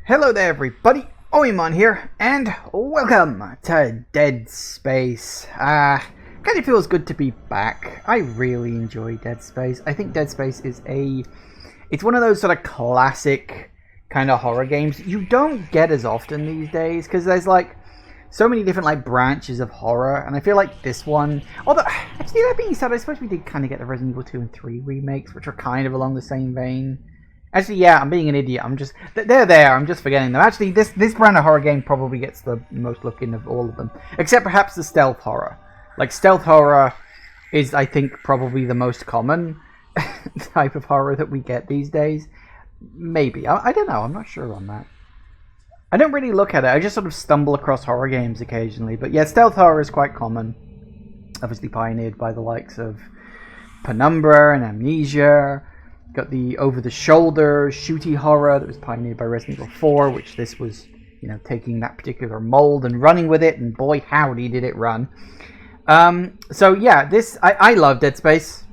Hello there everybody, Oimon here, and welcome to Dead Space. Kind of feels good to be back. I really enjoy Dead Space. I think Dead Space is it's one of those sort of classic kind of horror games you don't get as often these days, because there's like so many different like branches of horror, and I feel like this one, although actually that being said, I suppose we did kind of get the Resident Evil 2 and 3 remakes, which are kind of along the same vein. Actually, yeah, I'm being an idiot. They're there. I'm just forgetting them. Actually, this brand of horror game probably gets the most looking of all of them, except perhaps the stealth horror. Like stealth horror is, I think, probably the most common type of horror that we get these days. Maybe I don't know. I'm not sure on that. I don't really look at it. I just sort of stumble across horror games occasionally. But yeah, stealth horror is quite common. Obviously pioneered by the likes of Penumbra and Amnesia. Got the over-the-shoulder shooty horror that was pioneered by Resident Evil 4, which this was, taking that particular mold and running with it, and boy howdy did it run. So yeah, I love Dead Space.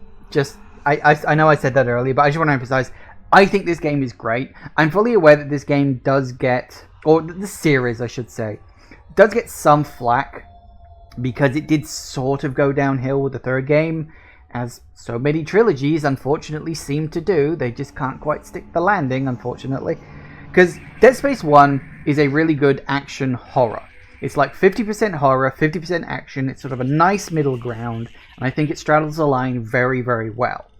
I know I said that earlier, but I just want to emphasize, I think this game is great. I'm fully aware that this game does get, or the series I should say, does get some flack, because it did sort of go downhill with the third game, as so many trilogies unfortunately seem to do. They just can't quite stick the landing, unfortunately. Because Dead Space 1 is a really good action horror. It's like 50% horror, 50% action. It's sort of a nice middle ground, and I think it straddles the line very, very well.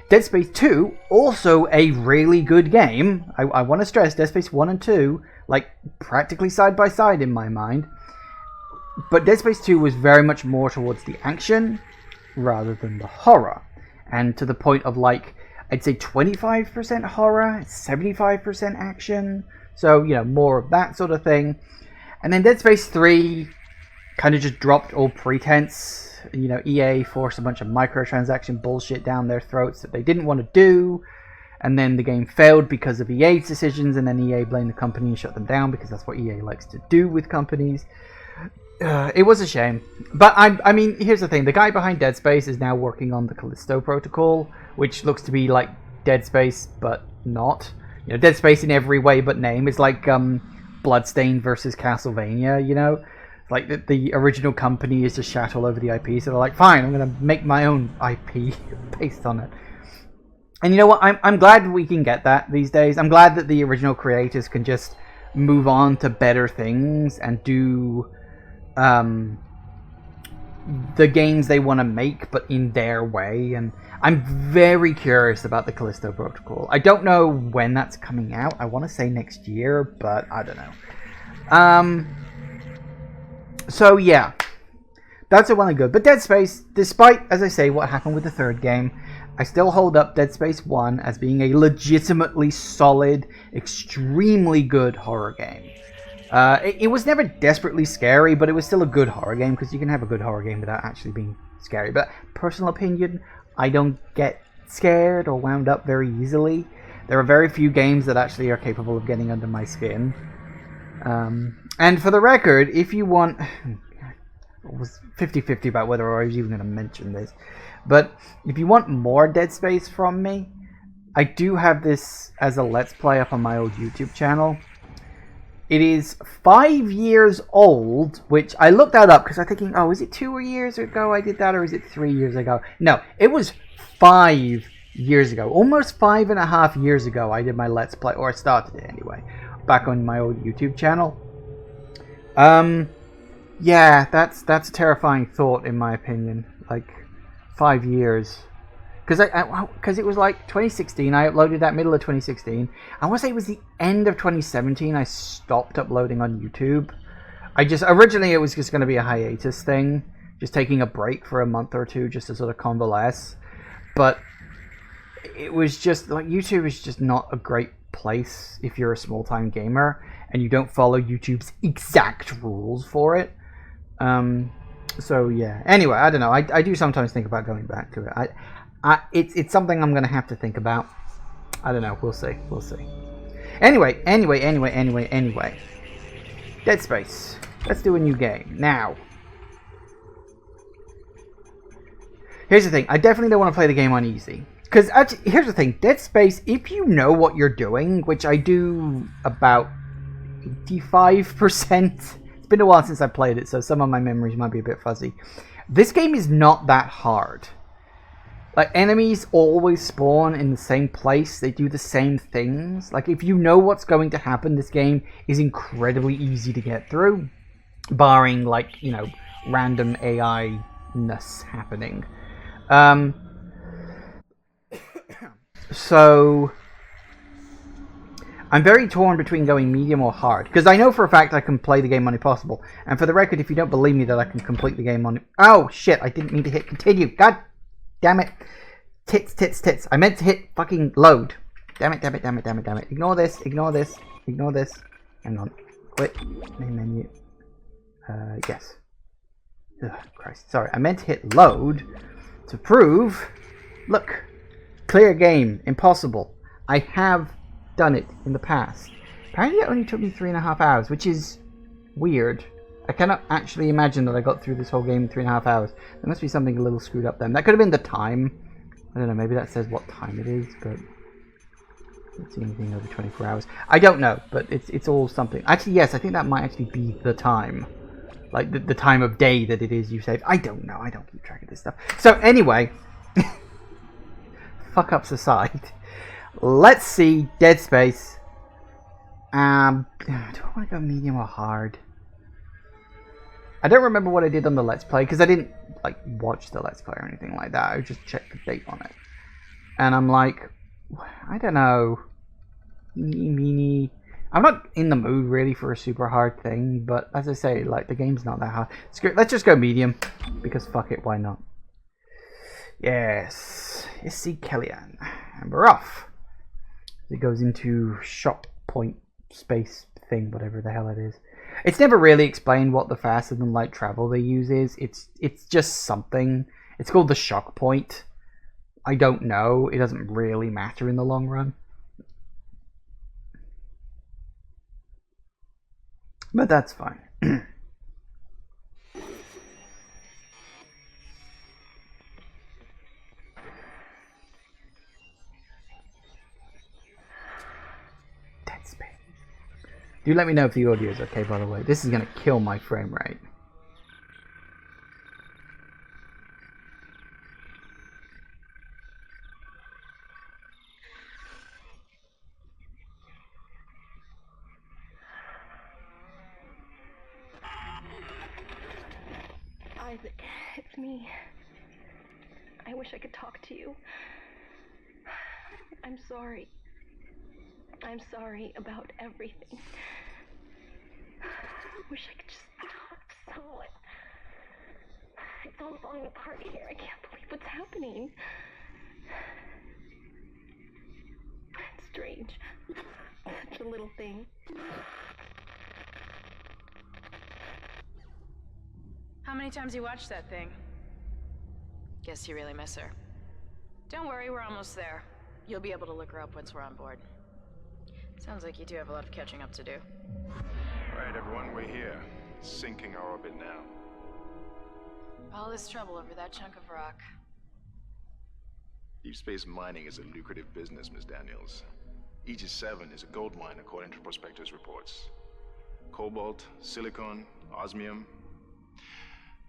Dead Space 2, also a really good game. I want to stress Dead Space 1 and 2, like practically side by side in my mind. But Dead Space 2 was very much more towards the action rather than the horror, and to the point of like, I'd say 25% horror, 75% action, so more of that sort of thing. And then Dead Space 3 kind of just dropped all pretense. EA forced a bunch of microtransaction bullshit down their throats that they didn't want to do, and then the game failed because of EA's decisions, and then EA blamed the company and shut them down, because that's what EA likes to do with companies. It was a shame, but I mean, here's the thing: the guy behind Dead Space is now working on the Callisto Protocol, which looks to be like Dead Space, but not. Dead Space in every way but name. It's like Bloodstained versus Castlevania. Like the original company is just shat all over the IP, so they're like, fine, I'm gonna make my own IP based on it. And you know what? I'm glad we can get that these days. I'm glad that the original creators can just move on to better things and do the games they want to make, but in their way. And I'm very curious about the Callisto Protocol. I don't know when that's coming out. I want to say next year, but I don't know. So yeah, that's a well and good. But Dead Space, despite, as I say, what happened with the third game, I still hold up Dead Space 1 as being a legitimately solid, extremely good horror game. It was never desperately scary, but it was still a good horror game, because you can have a good horror game without actually being scary. But personal opinion, I don't get scared or wound up very easily. There are very few games that actually are capable of getting under my skin. And for the record, if you want... It was 50-50 about whether I was even going to mention this. But if you want more Dead Space from me, I do have this as a Let's Play up on my old YouTube channel. It is 5 years old, which I looked that up because I'm thinking, oh, is it 2 years ago I did that, or is it 3 years ago? No, it was 5 years ago. Almost 5.5 years ago I did my Let's Play, or I started it anyway, back on my old YouTube channel. Yeah, that's a terrifying thought in my opinion. Like, 5 years. Because it was like 2016, I uploaded that middle of 2016. I want to say it was the end of 2017 I stopped uploading on YouTube. Originally it was just going to be a hiatus thing, just taking a break for a month or two just to sort of convalesce. But it was just, like, YouTube is just not a great place if you're a small-time gamer and you don't follow YouTube's exact rules for it. So yeah, anyway, I don't know, I do sometimes think about going back to it. It's something I'm going to have to think about. I don't know. We'll see. Anyway. Dead Space. Let's do a new game. Now. Here's the thing. I definitely don't want to play the game on easy. Because here's the thing. Dead Space, if you know what you're doing, which I do about 85%. It's been a while since I played it, so some of my memories might be a bit fuzzy. This game is not that hard. Like, enemies always spawn in the same place. They do the same things. Like, if you know what's going to happen, this game is incredibly easy to get through. Barring, like, you know, random AI-ness happening. So I'm very torn between going medium or hard, because I know for a fact I can play the game on impossible. And for the record, if you don't believe me that I can complete the game on... Oh, shit, I didn't mean to hit continue. God damn it. Tits. I meant to hit fucking load. Damn it. Ignore this. Hang on. Quit. Main menu. Yes. Ugh, Christ. Sorry, I meant to hit load to prove... Look. Clear game. Impossible. I have done it in the past. Apparently it only took me 3.5 hours, which is weird. I cannot actually imagine that I got through this whole game in 3.5 hours. There must be something a little screwed up then. That could have been the time. I don't know, maybe that says what time it is, but I don't see anything over 24 hours. I don't know, but it's all something. Actually, yes, I think that might actually be the time. Like, the time of day that it is you saved. I don't know, I don't keep track of this stuff. So, anyway. Fuck ups aside. Let's see Dead Space. Do I want to go medium or hard? I don't remember what I did on the Let's Play, because I didn't, like, watch the Let's Play or anything like that. I just checked the date on it. And I'm like, I don't know. Meanie. I'm not in the mood, really, for a super hard thing, but as I say, like, the game's not that hard. Let's just go medium, because fuck it, why not? Yes. USG Kellyanne. And we're off. It goes into shot point space thing, whatever the hell it is. It's never really explained what the faster than light travel they use is. It's just something. It's called the shock point. I don't know. It doesn't really matter in the long run. But that's fine. Dead Space. Do let me know if the audio is okay, by the way. This is going to kill my frame rate. Isaac, it's me. I wish I could talk to you. I'm sorry. I'm sorry about everything. I wish I could just talk to someone. It's all falling apart here. I can't believe what's happening. It's strange. Such a little thing. How many times you watched that thing? Guess you really miss her. Don't worry, we're almost there. You'll be able to look her up once we're on board. Sounds like you do have a lot of catching up to do. Alright, everyone, we're here. Sinking our orbit now. All this trouble over that chunk of rock. Deep space mining is a lucrative business, Ms. Daniels. Aegis 7 is a gold mine according to prospectors' reports. Cobalt, silicon, osmium.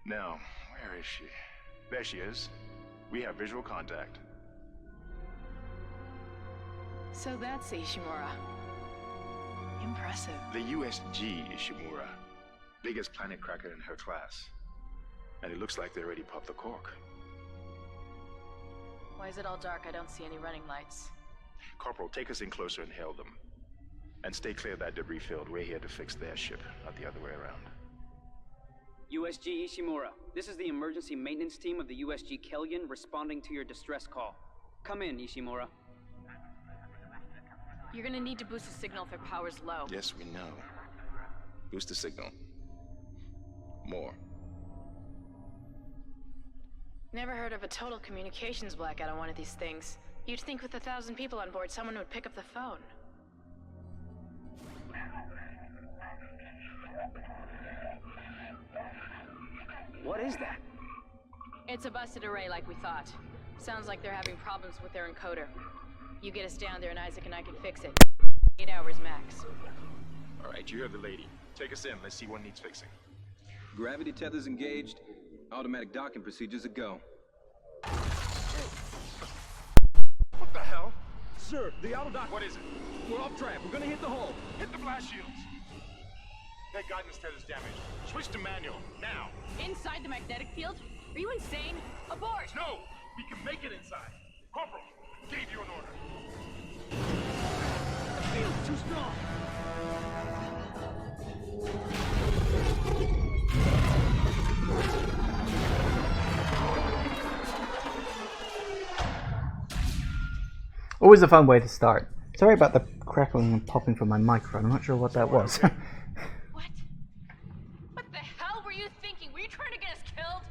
Now, where is she? There she is. We have visual contact. So that's Ishimura. Impressive. The USG Ishimura. Biggest planet cracker in her class. And it looks like they already popped the cork. Why is it all dark? I don't see any running lights. Corporal, take us in closer and hail them. And stay clear of that debris field. We're here to fix their ship, not the other way around. USG Ishimura, this is the emergency maintenance team of the USG Kellyanne responding to your distress call. Come in, Ishimura. You're gonna need to boost the signal if their power's low. Yes, we know. Boost the signal. More. Never heard of a total communications blackout on one of these things. You'd think with 1,000 people on board, someone would pick up the phone. What is that? It's a busted array like we thought. Sounds like they're having problems with their encoder. You get us down there and Isaac and I can fix it. 8 hours max. All right, Right, you heard the lady. Take us in. Let's see what needs fixing. Gravity tethers engaged. Automatic docking procedures a go. What the hell? Sir, the auto dock. What is it? We're off track. We're gonna hit the hull. Hit the blast shields. That guidance tether's damaged. Switch to manual, now. Inside the magnetic field? Are you insane? Abort! No! We can make it inside. Corporal, gave you an order. The field's too strong. Always a fun way to start. Sorry about the crackling and popping from my microphone. I'm not sure what that was. What? What the hell were you thinking? Were you trying to get us killed?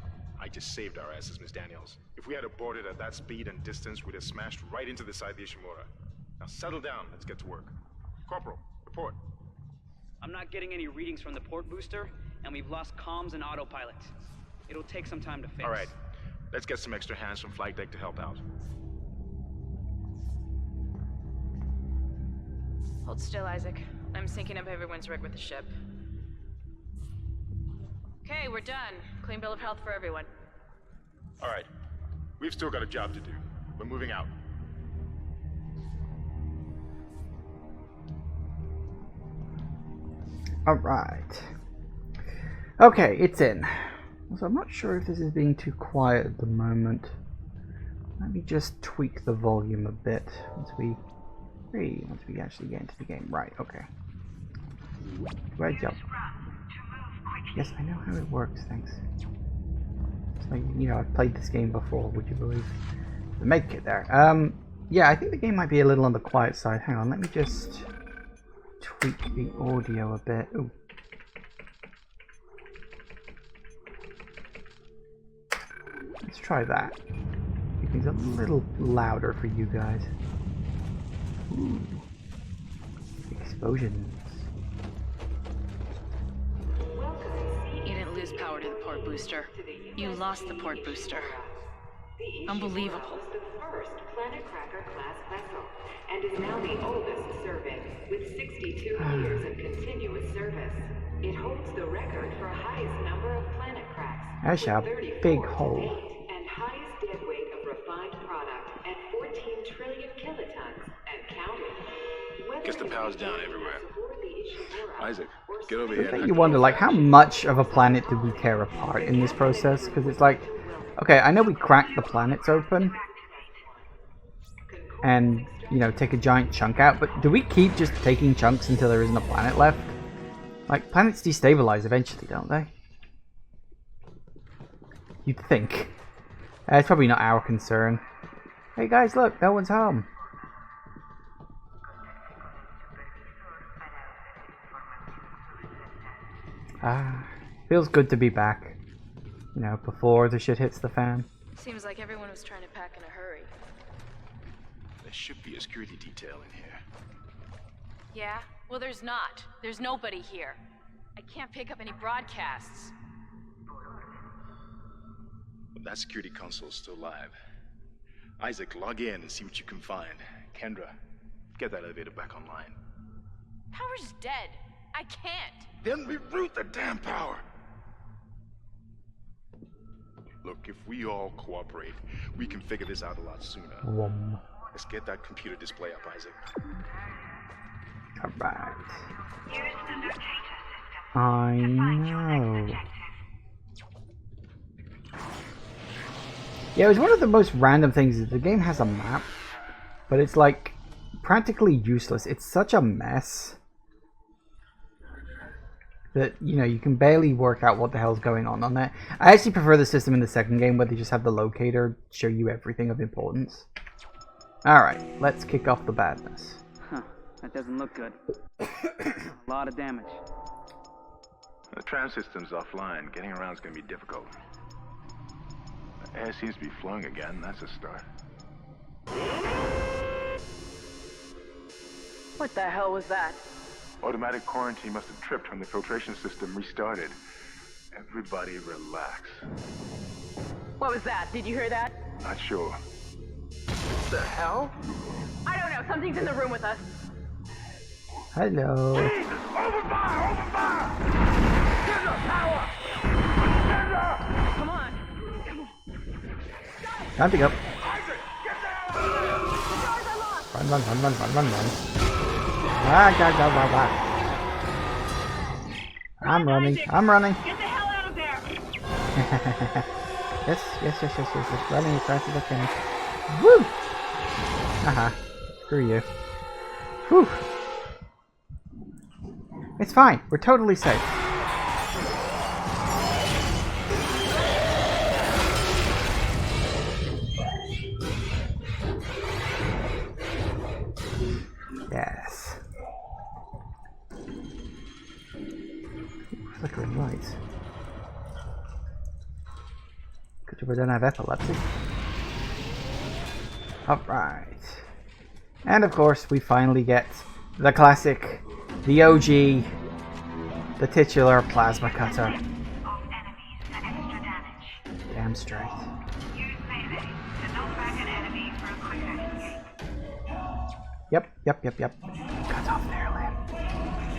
I just saved our asses, Miss Daniels. If we had aborted at that speed and distance, we'd have smashed right into the side of the Ishimura. Now settle down. Let's get to work. Corporal, report. I'm not getting any readings from the port booster, and we've lost comms and autopilot. It'll take some time to fix. All right. Let's get some extra hands from flight deck to help out. Hold still, Isaac. I'm syncing up everyone's rig with the ship. Okay, we're done. Clean bill of health for everyone. All right. We've still got a job to do. We're moving out. Alright. Okay, it's in. So I'm not sure if this is being too quiet at the moment. Let me just tweak the volume a bit once we actually get into the game. Right, okay. Right jump. Yes, I know how it works, thanks. It's like, you know, I've played this game before, would you believe? The med kit there. Yeah, I think the game might be a little on the quiet side. Hang on, let me just tweak the audio a bit. Ooh. Let's try that. Make things a little louder for you guys. Ooh. Explosions. You didn't lose power to the port booster. You lost the port booster. Unbelievable. The first Planet Cracker class vessel, and is now the oldest serving, with 62 years of continuous service. It holds the record for highest number of planet cracks. That's a big hole. And highest dead weight of refined product at 14 trillion kilotons and counting. Guess the power's down everywhere. Isaac, get over here. I think you wonder, like, how much of a planet did we tear apart in this process? Because it's like, okay, I know we cracked the planets open and, you know, take a giant chunk out, but do we keep just taking chunks until there isn't a planet left? Like, planets destabilize eventually, don't they? You'd think. It's probably not our concern. Hey guys, look, no one's home. Feels good to be back. You know, before the shit hits the fan. Seems like everyone was trying to pack in a hurry. There should be a security detail in here. Yeah? Well, there's not. There's nobody here. I can't pick up any broadcasts. But that security console's still live. Isaac, log in and see what you can find. Kendra, get that elevator back online. Power's dead. I can't. Then reroute the damn power! Look, if we all cooperate, we can figure this out a lot sooner. Let's get that computer display up, Isaac. Alright. I know. Yeah, it was one of the most random things. Is the game has a map, but it's like practically useless. It's such a mess that, you know, you can barely work out what the hell's going on there. I actually prefer the system in the second game where they just have the locator show you everything of importance. Alright, let's kick off the badness. Huh, that doesn't look good. A lot of damage. The tram system's offline. Getting around's gonna be difficult. The air seems to be flowing again. That's a start. What the hell was that? Automatic quarantine must have tripped when the filtration system restarted. Everybody relax. What was that? Did you hear that? Not sure. What the hell? I don't know. Something's in the room with us. Hello. Jesus, override! Time to go. Run, run, run, run, run, run, run. Ah, go, go, go, go. I'm running. I'm running. Get the hell out of there! Yes, yes, yes, yes, yes, yes. Running as fast as I can. Woo! Haha. Screw you. Whew. It's fine. We're totally safe. Yes. Flickering lights. Good job I don't have epilepsy. Alright. And of course, we finally get the classic, the OG, the titular plasma cutter. Damn straight. Yep. Cut off their limb.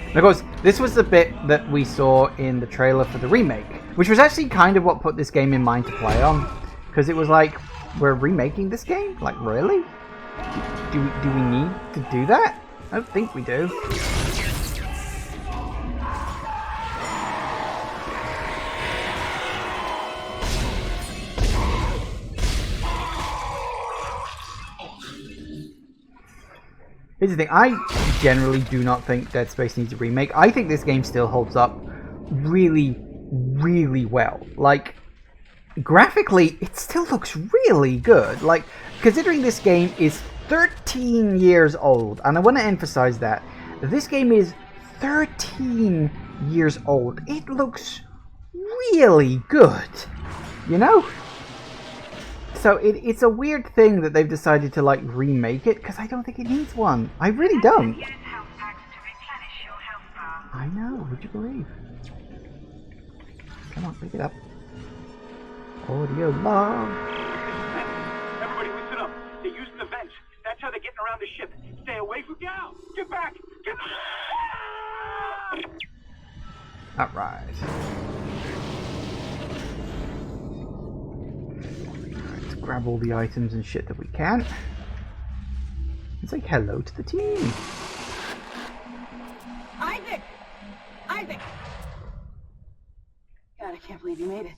And of course, this was the bit that we saw in the trailer for the remake, which was actually kind of what put this game in mind to play on. Because it was like, we're remaking this game? Like, really? Do we need to do that? I don't think we do. Here's the thing, I generally do not think Dead Space needs a remake. I think this game still holds up really, really well. Like, graphically, it still looks really good. Like, considering this game is 13 years old, and I want to emphasize that. This game is 13 years old. It looks really good, you know? So it's a weird thing that they've decided to like remake it, because I don't think it needs one. I really don't. I know, would you believe? Come on, pick it up. Audio log. Everybody listen up. They're using the vents. That's how they're getting around the ship. Stay away from down. Get back. Get back. Alright. Let's grab all the items and shit that we can. Let's say hello to the team. Isaac! Isaac! God, I can't believe you made it.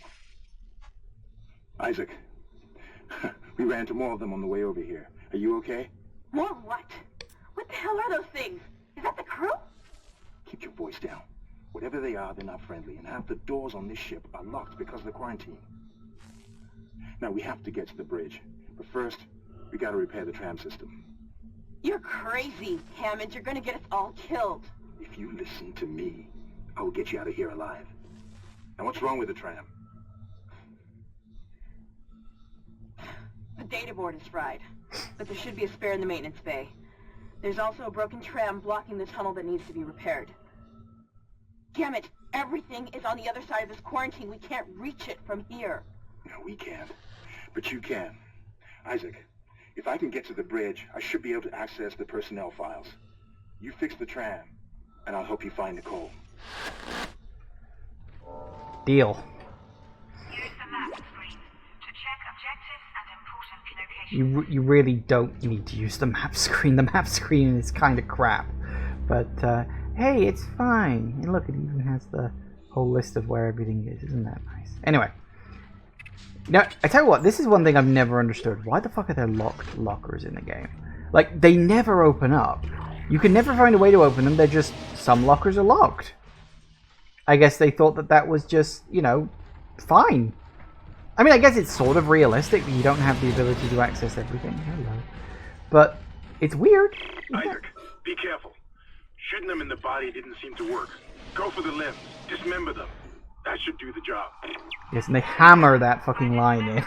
Isaac, we ran into more of them on the way over here. Are you okay? More what? What the hell are those things? Is that the crew? Keep your voice down. Whatever they are, they're not friendly, and half the doors on this ship are locked because of the quarantine. Now, we have to get to the bridge, but first, we gotta repair the tram system. You're crazy, Hammond. You're gonna get us all killed. If you listen to me, I will get you out of here alive. Now, what's wrong with the tram? The data board is fried, but there should be a spare in the maintenance bay. There's also a broken tram blocking the tunnel that needs to be repaired. Damn it! Everything is on the other side of this quarantine. We can't reach it from here. No, we can't. But you can. Isaac, if I can get to the bridge, I should be able to access the personnel files. You fix the tram, and I'll help you find Nicole. Deal. Use the map screen to check objectives and important locations. You really don't need to use the map screen. The map screen is kind of crap. But, hey, it's fine. And look, it even has the whole list of where everything is. Isn't that nice? Anyway. Now, I tell you what, this is one thing I've never understood. Why the fuck are there locked lockers in the game? Like, they never open up. You can never find a way to open them. They're just, some lockers are locked. I guess they thought that that was just, you know, fine. I mean, I guess it's sort of realistic that you don't have the ability to access everything. Hello. But it's weird. Isaac, be careful. Shooting them in the body didn't seem to work. Go for the limbs. Dismember them. That should do the job. Yes, and they hammer that fucking line in.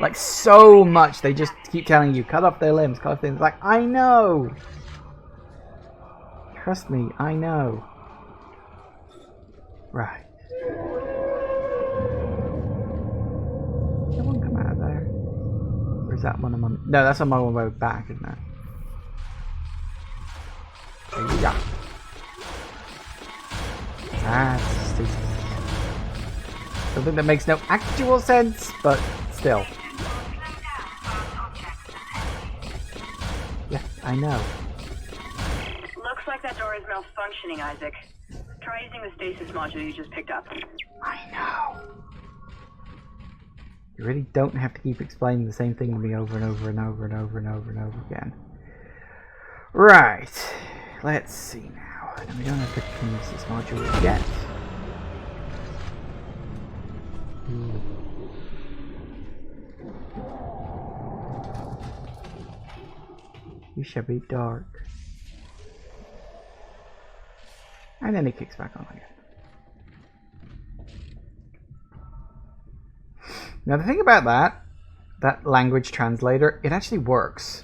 Like, so much. They just keep telling you, cut off their limbs, cut off their limbs. Like, I know. Trust me, I know. Right. Did one come out of there? Or is that one I'm on? No, that's on my way back, isn't it? Yeah. That's stupid. Something that makes no actual sense, but still. I know. Looks like that door is malfunctioning, Isaac. Try using the stasis module you just picked up. I know. You really don't have to keep explaining the same thing to me over and over and over and over and over and over again. Right. Let's see now. We don't have the kinesis module yet. You shall be dark. And then it kicks back on again. Now the thing about that language translator, it actually works.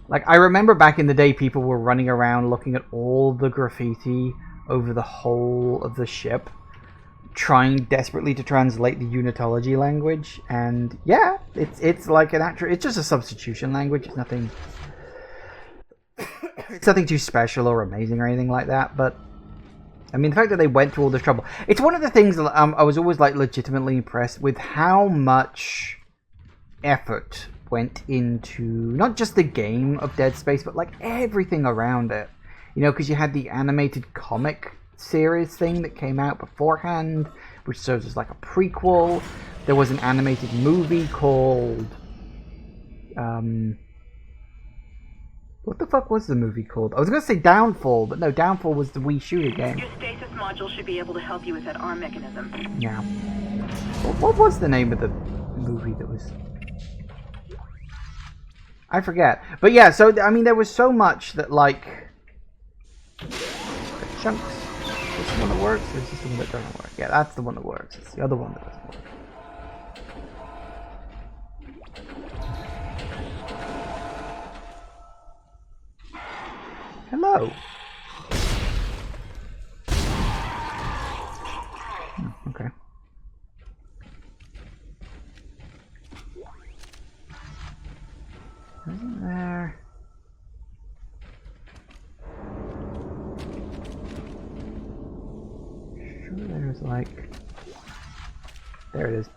Like, I remember back in the day people were running around looking at all the graffiti over the whole of the ship, trying desperately to translate the unitology language, and yeah, it's like an actual, it's just a substitution language. It's nothing too special or amazing or anything like that, but I mean, the fact that they went through all this trouble, it's one of the things that I was always like legitimately impressed with, how much effort went into not just the game of Dead Space, but like everything around it. You know, because you had the animated comic series thing that came out beforehand, which serves as like a prequel. There was an animated movie called what the fuck was the movie called? I was going to say Downfall, but no, Downfall was the Wii shooter game. Your stasis module should be able to help you with that arm mechanism. Yeah. What was the name of the movie that was... I forget. But yeah, so, I mean, there was so much that, like... Chunks. Is this the one that works, or is this the one that doesn't work? Yeah, that's the one that works. It's the other one that doesn't work. Hello. Okay. Isn't there? Sure, there's like. There it is.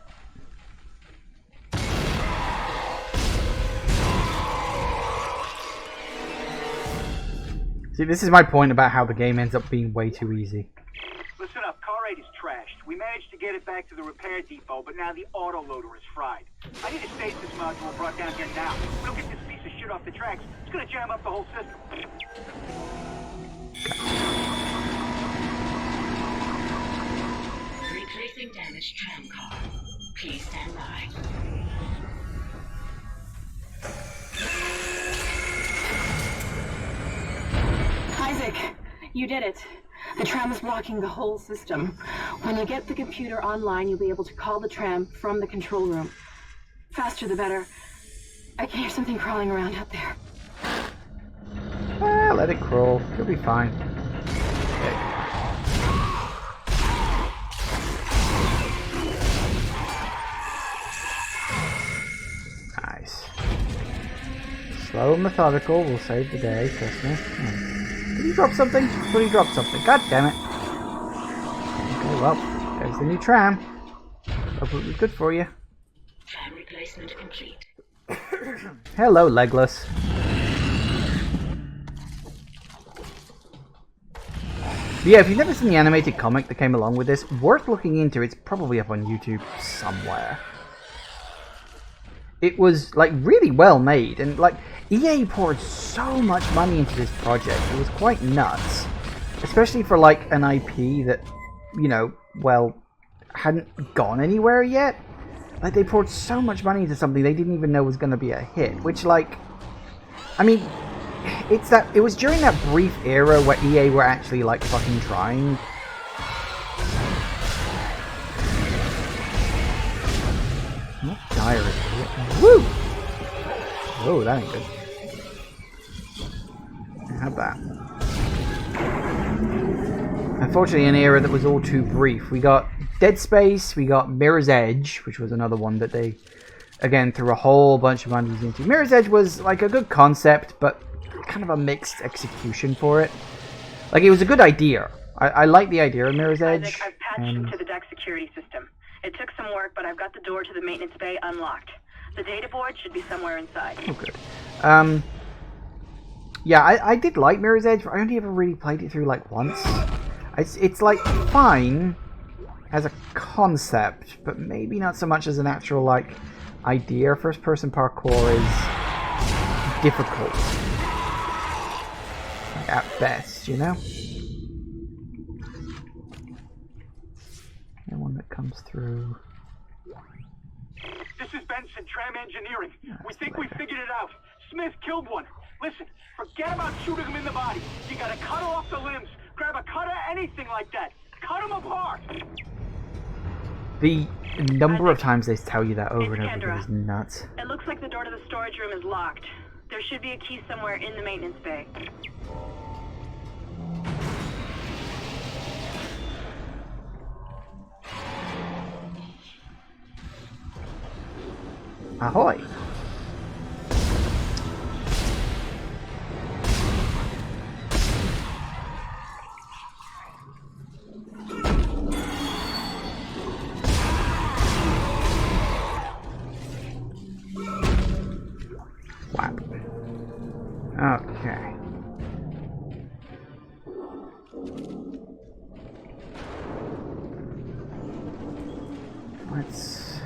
See, this is my point about how the game ends up being way too easy. Listen up, car 8 is trashed. We managed to get it back to the repair depot, but now the autoloader is fried. I need a stasis module brought down here now. If we don't get this piece of shit off the tracks, it's gonna jam up the whole system. Replacing damaged tram car. Please stand by. Isaac, you did it. The tram is blocking the whole system. When you get the computer online, you'll be able to call the tram from the control room. Faster the better. I can hear something crawling around out there. Let it crawl. It'll be fine. Nice. Slow and methodical will save the day, trust me. Did he drop something? Did he drop something? God damn it. Okay, well, there's the new tram. Hope it was good for you. Tram replacement complete. Hello, Legless. Yeah, if you've never seen the animated comic that came along with this, worth looking into. It's probably up on YouTube somewhere. It was, like, really well made, and, like, EA poured so much money into this project. It was quite nuts. Especially for, like, an IP that, you know, well, hadn't gone anywhere yet. Like, they poured so much money into something they didn't even know was going to be a hit. Which, like, I mean, it was during that brief era where EA were actually, like, fucking trying. Not diary. Woo! Oh, that ain't good. How about? Unfortunately, an era that was all too brief. We got Dead Space, we got Mirror's Edge, which was another one that they, again, threw a whole bunch of money into. Mirror's Edge was, like, a good concept, but kind of a mixed execution for it. Like, it was a good idea. I like the idea of Mirror's Edge. Isaac, I've patched into the deck security system. It took some work, but I've got the door to the maintenance bay unlocked. The data board should be somewhere inside. Oh, good. Yeah, I did like Mirror's Edge, but I only ever really played it through like once. It's like fine as a concept, but maybe not so much as an actual like idea. First person parkour is difficult. Like, at best, you know? And one that comes through. This is Benson, Tram Engineering. We think we later. figured it out. Smith killed one. Listen, forget about shooting him in the body. You gotta cut off the limbs. Grab a cutter, anything like that. Cut him apart. The number of times they tell you that over and over again Kendra. is nuts. It looks like the door to the storage room is locked. There should be a key somewhere in the maintenance bay. Ahoy! Whap. Okay. Let's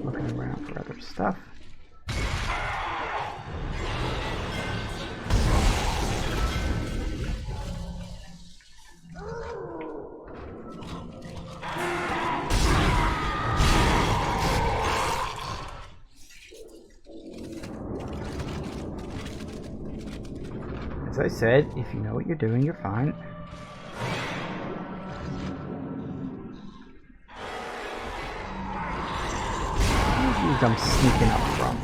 looking around for other stuff. As I said, if you know what you're doing, you're fine. Where's I'm sneaking up from?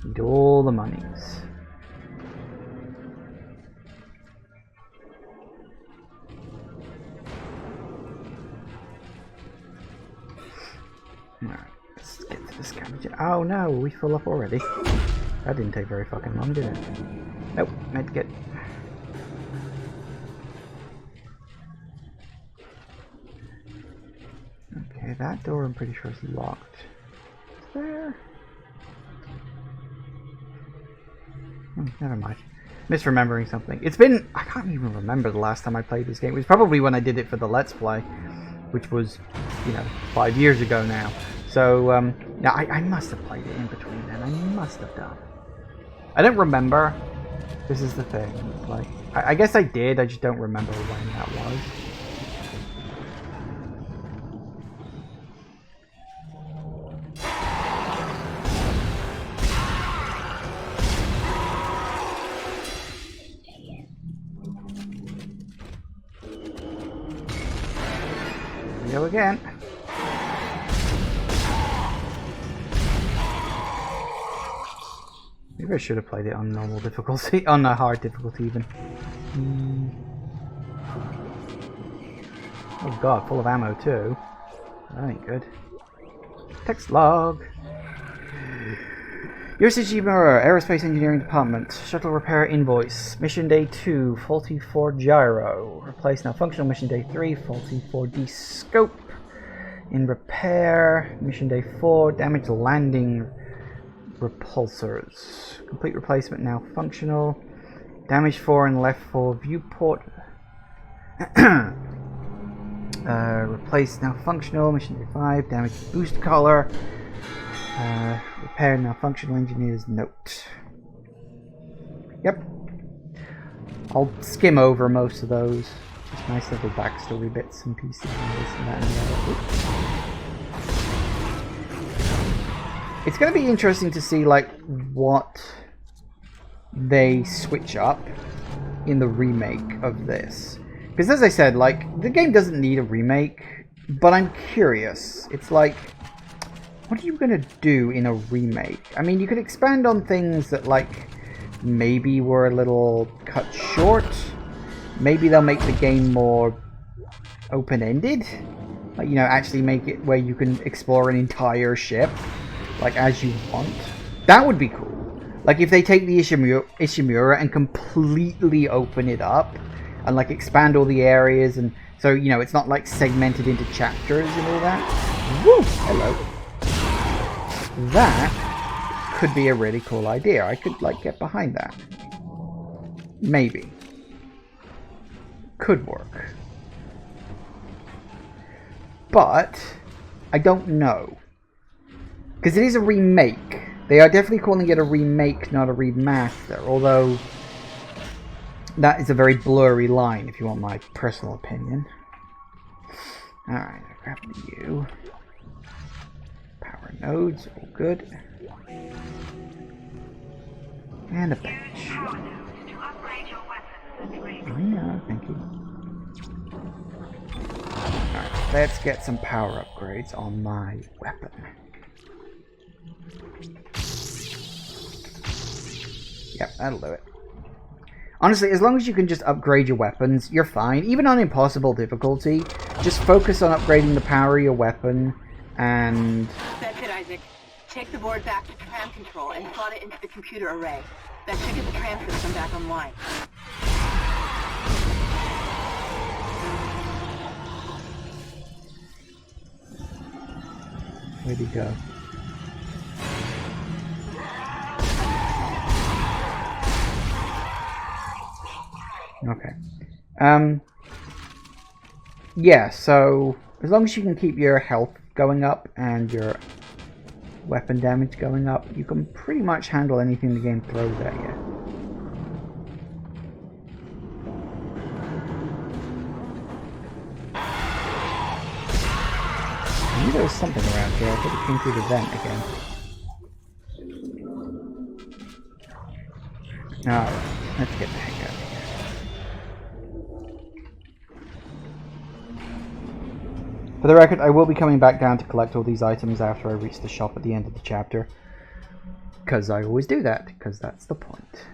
Need all the monies. Alright, let's get to this camera. Oh no, we full up already. That didn't take very fucking long, did it? Nope, medkit. Okay, that door I'm pretty sure is locked. Is there? Never mind. Misremembering something. It's been... I can't even remember the last time I played this game. It was probably when I did it for the Let's Play, which was, you know, 5 years ago now. So, yeah, I must have played it in between then. I must have done. I don't remember. This is the thing. Like, I guess I did. I just don't remember when that was. Go again. Maybe I should have played it on normal difficulty, on a hard difficulty even. Oh god, full of ammo too. That ain't good. Text log. USG Ishimura, Aerospace Engineering Department. Shuttle repair invoice. Mission day 2, faulty 4 gyro. Replace now functional. Mission day 3, faulty 4D scope. In repair. Mission day 4, damaged landing repulsors. Complete replacement now functional. Damage 4 and left 4 viewport. Replace now functional. Mission day 5, damaged boost collar. Repair now functional. Engineer's note. Yep. I'll skim over most of those. Just nice little backstory bits and pieces and this and that and the other. It's going to be interesting to see like what they switch up in the remake of this. Because as I said, like, the game doesn't need a remake, but I'm curious. It's like, what are you going to do in a remake? I mean, you could expand on things that, like, maybe were a little cut short. Maybe they'll make the game more open-ended. Like, you know, actually make it where you can explore an entire ship, like, as you want. That would be cool. Like, if they take the Ishimura and completely open it up, and, like, expand all the areas, and so, you know, it's not, like, segmented into chapters and all that. Woo! Hello. That could be a really cool idea. I could, like, get behind that. Maybe. Could work. But I don't know. Because it is a remake. They are definitely calling it a remake, not a remaster. Although, that is a very blurry line, if you want my personal opinion. Alright, I'll grab you. Power nodes, all good. And a bench. Oh yeah, thank you. Alright, let's get some power upgrades on my weapon. Yep, that'll do it. Honestly, as long as you can just upgrade your weapons, you're fine. Even on impossible difficulty, just focus on upgrading the power of your weapon, and... That's it, Isaac. Take the board back to tram control and slot it into the computer array. That should get the tram system back online. Where'd he go? Okay. Yeah, so as long as you can keep your health going up and your weapon damage going up, you can pretty much handle anything the game throws at you. I knew there was something around here. I thought it came through the vent again. Alright, let's get the heck out of here. For the record, I will be coming back down to collect all these items after I reach the shop at the end of the chapter. Because I always do that, because that's the point.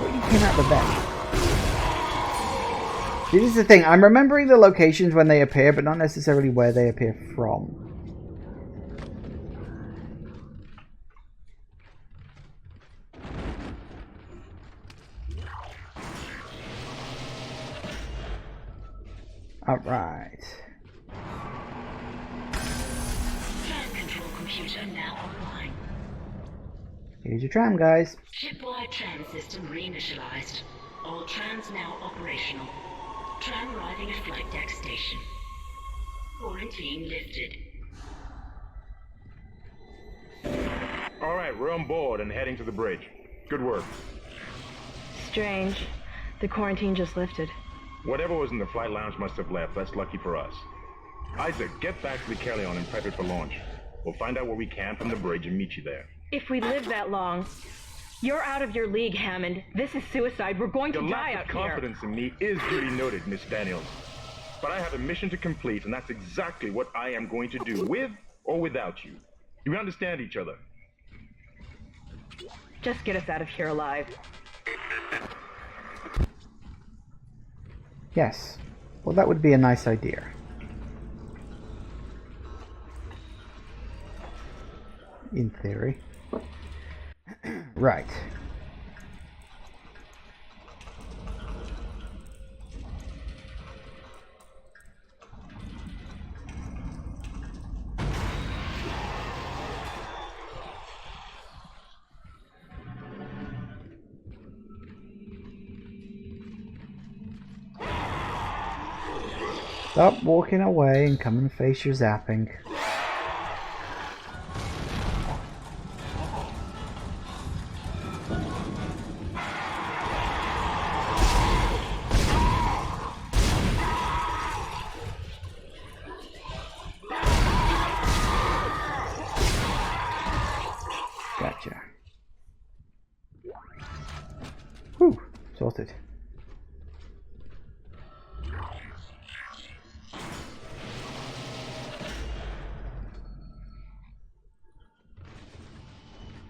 What you came out the vent? This is the thing, I'm remembering the locations when they appear, but not necessarily where they appear from. Alright. Tram control computer now online. Here's your tram, guys. Shipwide tram system reinitialized. All trams now operational. Tram arriving at flight deck station. Quarantine lifted. Alright, we're on board and heading to the bridge. Good work. Strange. The quarantine just lifted. Whatever was in the flight lounge must have left. That's lucky for us. Isaac, get back to the Kellion and prep it for launch. We'll find out what we can from the bridge and meet you there. If we live that long, you're out of your league, Hammond. This is suicide. We're going to die out here. Your lack of confidence in me is duly noted, Miss Daniels. But I have a mission to complete, and that's exactly what I am going to do, with or without you. Do we understand each other? Just get us out of here alive. Yes. Well, that would be a nice idea. In theory. Right. Stop walking away and come and face your zapping. Gotcha. Whew, sorted.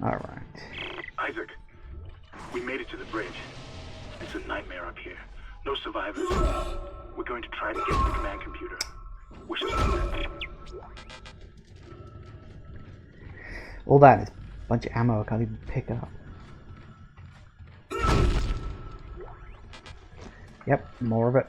Alright. Isaac, we made it to the bridge. It's a nightmare up here. No survivors. We're going to try to get to the command computer. Wish us all the best. All that is a bunch of ammo I can't even pick up. Yep, more of it.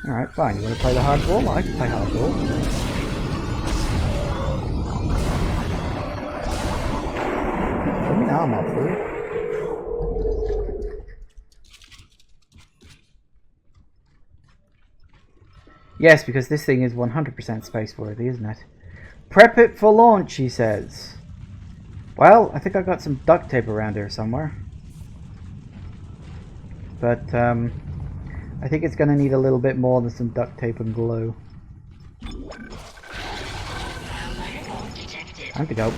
Alright, fine. You want to play the hardball? I can play hardball. Let me know I'm up for it. Yes, because this thing is 100% space worthy, isn't it? Prep it for launch, he says. Well, I think I got some duct tape around here somewhere. But, I think it's going to need a little bit more than some duct tape and glue. Time to go.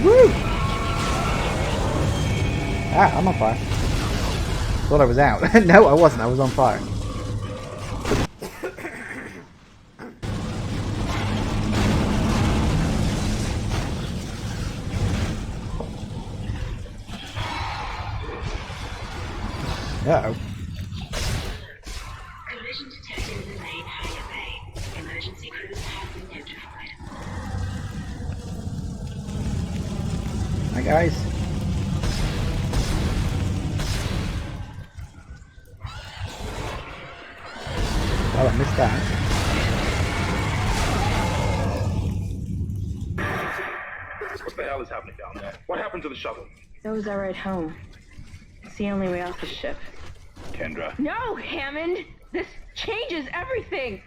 Woo! Ah, I'm on fire. Thought I was out. No, I wasn't. I was on fire. Uh-oh. Collision detected in the main hangar bay. Emergency crews have been notified. Hi guys. Well, I missed that. What the hell is happening down there? What happened to the shuttle? Those are right home. It's the only way off the ship. Kendra. No, Hammond! This changes everything!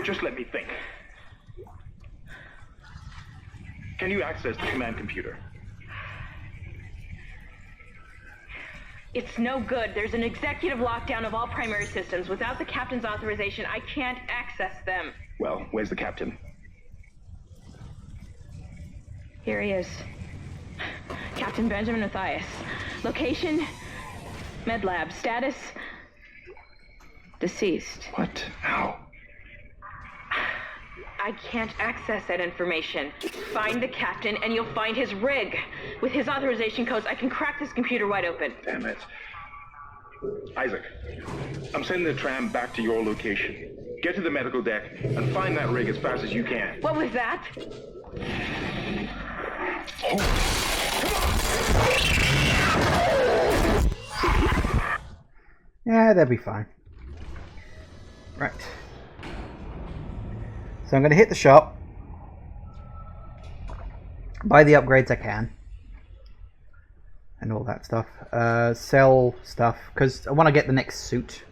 Just let me think. Can you access the command computer? It's no good. There's an executive lockdown of all primary systems. Without the captain's authorization, I can't access them. Well, where's the captain? Here he is. Captain Benjamin Mathias. Location? Med lab. Status? Deceased. What? How? I can't access that information. Find the captain and you'll find his rig. With his authorization codes, I can crack this computer wide open. Damn it. Isaac, I'm sending the tram back to your location. Get to the medical deck and find that rig as fast as you can. What was that? Yeah, that'll be fine. Right. So I'm going to hit the shop. Buy the upgrades I can. And all that stuff. Sell stuff. Because I want to get the next suit.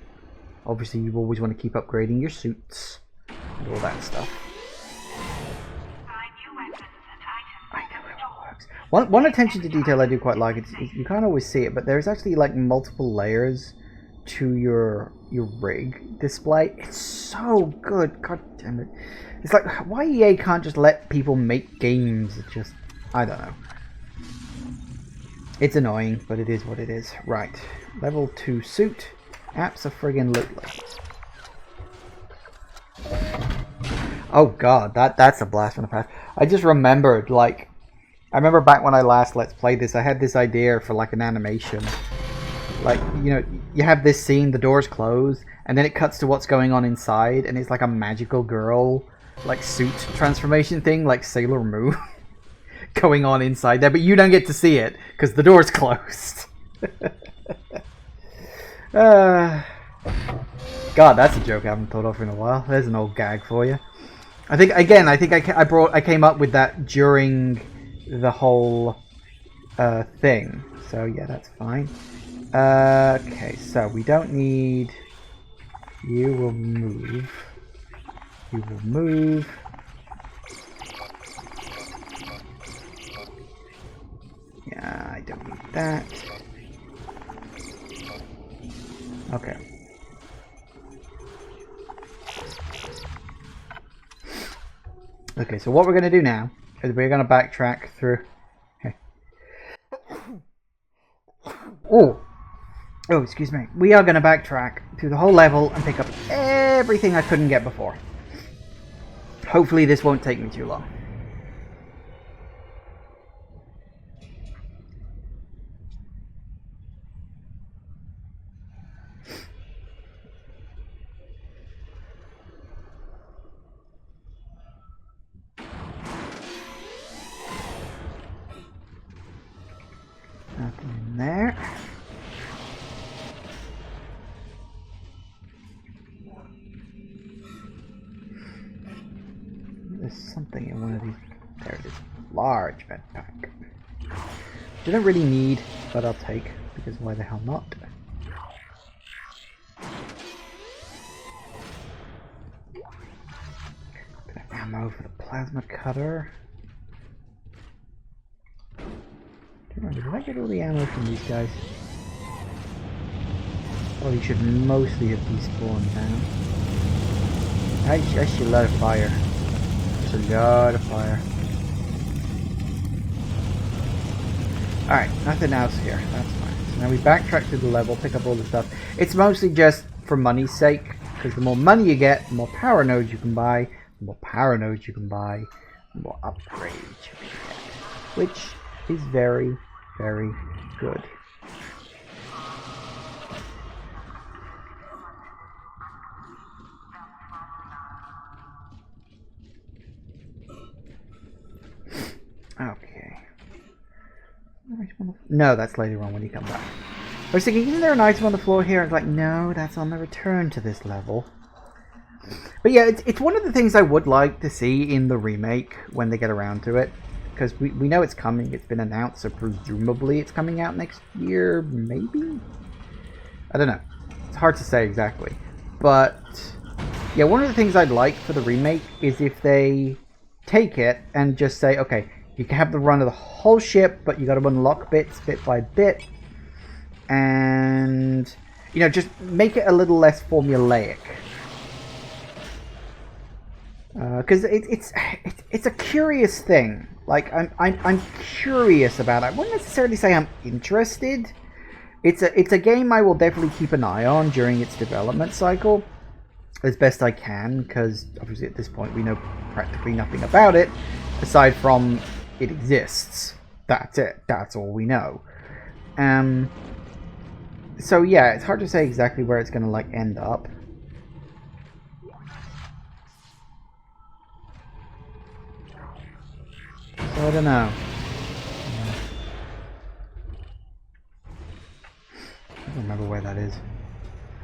Obviously you always want to keep upgrading your suits. And all that stuff. I know it all works. One attention to detail I do quite like. You can't always see it. But there's actually like multiple layers to your rig display. It's so good. God damn it. It's like, why EA can't just let people make games? It just, I don't know. It's annoying, but it is what it is. Right. Level 2 suit. Abso-friggin-lutely. Oh god, that's a blast from the past. I just remembered, like, I remember back when I last Let's Played this, I had this idea for like an animation. Like, you know, you have this scene, the doors close, and then it cuts to what's going on inside, and it's like a magical girl, like, suit transformation thing, like Sailor Moon, going on inside there, but you don't get to see it, because the door's closed. God, that's a joke I haven't thought of in a while. There's an old gag for you. I think I came up with that during the whole thing, so yeah, that's fine. Okay, so we don't need... You will move. You will move. Yeah, I don't need that. Okay. Okay, so what we're going to do now is we're going to backtrack through... Okay. Oh, excuse me. We are going to backtrack through the whole level and pick up everything I couldn't get before. Hopefully this won't take me too long. Nothing in there. There's something in one of these. There it is. Large jetpack. Didn't really need, but I'll take, because why the hell not? Bit of ammo for the plasma cutter. Did I get all the ammo from these guys? Oh, you should mostly have despawned now. I should let it fire. There's a lot of fire. Alright, nothing else here. That's fine. So now we backtrack to the level, pick up all the stuff. It's mostly just for money's sake, because the more money you get, the more power nodes you can buy. The more power nodes you can buy, the more upgrades you can get. Which is very, very good. Okay. No, that's later on when you come back. I was thinking, isn't there an item on the floor here? I was like, no, that's on the return to this level. But yeah, it's one of the things I would like to see in the remake when they get around to it. Because we know it's coming, it's been announced, so presumably it's coming out next year, maybe? I don't know. It's hard to say exactly. But, yeah, one of the things I'd like for the remake is if they take it and just say, okay, you can have the run of the whole ship, but you got to unlock bits bit by bit. And, you know, just make it a little less formulaic. Because it's a curious thing. Like, I'm curious about it. I wouldn't necessarily say I'm interested. It's a game I will definitely keep an eye on during its development cycle, as best I can, because obviously at this point we know practically nothing about it, aside from it exists. That's it. That's all we know. So yeah, it's hard to say exactly where it's going to like end up. So I don't know. I don't remember where that is.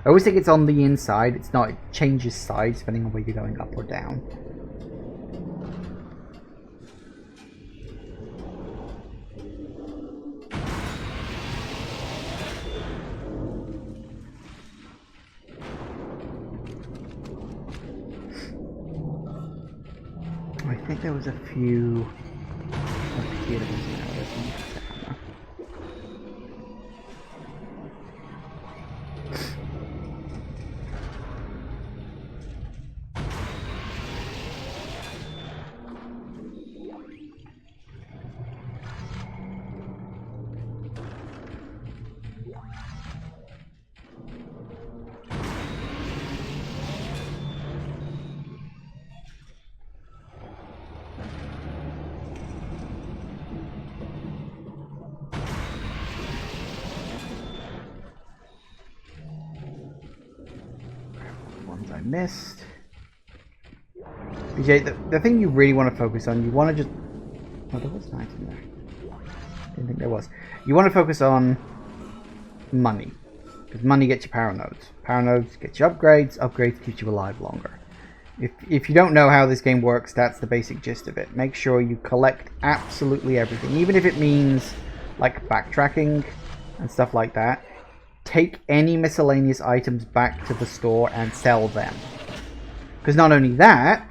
I always think it's on the inside. It's not. It changes sides depending on where you're going, up or down. I think there was a few up here. Missed. BJ, the thing you really want to focus on, you want to just... Oh, there was an item there. Didn't think there was. You want to focus on money. Because money gets you power nodes. Power nodes get you upgrades. Upgrades keep you alive longer. If you don't know how this game works, that's the basic gist of it. Make sure you collect absolutely everything. Even if it means, like, backtracking and stuff like that. Take any miscellaneous items back to the store and sell them. Because not only that,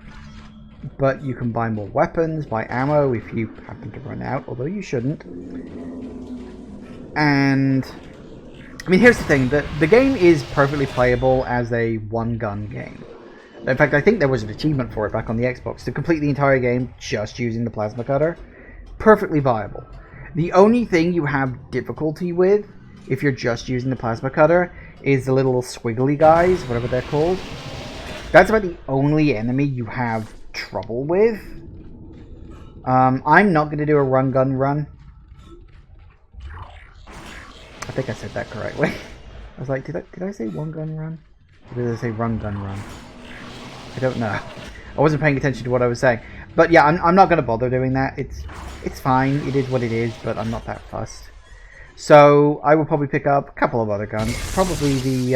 but you can buy more weapons, buy ammo if you happen to run out, although you shouldn't. And, I mean, here's the thing. The game is perfectly playable as a one-gun game. In fact, I think there was an achievement for it back on the Xbox to complete the entire game just using the plasma cutter. Perfectly viable. The only thing you have difficulty with if you're just using the plasma cutter is the little squiggly guys, whatever they're called. That's about the only enemy you have trouble with. I'm not going to do a run gun run. I think I said that correctly. I was like, did I say one gun run? Or did I say run gun run? I don't know. I wasn't paying attention to what I was saying. But yeah, I'm not going to bother doing that. It's fine. It is what it is, but I'm not that fussed. So I will probably pick up a couple of other guns. Probably the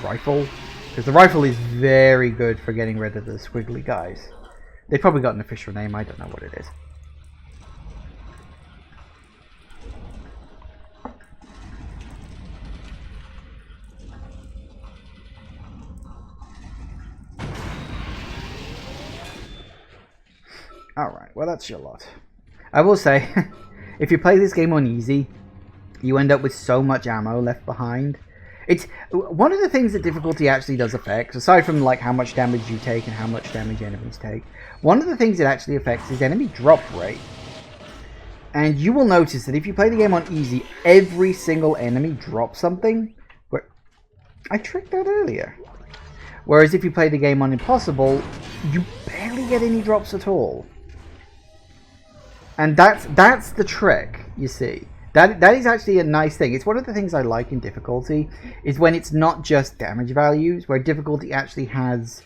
rifle. Because the rifle is very good for getting rid of the squiggly guys. They've probably got an official name. I don't know what it is. Alright, well that's your lot. I will say, if you play this game on easy, you end up with so much ammo left behind. It's one of the things that difficulty actually does affect, aside from like how much damage you take and how much damage enemies take, one of the things it actually affects is enemy drop rate. And you will notice that if you play the game on easy, every single enemy drops something. I tricked that earlier. Whereas if you play the game on impossible, you barely get any drops at all. And that's the trick, you see. That is actually a nice thing. It's one of the things I like in difficulty, is when it's not just damage values, where difficulty actually has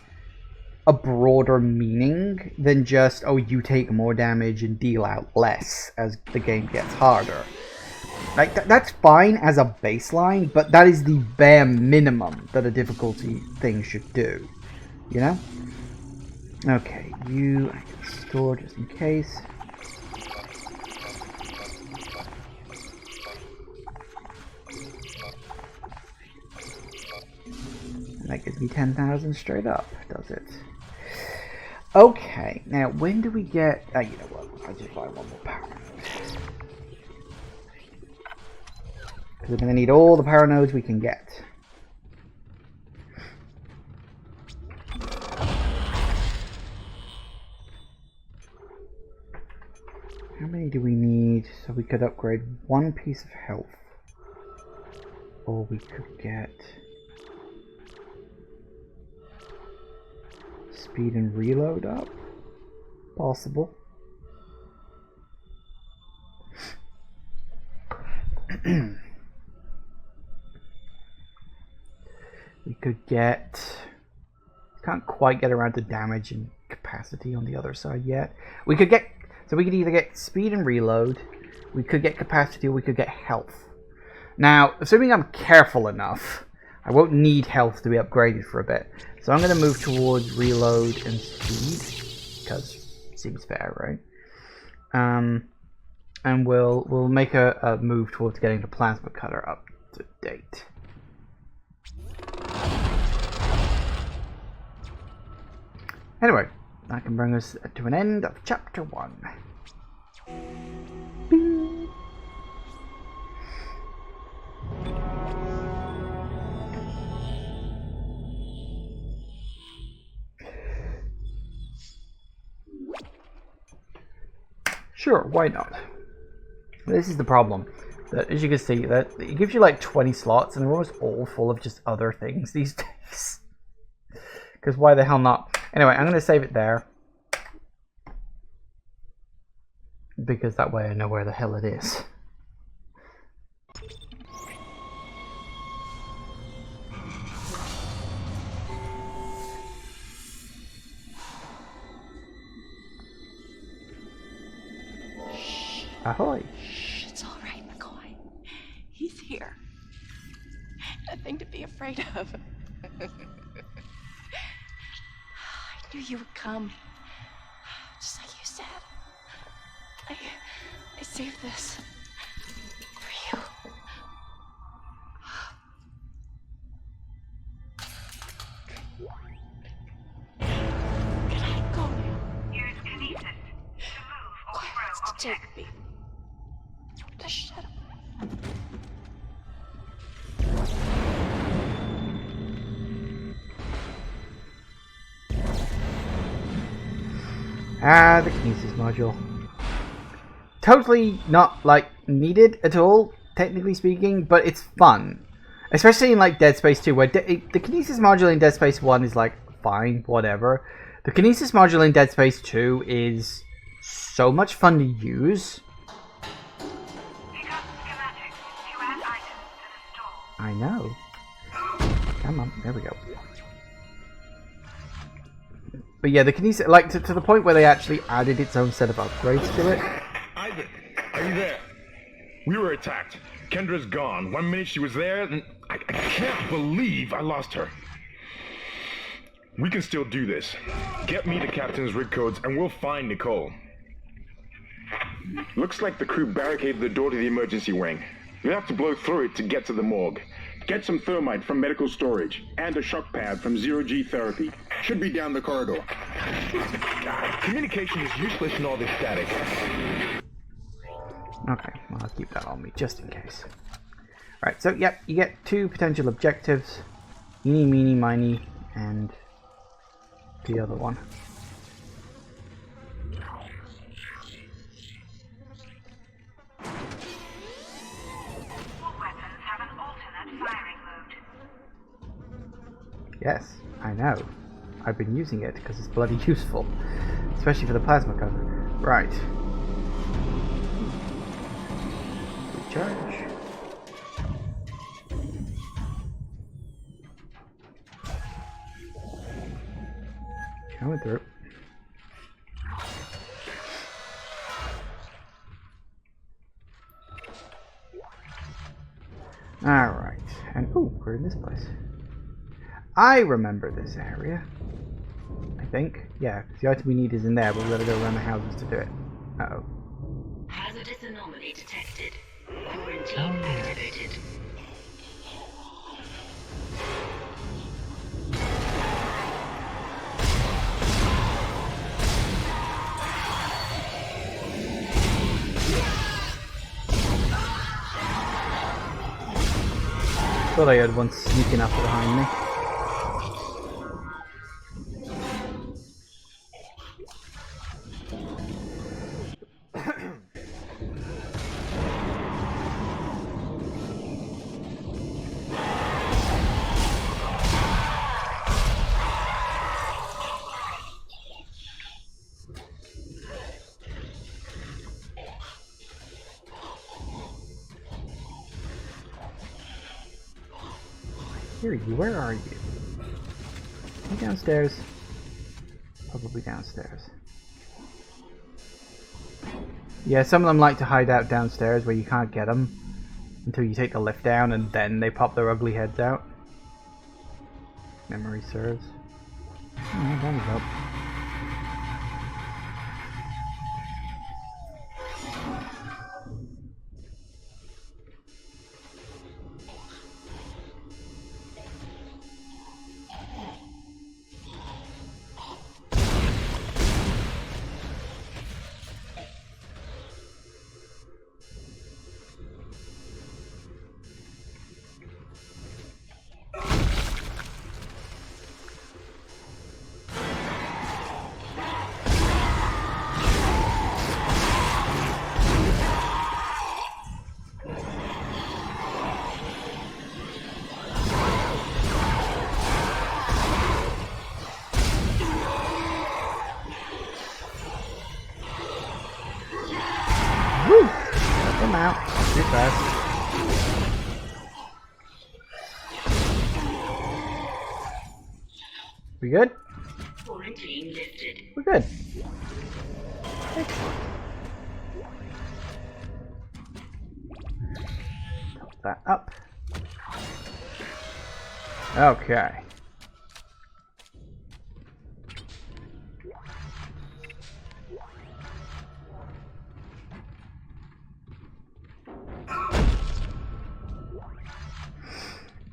a broader meaning than just, oh, you take more damage and deal out less as the game gets harder. Like, that's fine as a baseline, but that is the bare minimum that a difficulty thing should do. You know? Okay, I can store just in case. That gives me 10,000 straight up, does it? Okay, now when do we get... you know what, I'll just buy one more power node. Because we're going to need all the power nodes we can get. How many do we need? So we could upgrade one piece of health. Or we could get... speed and reload up. Possible. We could get... can't quite get around to damage and capacity on the other side yet. We could get... so we could either get speed and reload, we could get capacity, or we could get health. Now, assuming I'm careful enough, I won't need health to be upgraded for a bit. So I'm going to move towards reload and speed, because it seems fair, right? And we'll make a move towards getting the plasma cutter up to date. Anyway, that can bring us to an end of chapter 1. Bing. Sure, why not? This is the problem. That, as you can see, that it gives you like 20 slots, and they're almost all full of just other things these days. Because why the hell not? Anyway, I'm going to save it there. Because that way I know where the hell it is. Ahoy! Shh, it's all right, Nicole. He's here. Nothing to be afraid of. I knew you would come. Just like you said. I saved this for you. Can I go? Use kinesis to move or throw Take objects. me. Just shut up. Ah, the kinesis module. Totally not, like, needed at all, technically speaking, but it's fun. Especially in like Dead Space 2, where the kinesis module in Dead Space 1 is like, fine, whatever. The kinesis module in Dead Space 2 is so much fun to use. I know. Come on, there we go. But yeah, the kinesis, like to the point where they actually added its own set of upgrades to it. Isaac, are you there? We were attacked. Kendra's gone. 1 minute she was there, and I can't believe I lost her. We can still do this. Get me the captain's rig codes, and we'll find Nicole. Looks like the crew barricaded the door to the emergency wing. We'll have to blow through it to get to the morgue. Get some thermite from medical storage, and a shock pad from zero-G therapy. Should be down the corridor. Communication is useless in all this static. Okay, well, I'll keep that on me, just in case. Right, so, yep, you get 2 potential objectives. Eeny, meeny, miny, and the other one. Yes, I know. I've been using it because it's bloody useful. Especially for the plasma cover. Right. Recharge. Coming through. Alright. And ooh, we're in this place. I remember this area. I think. Yeah, the item we need is in there, but we've got to go around the houses to do it. Uh-oh. Hazardous anomaly detected. Quarantine activated. Thought I had one sneaking up behind me. Here you, where are you? You downstairs? Probably downstairs. Yeah, some of them like to hide out downstairs where you can't get them until you take the lift down and then they pop their ugly heads out. Memory serves. Oh, there we go. Come out. Too fast. We good? Quarantine lifted. We're good. Excellent. Top that up. Okay.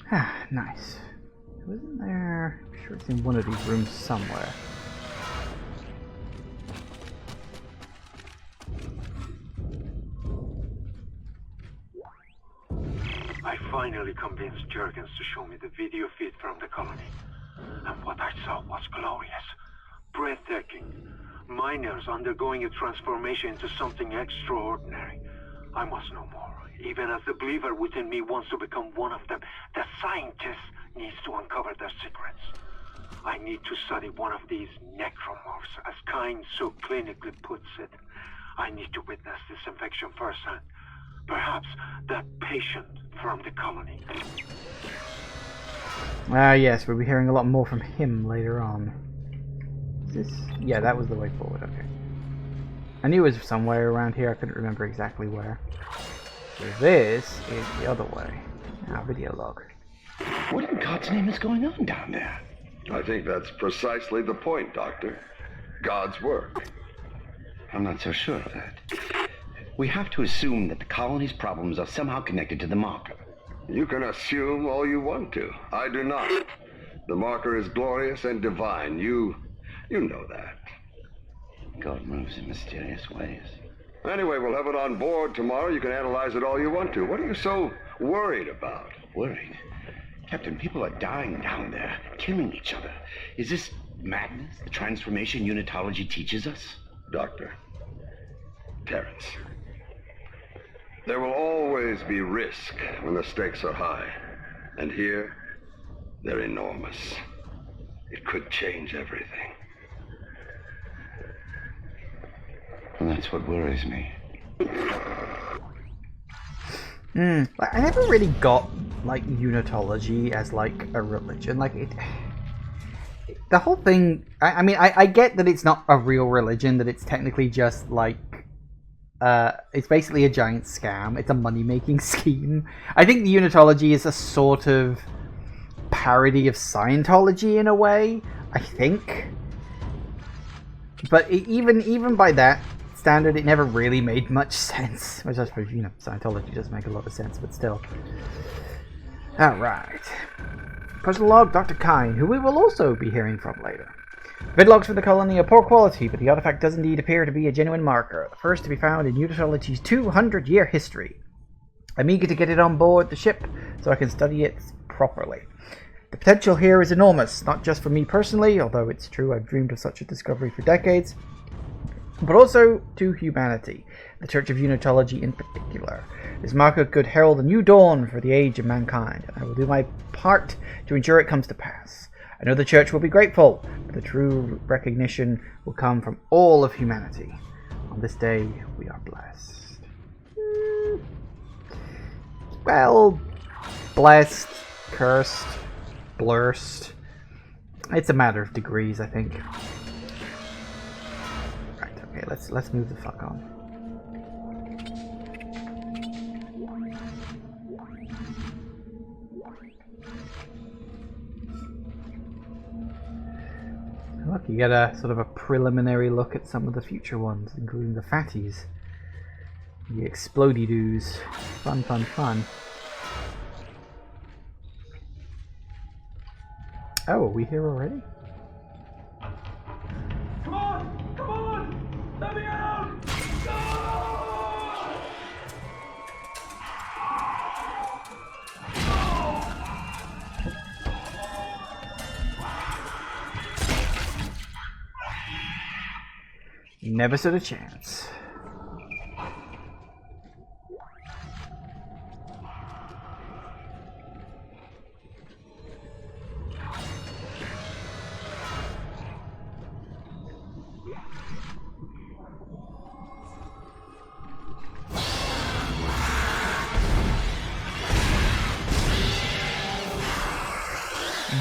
Ah, nice. Wasn't there? I'm sure it's in one of these rooms somewhere. I finally convinced Jurgens to show me the video feed from the colony. And what I saw was glorious. Breathtaking. Miners undergoing a transformation into something extraordinary. I must know more. Even as the believer within me wants to become one of them, the scientist needs to uncover their secrets. I need to study one of these necromorphs, as Kine so clinically puts it. I need to witness this infection firsthand. Perhaps that patient from the colony. Yes, we'll be hearing a lot more from him later on. Is this? Yeah, that was the way forward, okay. I knew it was somewhere around here, I couldn't remember exactly where. So this is the other way. Now, video log. What in God's name is going on down there? I think that's precisely the point, Doctor. God's work. I'm not so sure of that. We have to assume that the colony's problems are somehow connected to the marker. You can assume all you want to. I do not. The marker is glorious and divine. You know that. God moves in mysterious ways. Anyway, we'll have it on board tomorrow. You can analyze it all you want to. What are you so worried about? Worried? Captain, people are dying down there, killing each other. Is this madness, the transformation unitology teaches us? Doctor. Terrence. There will always be risk when the stakes are high. And here, they're enormous. It could change everything. And that's what worries me. I never really got, like, unitology as, like, a religion. Like, the whole thing... I mean, I get that it's not a real religion, that it's technically just, like... it's basically a giant scam. It's a money-making scheme. I think the unitology is a sort of parody of Scientology in a way, I think. But even by that standard, it never really made much sense. Which I suppose, you know, Scientology does make a lot of sense, but still. Alright. Personal log, Dr. Kine, who we will also be hearing from later. Vidlogs for the colony are poor quality, but the artifact does indeed appear to be a genuine marker, the first to be found in Unitology's 200-year history. I'm eager to get it on board the ship so I can study it properly. The potential here is enormous, not just for me personally, although it's true I've dreamed of such a discovery for decades, but also to humanity, the Church of Unitology in particular. This marker could herald a new dawn for the age of mankind, and I will do my part to ensure it comes to pass. I know the Church will be grateful, but the true recognition will come from all of humanity. On this day, we are blessed. Well, blessed, cursed, blurst. It's a matter of degrees, I think. Right, okay, let's move the fuck on. Look, you get a sort of a preliminary look at some of the future ones, including the fatties. The explody-doos. Fun, fun, fun. Oh, are we here already? Come on! Come on! Let me out! Never stood a chance.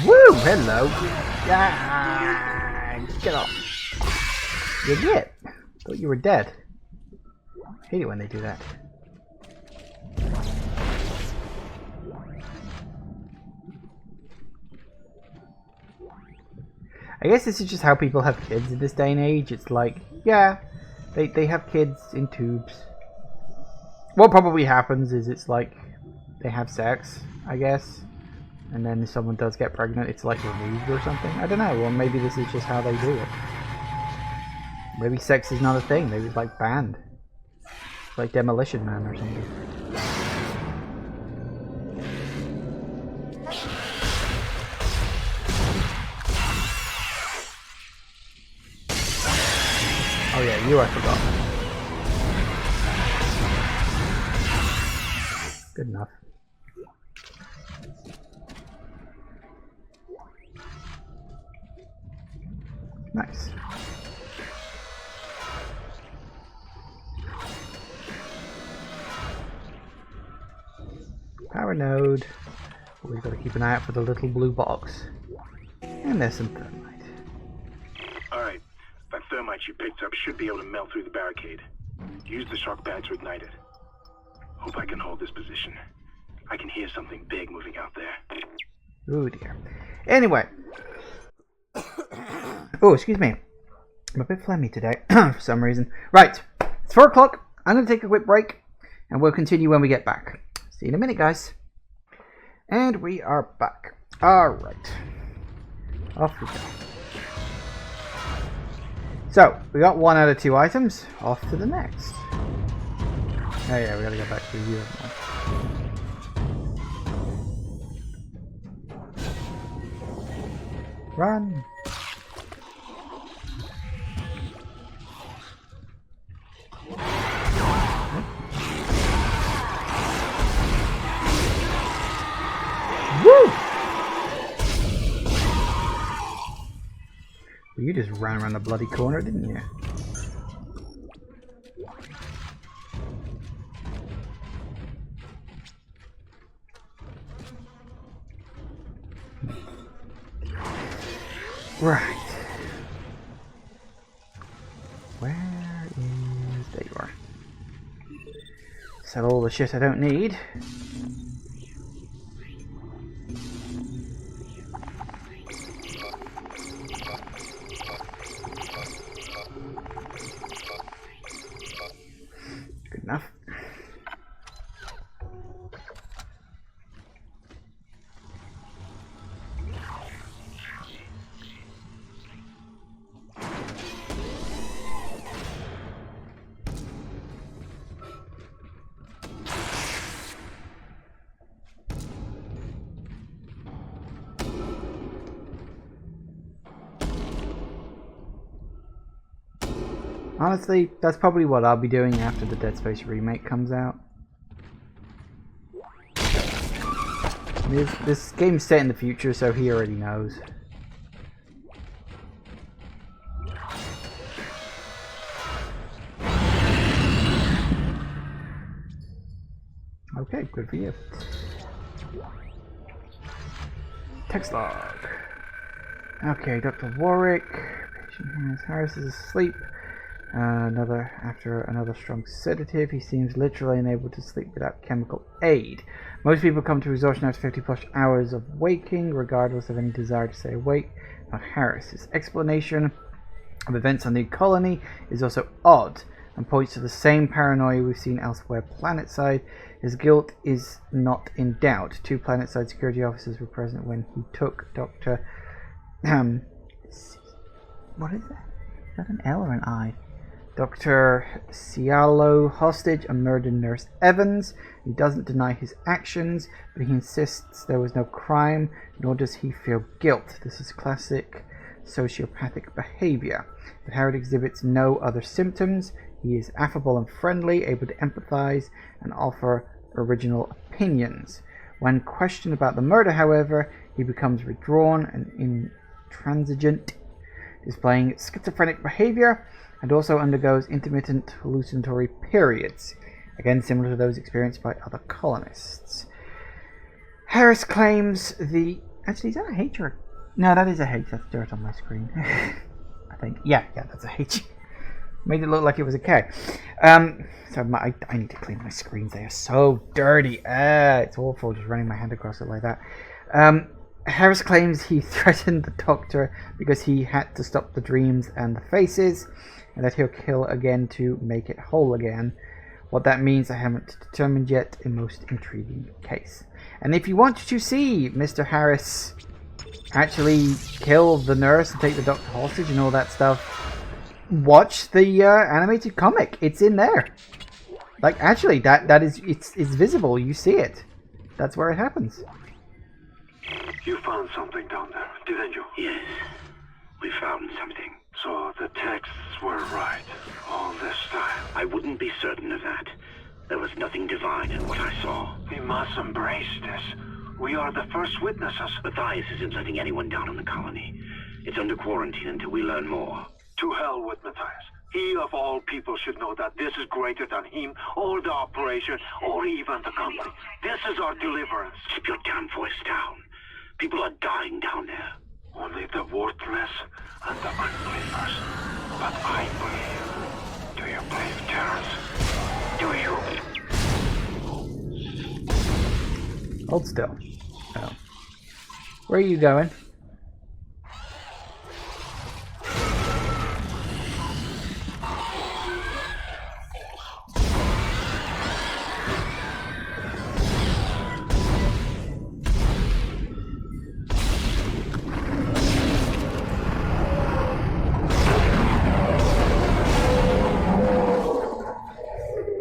Woo! Hello! Ah, get off. You're dead. Thought you were dead. Hate it when they do that. I guess this is just how people have kids in this day and age. It's like, yeah, they have kids in tubes. What probably happens is it's like they have sex, I guess. And then if someone does get pregnant, it's like removed or something. I don't know. Or maybe this is just how they do it. Maybe sex is not a thing. Maybe it's like banned. It's like Demolition Man or something. Oh yeah, you I forgot. Good enough. Nice. Power node. We've got to keep an eye out for the little blue box. And there's some thermite. Alright, that thermite you picked up should be able to melt through the barricade. Use the shock pad to ignite it. Hope I can hold this position. I can hear something big moving out there. Oh dear. Anyway. Oh, excuse me. I'm a bit phlegmy today, for some reason. Right, it's 4 o'clock. I'm going to take a quick break, and we'll continue when we get back. See you in a minute, guys. And we are back. Alright. Off we go. So, we got 1 out of 2 items. Off to the next. Oh yeah, we gotta go back to review it. Run! Woo! Well, you just ran around the bloody corner, didn't you? Right. Where is... There you are. Sell all the shit I don't need. Good enough. Honestly, that's probably what I'll be doing after the Dead Space Remake comes out. This game's set in the future, so he already knows. Okay, good for you. Text log. Okay, Dr. Warwick. Patient Harris is asleep. After another strong sedative, he seems literally unable to sleep without chemical aid. Most people come to exhaustion after 50 plus hours of waking, regardless of any desire to stay awake. Not Harris. His explanation of events on the colony is also odd and points to the same paranoia we've seen elsewhere planetside. His guilt is not in doubt. 2 planetside security officers were present when he took Dr. What is that? Is that an L or an I? Dr. Cialo hostage and murdered Nurse Evans. He doesn't deny his actions, but he insists there was no crime, nor does he feel guilt. This is classic sociopathic behavior. But Howard exhibits no other symptoms. He is affable and friendly, able to empathize and offer original opinions. When questioned about the murder, however, he becomes withdrawn and intransigent, displaying schizophrenic behavior, and also undergoes intermittent hallucinatory periods, again similar to those experienced by other colonists. Harris claims the... Actually, is that a H or... No, that is a H. That's dirt on my screen. I think. Yeah, that's a H. Made it look like it was a K. So I need to clean my screens. They are so dirty. It's awful just running my hand across it like that. Harris claims he threatened the doctor because he had to stop the dreams and the faces, and that he'll kill again to make it whole again. What that means I haven't determined yet. A most intriguing case. And if you want to see Mr. Harris actually kill the nurse and take the doctor hostage and all that stuff, watch the animated comic. It's in there. Like, actually, that is it's visible. You see it. That's where it happens. You found something down there, didn't you? Yes, we found something. So the texts were right all this time. I wouldn't be certain of that. There was nothing divine in what I saw. We must embrace this. We are the first witnesses. Matthias isn't letting anyone down in the colony. It's under quarantine until we learn more. To hell with Matthias. He of all people should know that this is greater than him, or the operation, or even the company. This is our deliverance. Keep your damn voice down. People are dying down there. Only the worthless and the unbelievers. But I believe. Do you believe, Terrence? Do you? Hold still. Oh. Where are you going?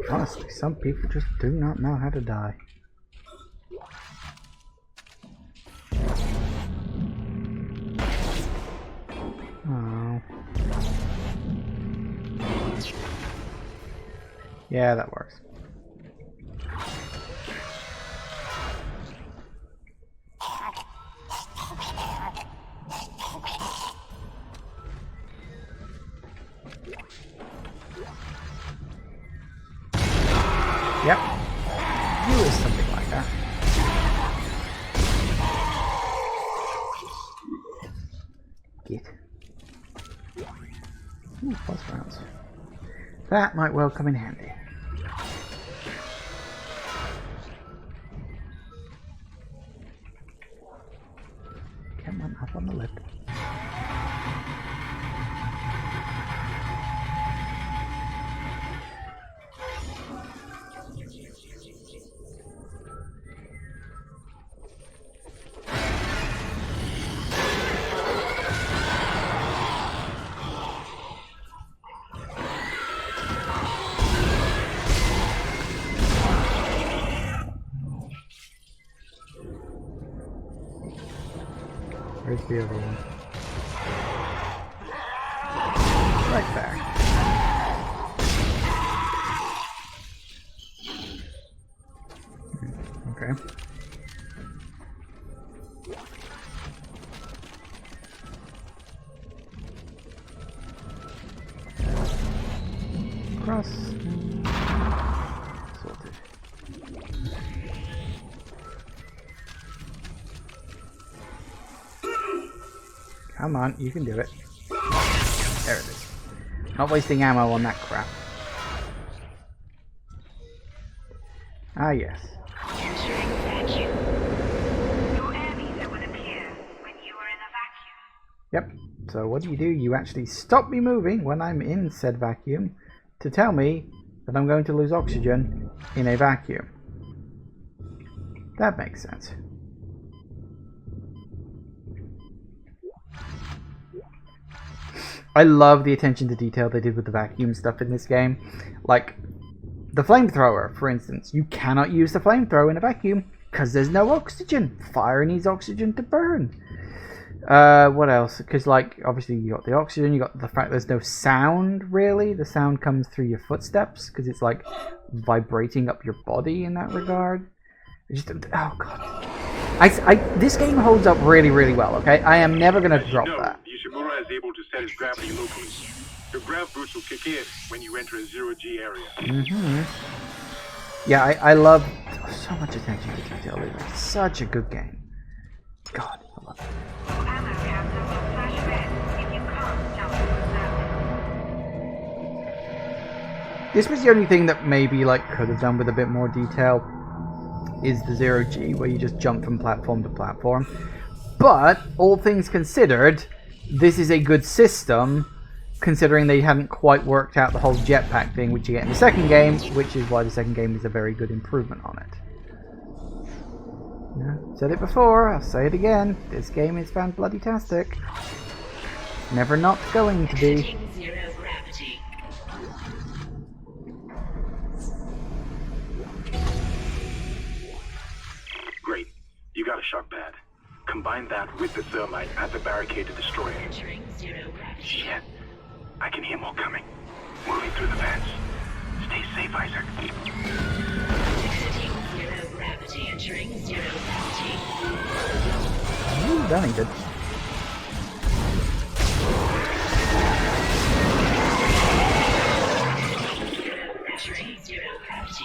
Honestly, some people just do not know how to die. Oh. Yeah, that works. Yep. You is something like that. Get. Ooh, plus rounds. That might well come in handy. Come on, up on the lip. Where's the other one? Right there. Okay. Cross. Sorted. Come on, you can do it. There it is. Not wasting ammo on that crap. Ah, yes. Entering vacuum. Your air meter would appear when you are in a vacuum. Yep. So what do? You actually stop me moving when I'm in said vacuum to tell me that I'm going to lose oxygen in a vacuum. That makes sense. I love the attention to detail they did with the vacuum stuff in this game. Like, the flamethrower, for instance. You cannot use the flamethrower in a vacuum because there's no oxygen. Fire needs oxygen to burn. What else? Because, like, obviously you got the oxygen, you got the fact there's no sound, really. The sound comes through your footsteps because it's, like, vibrating up your body in that regard. Just, oh, God. This game holds up really, really well, okay? I am never going to drop that. Ishimura is able to set his gravity locally. Your grav boots will kick in when you enter a zero-G area. Mm-hmm. Yeah, I love so much attention to detail. It's such a good game. God, I love it. This was the only thing that maybe like could have done with a bit more detail is the zero-G, where you just jump from platform to platform. But all things considered, this is a good system, considering they hadn't quite worked out the whole jetpack thing, which you get in the second game, which is why the second game is a very good improvement on it. Yeah, said it before, I'll say it again. This game is fan-bloody-tastic. Never not going to be. Zero gravity. Great. You got a shock pad. Combine that with the thermite at the barricade to destroy it. Entering zero gravity. Shit. I can hear more coming. Moving through the vents. Stay safe, Isaac. gravity entering 0 gravity. Ooh, that ain't good. Entering 0 gravity.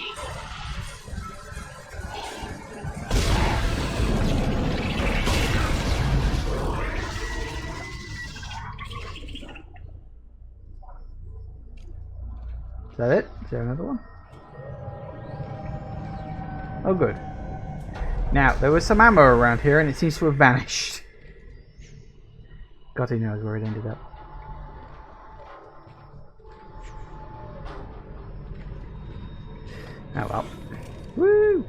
Is that it? Is there another one? Oh, good. Now, there was some ammo around here, and it seems to have vanished. God, he knows where it ended up. Oh well. Woo!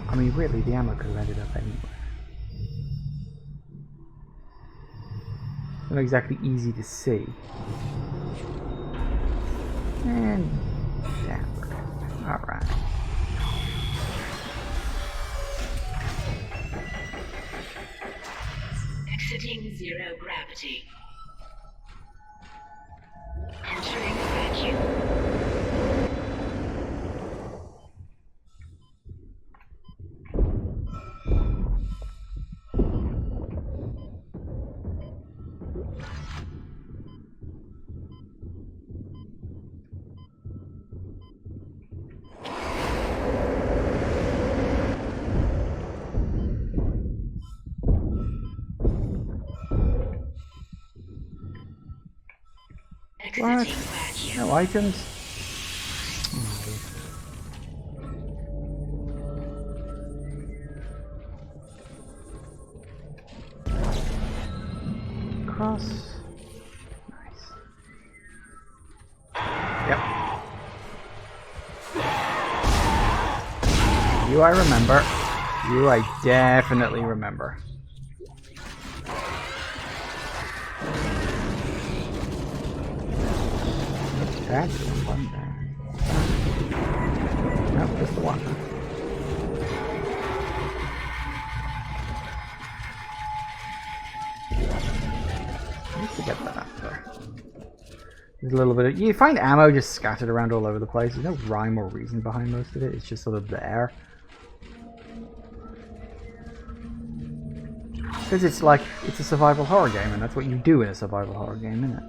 I mean, really, the ammo could have ended up anywhere. Not exactly easy to see. And down. Alright. Exiting 0 gravity. Entering vacuum. What? No items? Cross. Nice. Yep. You I remember. You I definitely remember. That's the one there. Nope, just the one. I used to get that up there. There's a little bit of... You find ammo just scattered around all over the place. There's no rhyme or reason behind most of it. It's just sort of there. Because it's like... It's a survival horror game, and that's what you do in a survival horror game, isn't it?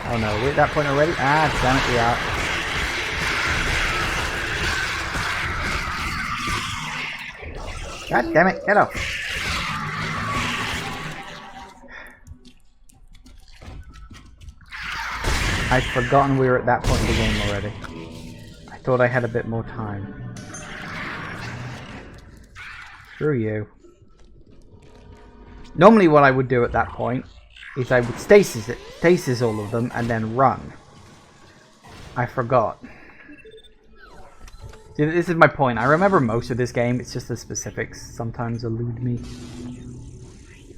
Oh no, we're at that point already? Ah, damn it, we are. God damn it, get off. I'd forgotten we were at that point in the game already. I thought I had a bit more time. Screw you. Normally what I would do at that point is I would stasis all of them and then run. I forgot. See, this is my point. I remember most of this game, it's just the specifics sometimes elude me.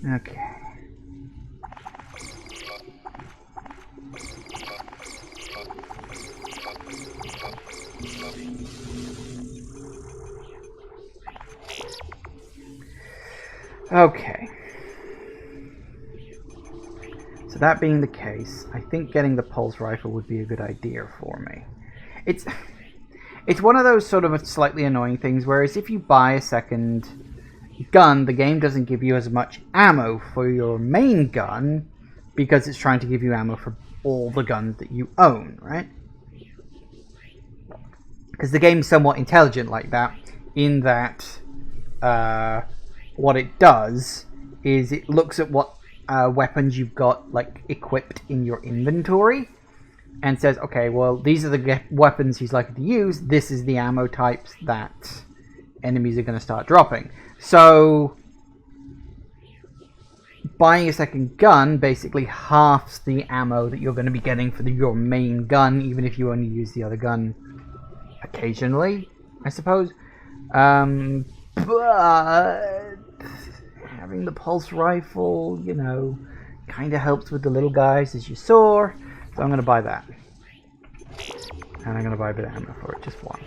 Okay. Okay. So that being the case, I think getting the pulse rifle would be a good idea for me. It's one of those sort of slightly annoying things, whereas if you buy a second gun, the game doesn't give you as much ammo for your main gun, because it's trying to give you ammo for all the guns that you own, right? Because the game's somewhat intelligent like that, in that what it does is it looks at what weapons you've got like equipped in your inventory and says, okay, well, these are the weapons he's likely to use. This is the ammo types that enemies are going to start dropping. So buying a second gun basically halves the ammo that you're going to be getting for your main gun, even if you only use the other gun occasionally, I suppose. But having the pulse rifle, you know, kind of helps with the little guys, as you saw. So I'm going to buy that. And I'm going to buy a bit of ammo for it, just one.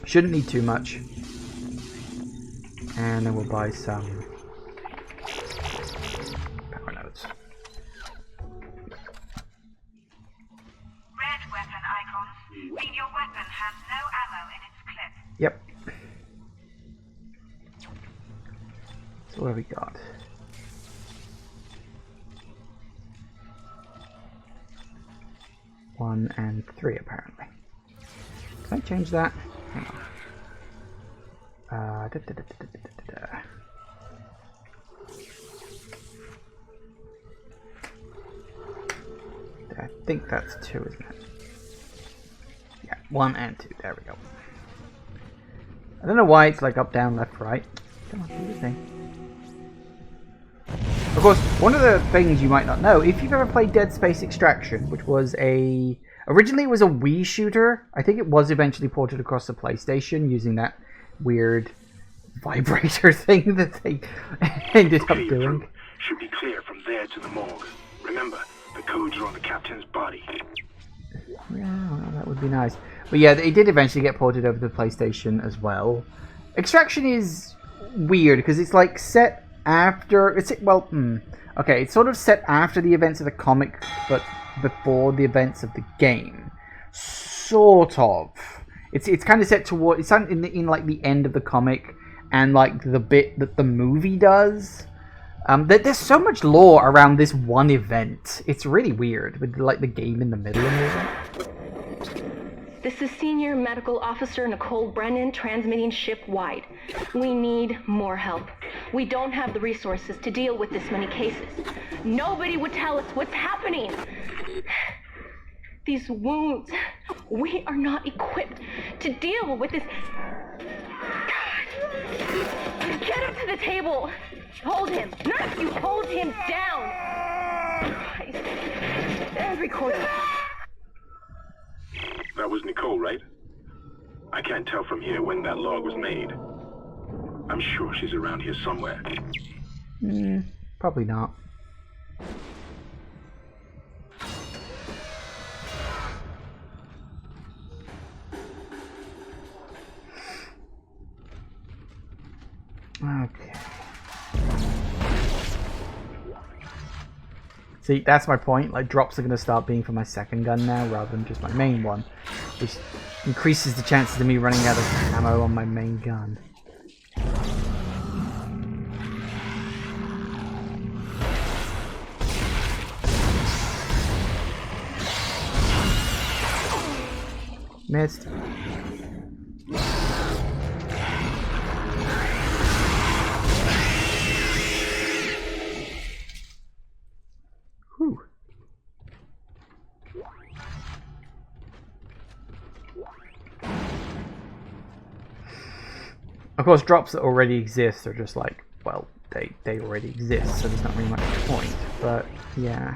Shouldn't need too much. And then we'll buy some power nodes. So what have we got? One and 3 apparently. Can I change that? Hang on. I think that's 2, isn't it? Yeah, 1 and 2. There we go. I don't know why it's like up, down, left, right. Come on, do the thing. Of course, one of the things you might not know, if you've ever played Dead Space Extraction, which was originally it was a Wii shooter. I think it was eventually ported across the PlayStation using that weird vibrator thing that they ended up doing. Should be clear from there to the morgue. Remember, the codes are on the captain's body. Yeah, well, that would be nice. But yeah, it did eventually get ported over to the PlayStation as well. Extraction is weird because it's like set after it's sort of set after the events of the comic, but before the events of the game. Sort of. It's kind of set toward in like the end of the comic and like the bit that the movie does. There's so much lore around this one event. It's really weird with like the game in the middle and all that. This is Senior Medical Officer Nicole Brennan transmitting ship-wide. We need more help. We don't have the resources to deal with this many cases. Nobody would tell us what's happening. These wounds, we are not equipped to deal with this. God. Get him to the table. Hold him. Nurse, you hold him down. Christ. And record him. That was Nicole, right? I can't tell from here when that log was made. I'm sure she's around here somewhere. Probably not. Okay. See, that's my point. Like, drops are going to start being for my second gun now, rather than just my main one, which increases the chances of me running out of ammo on my main gun. Missed. Whew. Of course, drops that already exist are just like, well, they already exist, so there's not really much point. But yeah,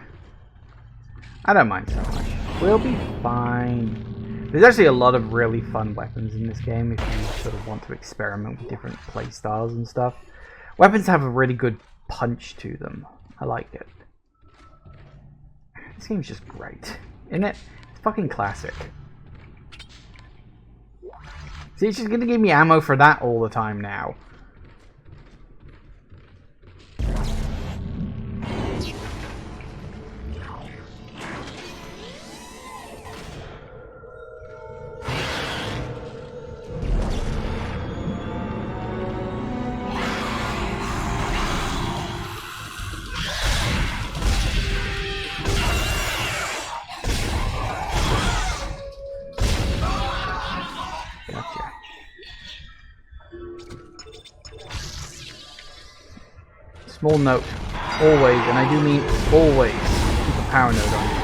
I don't mind so much. We'll be fine. There's actually a lot of really fun weapons in this game if you sort of want to experiment with different play styles and stuff. Weapons have a really good punch to them. I like it. This game's just great, isn't it? It's fucking classic. See, it's just gonna give me ammo for that all the time now. Small note, always, and I do mean always, keep a power node on you.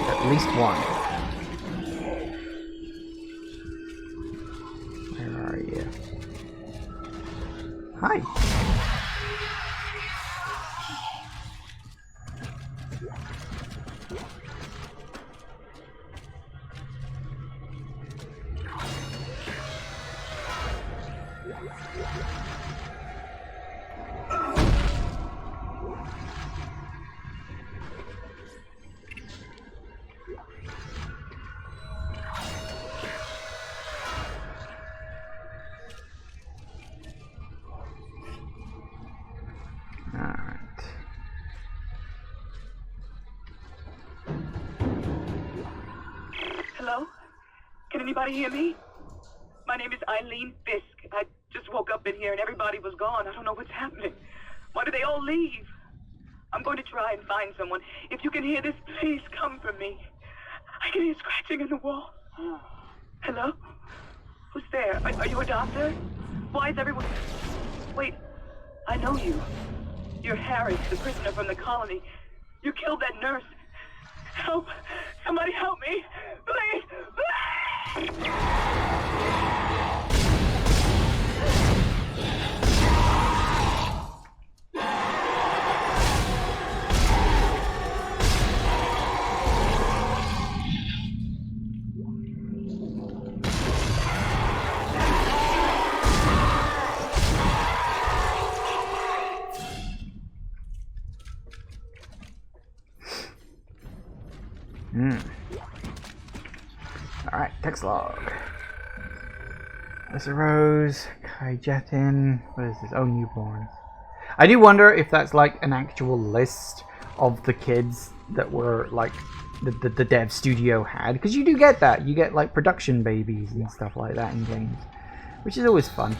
At least one. Where are you? Hi. Hello? Can anybody hear me? My name is Eileen Fisk. I just woke up in here and everybody was gone. I don't know what's happening. Why did they all leave? I'm going to try and find someone. If you can hear this, please come for me. I can hear scratching in the wall. Hello? Who's there? Are you a doctor? Why is everyone... Wait, I know you. You're Harris, the prisoner from the colony. You killed that nurse. Help! Somebody help me! Please! Alright, text log. Mr. Rose, Kai Jetin, what is this? Oh, newborns. I do wonder if that's like an actual list of the kids that were like the dev studio had, because you do get that. You get like production babies and stuff like that in games, which is always fun.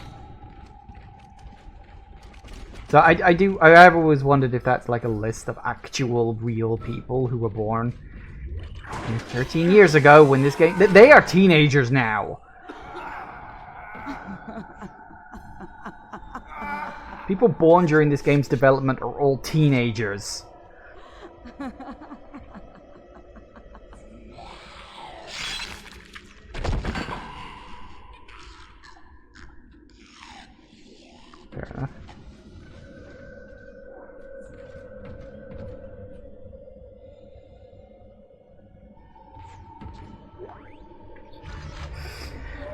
So I've always wondered if that's like a list of actual real people who were born 13 years ago when this game... They are teenagers now. People born during this game's development are all teenagers. Fair enough.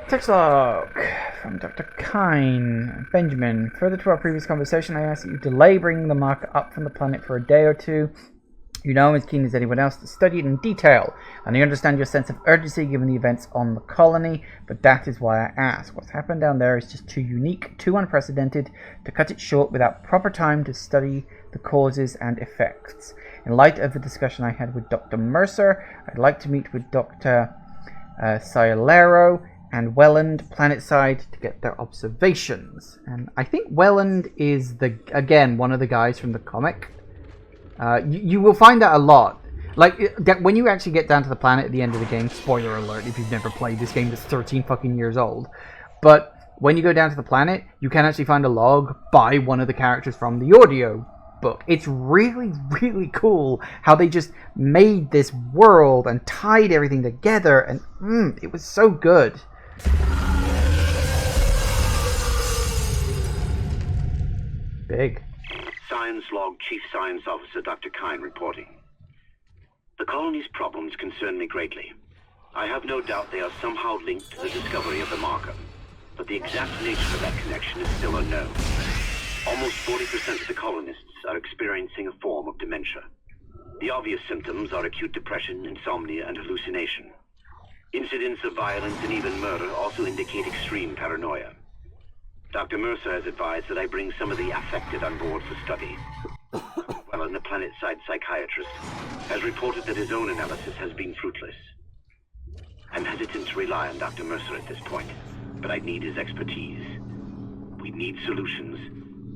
Text log from Dr. Kine. Benjamin, further to our previous conversation, I asked that you delay bringing the marker up from the planet for a day or two. You know I'm as keen as anyone else to study it in detail, and I understand your sense of urgency given the events on the colony, but that is why I ask. What's happened down there is just too unique, too unprecedented, to cut it short without proper time to study the causes and effects. In light of the discussion I had with Dr. Mercer, I'd like to meet with Dr. Ciolero and Welland planetside to get their observations. And I think Welland is again one of the guys from the comic. You will find that a lot. Like when you actually get down to the planet at the end of the game. Spoiler alert if you've never played this game that's 13 fucking years old. But when you go down to the planet, you can actually find a log by one of the characters from the audio book. It's really, really cool how they just made this world and tied everything together, and it was so good. Big. Science Log Chief Science Officer Dr. Kine reporting. The colony's problems concern me greatly. I have no doubt they are somehow linked to the discovery of the marker, but the exact nature of that connection is still unknown. Almost 40% of the colonists are experiencing a form of dementia. The obvious symptoms are acute depression, insomnia, and hallucination. Incidents of violence and even murder also indicate extreme paranoia. Dr. Mercer has advised that I bring some of the affected on board for study. Well, the planet-side psychiatrist has reported that his own analysis has been fruitless. I'm hesitant to rely on Dr. Mercer at this point, but I need his expertise. We need solutions,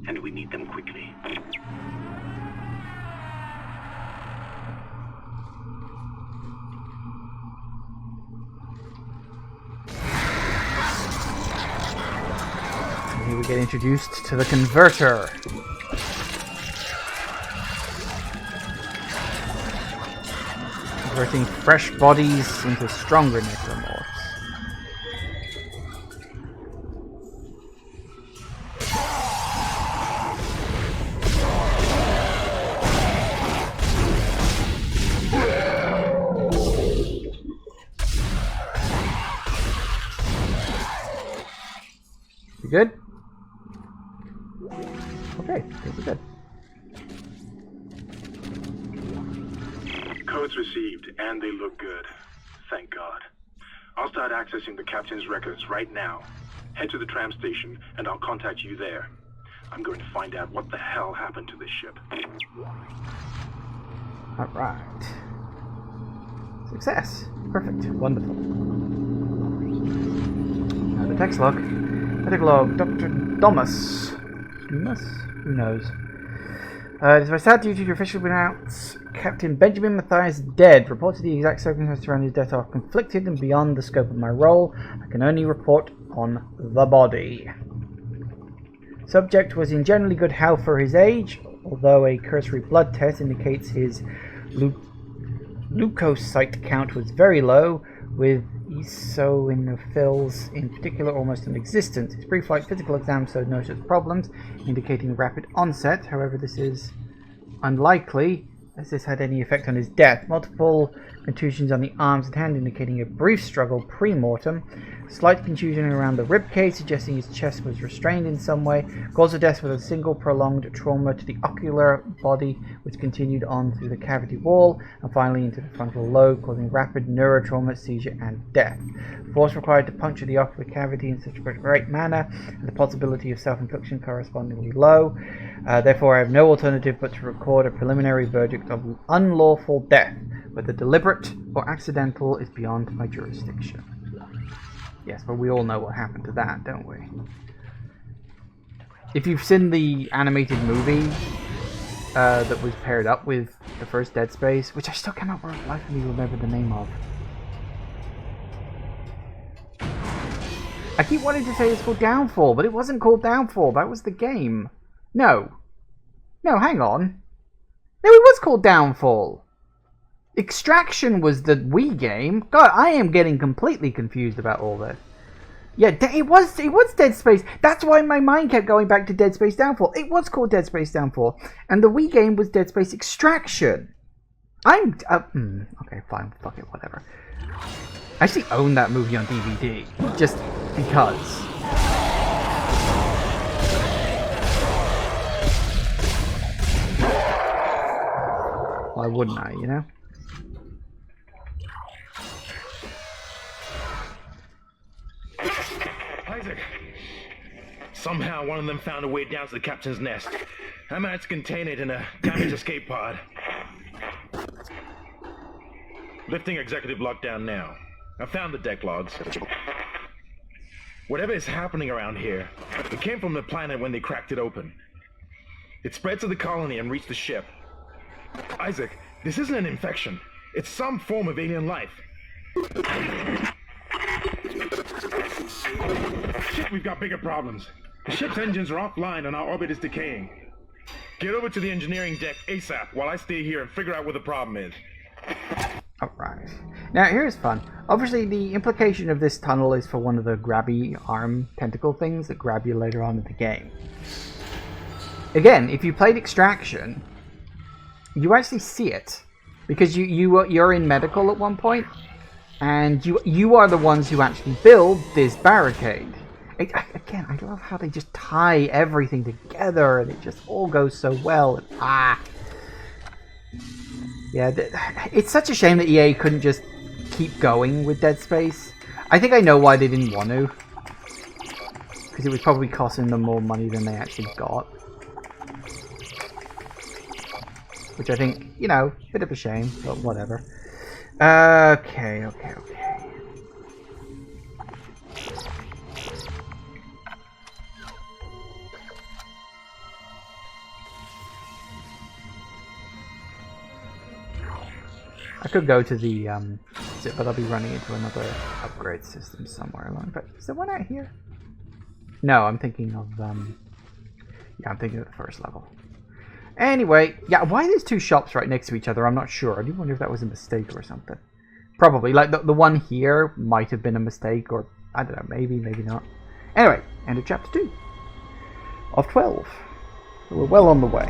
and we need them quickly. Here we get introduced to the converter. Converting fresh bodies into stronger necromorphs. You good? Okay, we're good. Codes received, and they look good. Thank God. I'll start accessing the captain's records right now. Head to the tram station, and I'll contact you there. I'm going to find out what the hell happened to this ship. Alright. Success. Perfect. Wonderful. Now the text log. Medical log. Dr. Domus. Domus? Who knows? It is my sad duty to officially pronounce Captain Benjamin Matthias dead. Reported the exact circumstances around his death are conflicted and beyond the scope of my role. I can only report on the body. Subject was in generally good health for his age, although a cursory blood test indicates his leukocyte count was very low, with eosinophils in particular almost non-existent. His pre-flight physical exam showed no such problems, indicating rapid onset. However, this is unlikely, as this had any effect on his death. Multiple contusions on the arms and hand, indicating a brief struggle pre-mortem. Slight contusion around the ribcage, suggesting his chest was restrained in some way. Cause of death was a single prolonged trauma to the ocular body, which continued on through the cavity wall and finally into the frontal lobe, causing rapid neurotrauma, seizure, and death. Force required to puncture the ocular cavity in such a great manner, and the possibility of self-infliction correspondingly low. Therefore, I have no alternative but to record a preliminary verdict of unlawful death, whether deliberate or accidental is beyond my jurisdiction. Yes, but we all know what happened to that, don't we? If you've seen the animated movie that was paired up with the first Dead Space, which I still cannot for the life of me remember the name of. I keep wanting to say it's called Downfall, but it wasn't called Downfall. That was the game. No, hang on. No, it was called Downfall. Extraction was the Wii game. God, I am getting completely confused about all this. Yeah, it was Dead Space. That's why my mind kept going back to Dead Space Downfall. It was called Dead Space Downfall, and the Wii game was Dead Space Extraction. Okay, fine, fuck it, whatever. I actually own that movie on DVD, just because. Why wouldn't I, you know? Isaac! Somehow one of them found a way down to the captain's nest. I managed to contain it in a damaged escape pod. Lifting executive lockdown now. I found the deck logs. Whatever is happening around here, it came from the planet when they cracked it open. It spread to the colony and reached the ship. Isaac, this isn't an infection. It's some form of alien life. Shit, we've got bigger problems. The ship's engines are offline and our orbit is decaying. Get over to the engineering deck ASAP while I stay here and figure out what the problem is. Alright. Now, here's fun. Obviously, the implication of this tunnel is for one of the grabby arm tentacle things that grab you later on in the game. Again, if you played Extraction, you actually see it. Because you're in medical at one point, and you are the ones who actually build this barricade. Again, I love how they just tie everything together, and it just all goes so well. Yeah, it's such a shame that EA couldn't just keep going with Dead Space. I think I know why they didn't want to. Because it was probably costing them more money than they actually got. Which I think, you know, a bit of a shame, but whatever. Okay. I could go to the but I'll be running into another upgrade system somewhere along. But is there one out here? No, I'm thinking of yeah, I'm thinking of the first level. Anyway, yeah, why there's two shops right next to each other, I'm not sure. I do wonder if that was a mistake or something. Probably, like the one here might have been a mistake, or I don't know, maybe not. Anyway, end of chapter 2 of 12. So we're well on the way.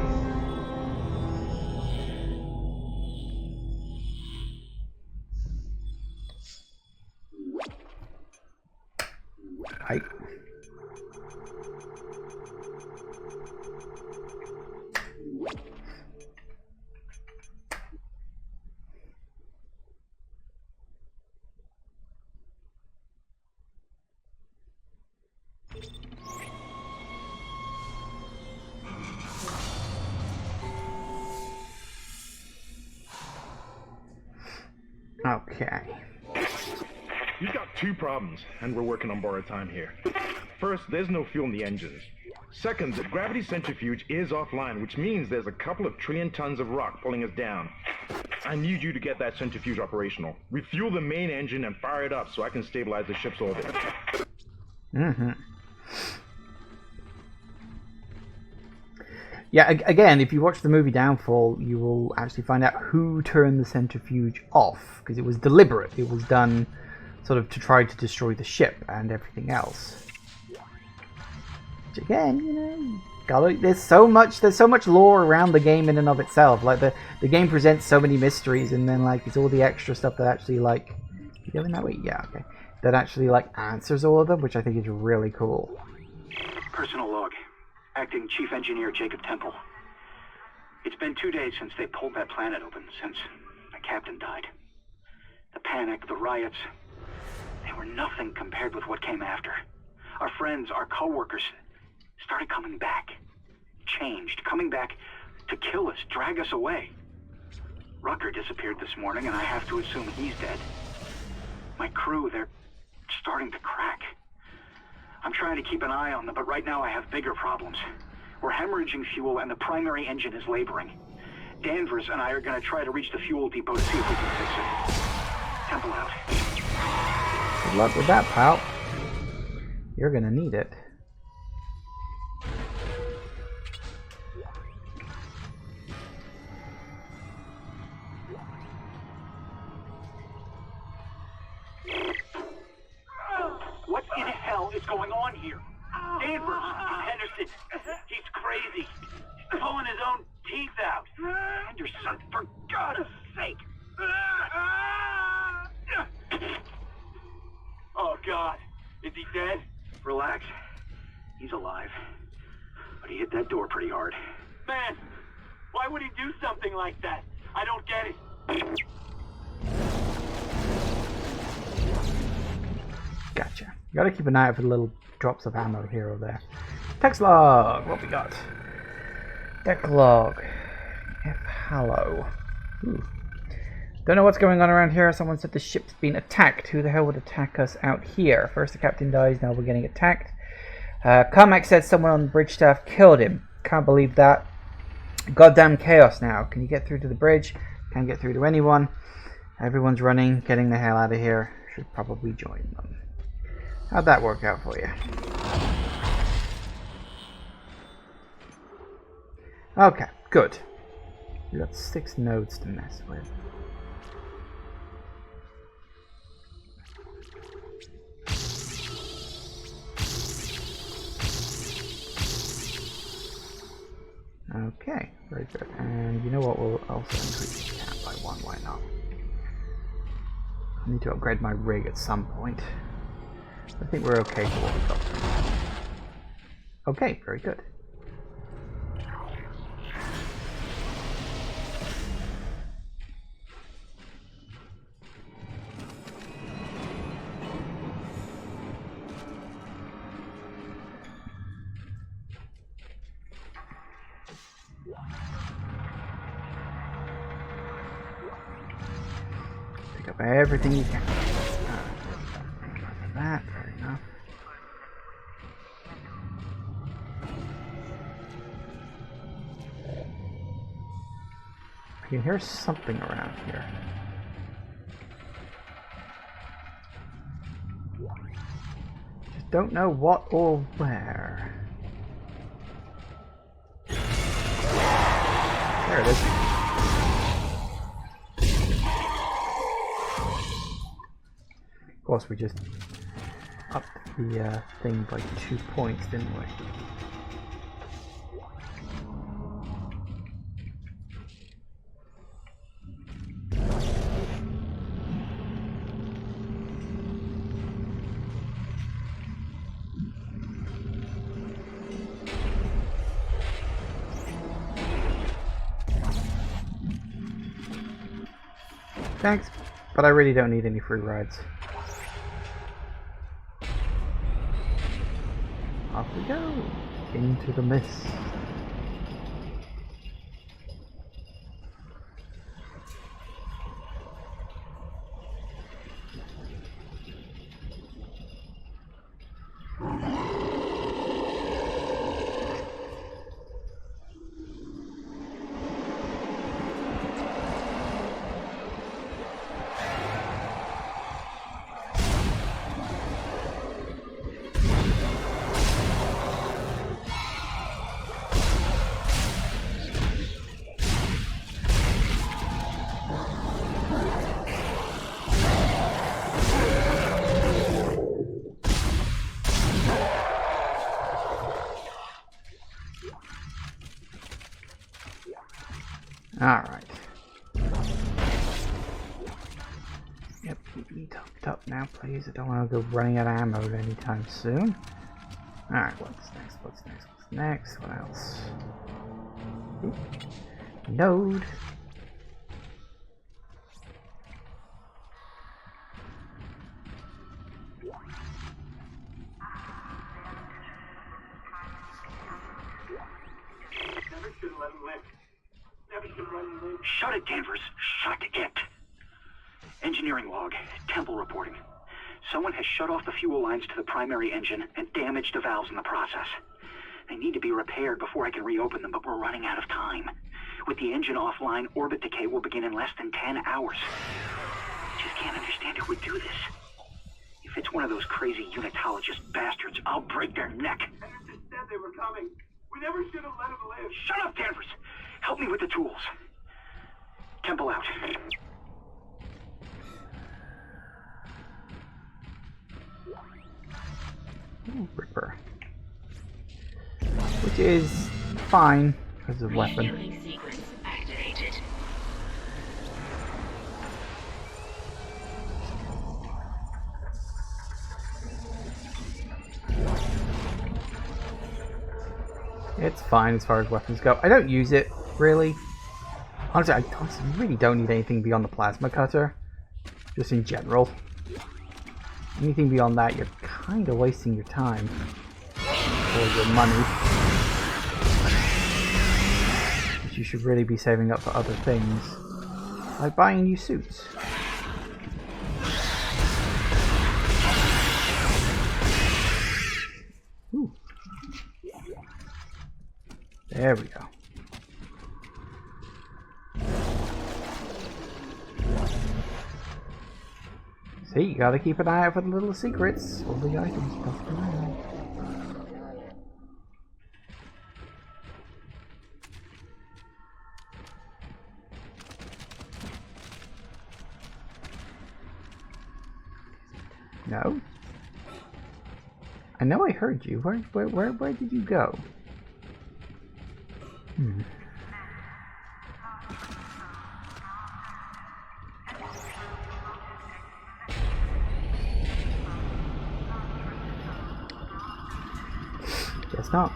Hi. Okay. You've got two problems, and we're working on borrowed time here. First, there's no fuel in the engines. Second, the gravity centrifuge is offline, which means there's a couple of trillion tons of rock pulling us down. I need you to get that centrifuge operational. Refuel the main engine and fire it up so I can stabilize the ship's orbit. Yeah, again, if you watch the movie Downfall, you will actually find out who turned the centrifuge off, because it was deliberate. It was done sort of to try to destroy the ship and everything else. Which again, you know, there's so much lore around the game in and of itself. Like the game presents so many mysteries, and then like it's all the extra stuff that actually like, you going that way? Yeah, okay. That actually like answers all of them, which I think is really cool. Personal log. Acting Chief Engineer Jacob Temple. It's been 2 days since they pulled that planet open, since the captain died. The panic, the riots, they were nothing compared with what came after. Our friends, our co-workers, started coming back. Changed, coming back to kill us, drag us away. Rucker disappeared this morning, and I have to assume he's dead. My crew, they're starting to crack. I'm trying to keep an eye on them, but right now I have bigger problems. We're hemorrhaging fuel, and the primary engine is laboring. Danvers and I are going to try to reach the fuel depot to see if we can fix it. Temple out. Good luck with that, pal. You're going to need it. What in hell is going on here? Danvers, Henderson, he's crazy. He's pulling his own teeth out. Henderson, for God's sake. Oh, God. Is he dead? Relax. He's alive. But he hit that door pretty hard. Man, why would he do something like that? I don't get it. Gotcha. You gotta keep an eye out for the little drops of ammo here or there. Text log! What we got? Deck log. F. Hallow. Ooh. Don't know what's going on around here. Someone said the ship's been attacked. Who the hell would attack us out here? First the captain dies, now we're getting attacked. Carmack said someone on the bridge staff killed him. Can't believe that. Goddamn chaos now. Can you get through to the bridge? Can't get through to anyone. Everyone's running, getting the hell out of here. Should probably join them. How'd that work out for you? Okay, good. We got 6 nodes to mess with. Okay, very good. And you know what? We'll also increase the cap by 1. Why not? I need to upgrade my rig at some point. I think we're okay for what we got. Okay, very good. Pick up everything you can. That, fair enough. I can hear something around here. Just don't know what or where. There it is. Of course, we just upped the thing by 2 points, didn't we? Thanks, but I really don't need any free rides. Off we go, into the mist. Alright. Yep, keep me topped up now, please. I don't want to go running out of ammo anytime soon. Alright, what's next? What's next? What's next? What else? Ooh. Node. Shut it, Danvers. Shut it. Engineering log. Temple reporting. Someone has shut off the fuel lines to the primary engine and damaged the valves in the process. They need to be repaired before I can reopen them, but we're running out of time. With the engine offline, orbit decay will begin in less than 10 hours. I just can't understand who would do this. If it's one of those crazy unitologist bastards, I'll break their neck. Henderson said they were coming. We never should have let them live. Shut up, Danvers! Help me with the tools. Temple out. Ooh, Ripper. Which is fine as a weapon. Refueling sequence activated. It's fine as far as weapons go. I don't use it, really. Honestly, I really don't need anything beyond the plasma cutter. Just in general. Anything beyond that, you're kind of wasting your time. Or your money. Which you should really be saving up for other things. Like buying new suits. Ooh. There we go. See, you gotta keep an eye out for the little secrets. All the items stuff around. No? I know I heard you. Where did you go? Guess not.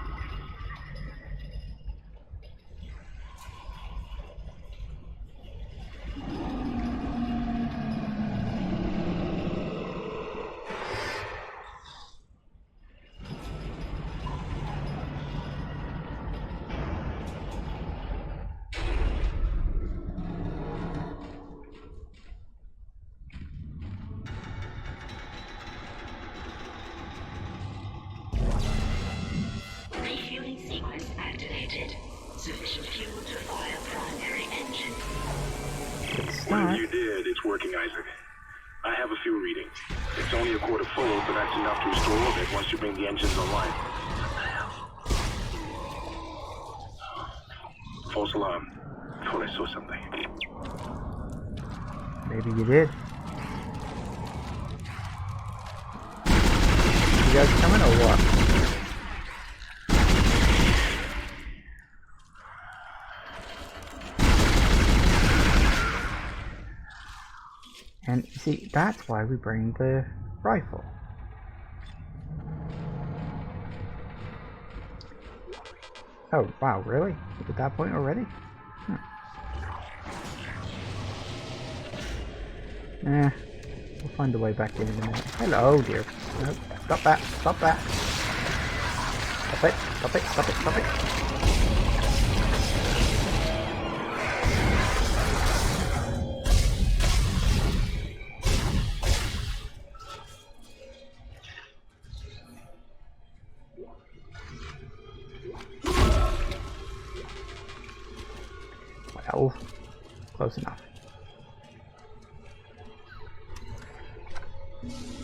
Refueling sequence activated. Sufficient fuel to fire primary engine. Whatever you did, it's working, Isaac. I have a few readings. It's only a quarter full, but that's enough to restore orbit once you bring the engines online. False alarm. Thought I saw something. Maybe you did. You guys coming or what? And you see, that's why we bring the rifle. Oh, wow, really? At that point already? We'll find a way back in a minute. Hello, dear. No, stop that, stop that. Stop it, stop it, stop it, stop it. close enough.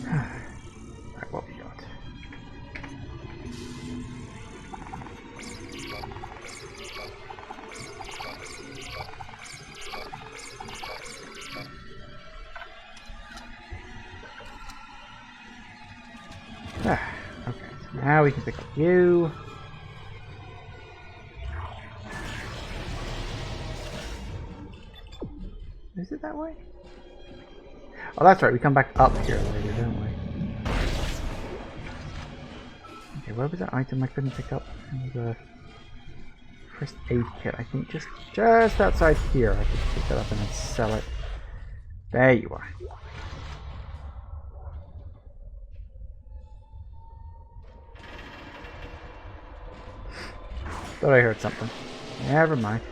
Right, what we got? Okay, so now we can pick up you. Is it that way? Oh, that's right, we come back up here later, don't we? Okay, where was that item I couldn't pick up? It was a first aid kit, I think just outside here. I could pick that up and then sell it. There you are. Thought I heard something. Never mind.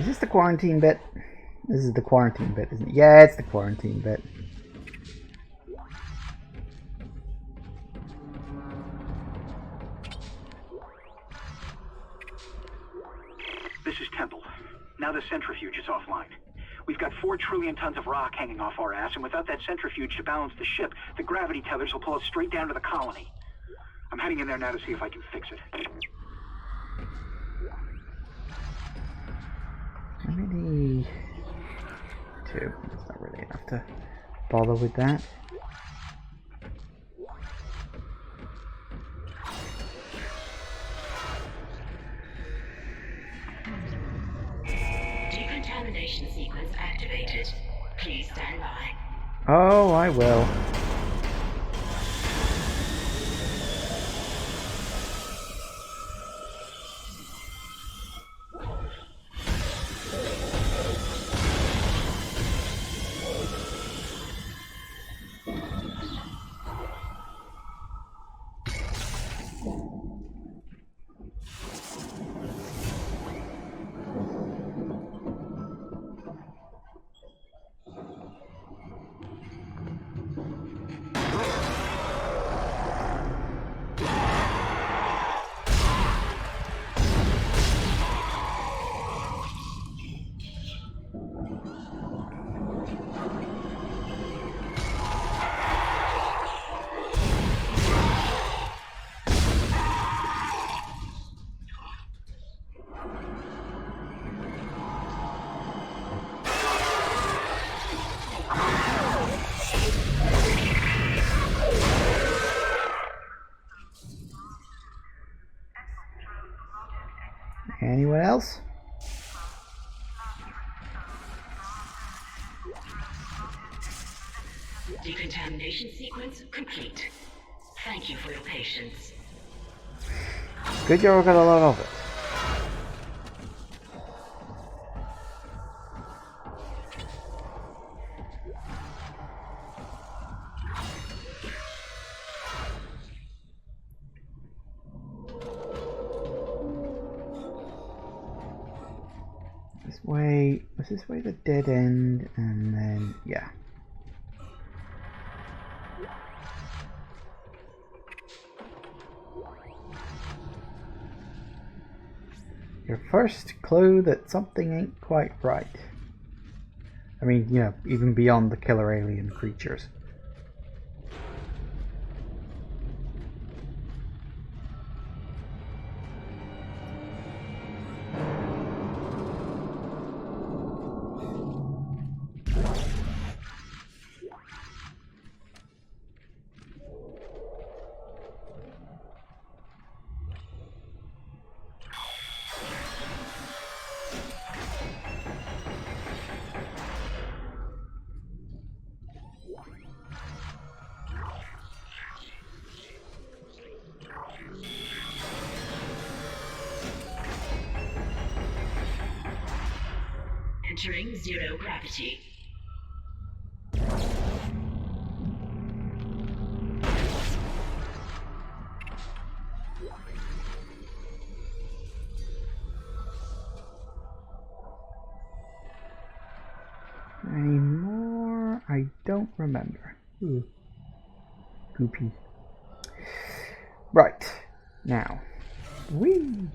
Is this the quarantine bit? This is the quarantine bit, isn't it? Yeah, it's the quarantine bit. This is Temple. Now the centrifuge is offline. We've got 4 trillion tons of rock hanging off our ass, and without that centrifuge to balance the ship, the gravity tethers will pull us straight down to the colony. I'm heading in there now to see if I can fix it. How many? 2. That's not really enough to bother with that. Decontamination sequence activated. Please stand by. Oh, I will. Anyone else? Decontamination sequence complete. Thank you for your patience. Good job, we got a lot of it. This way, was this way the dead end, and then, yeah. Your first clue that something ain't quite right. I mean, you know, even beyond the killer alien creatures. Entering zero gravity. Any more? I don't remember. Ooh. Goopy. Right. Now. Whee!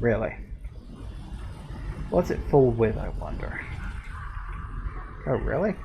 Really? What's it full with, I wonder? Oh, really?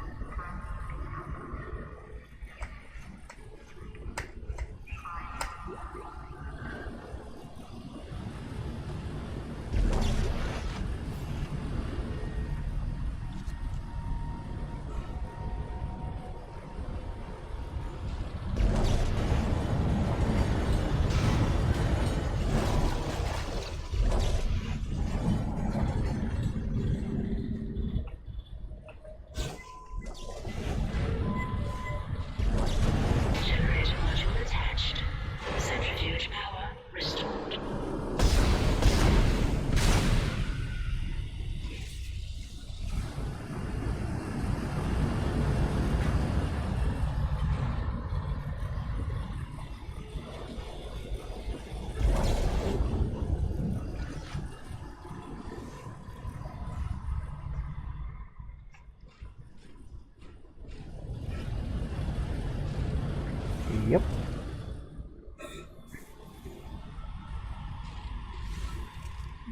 Yep.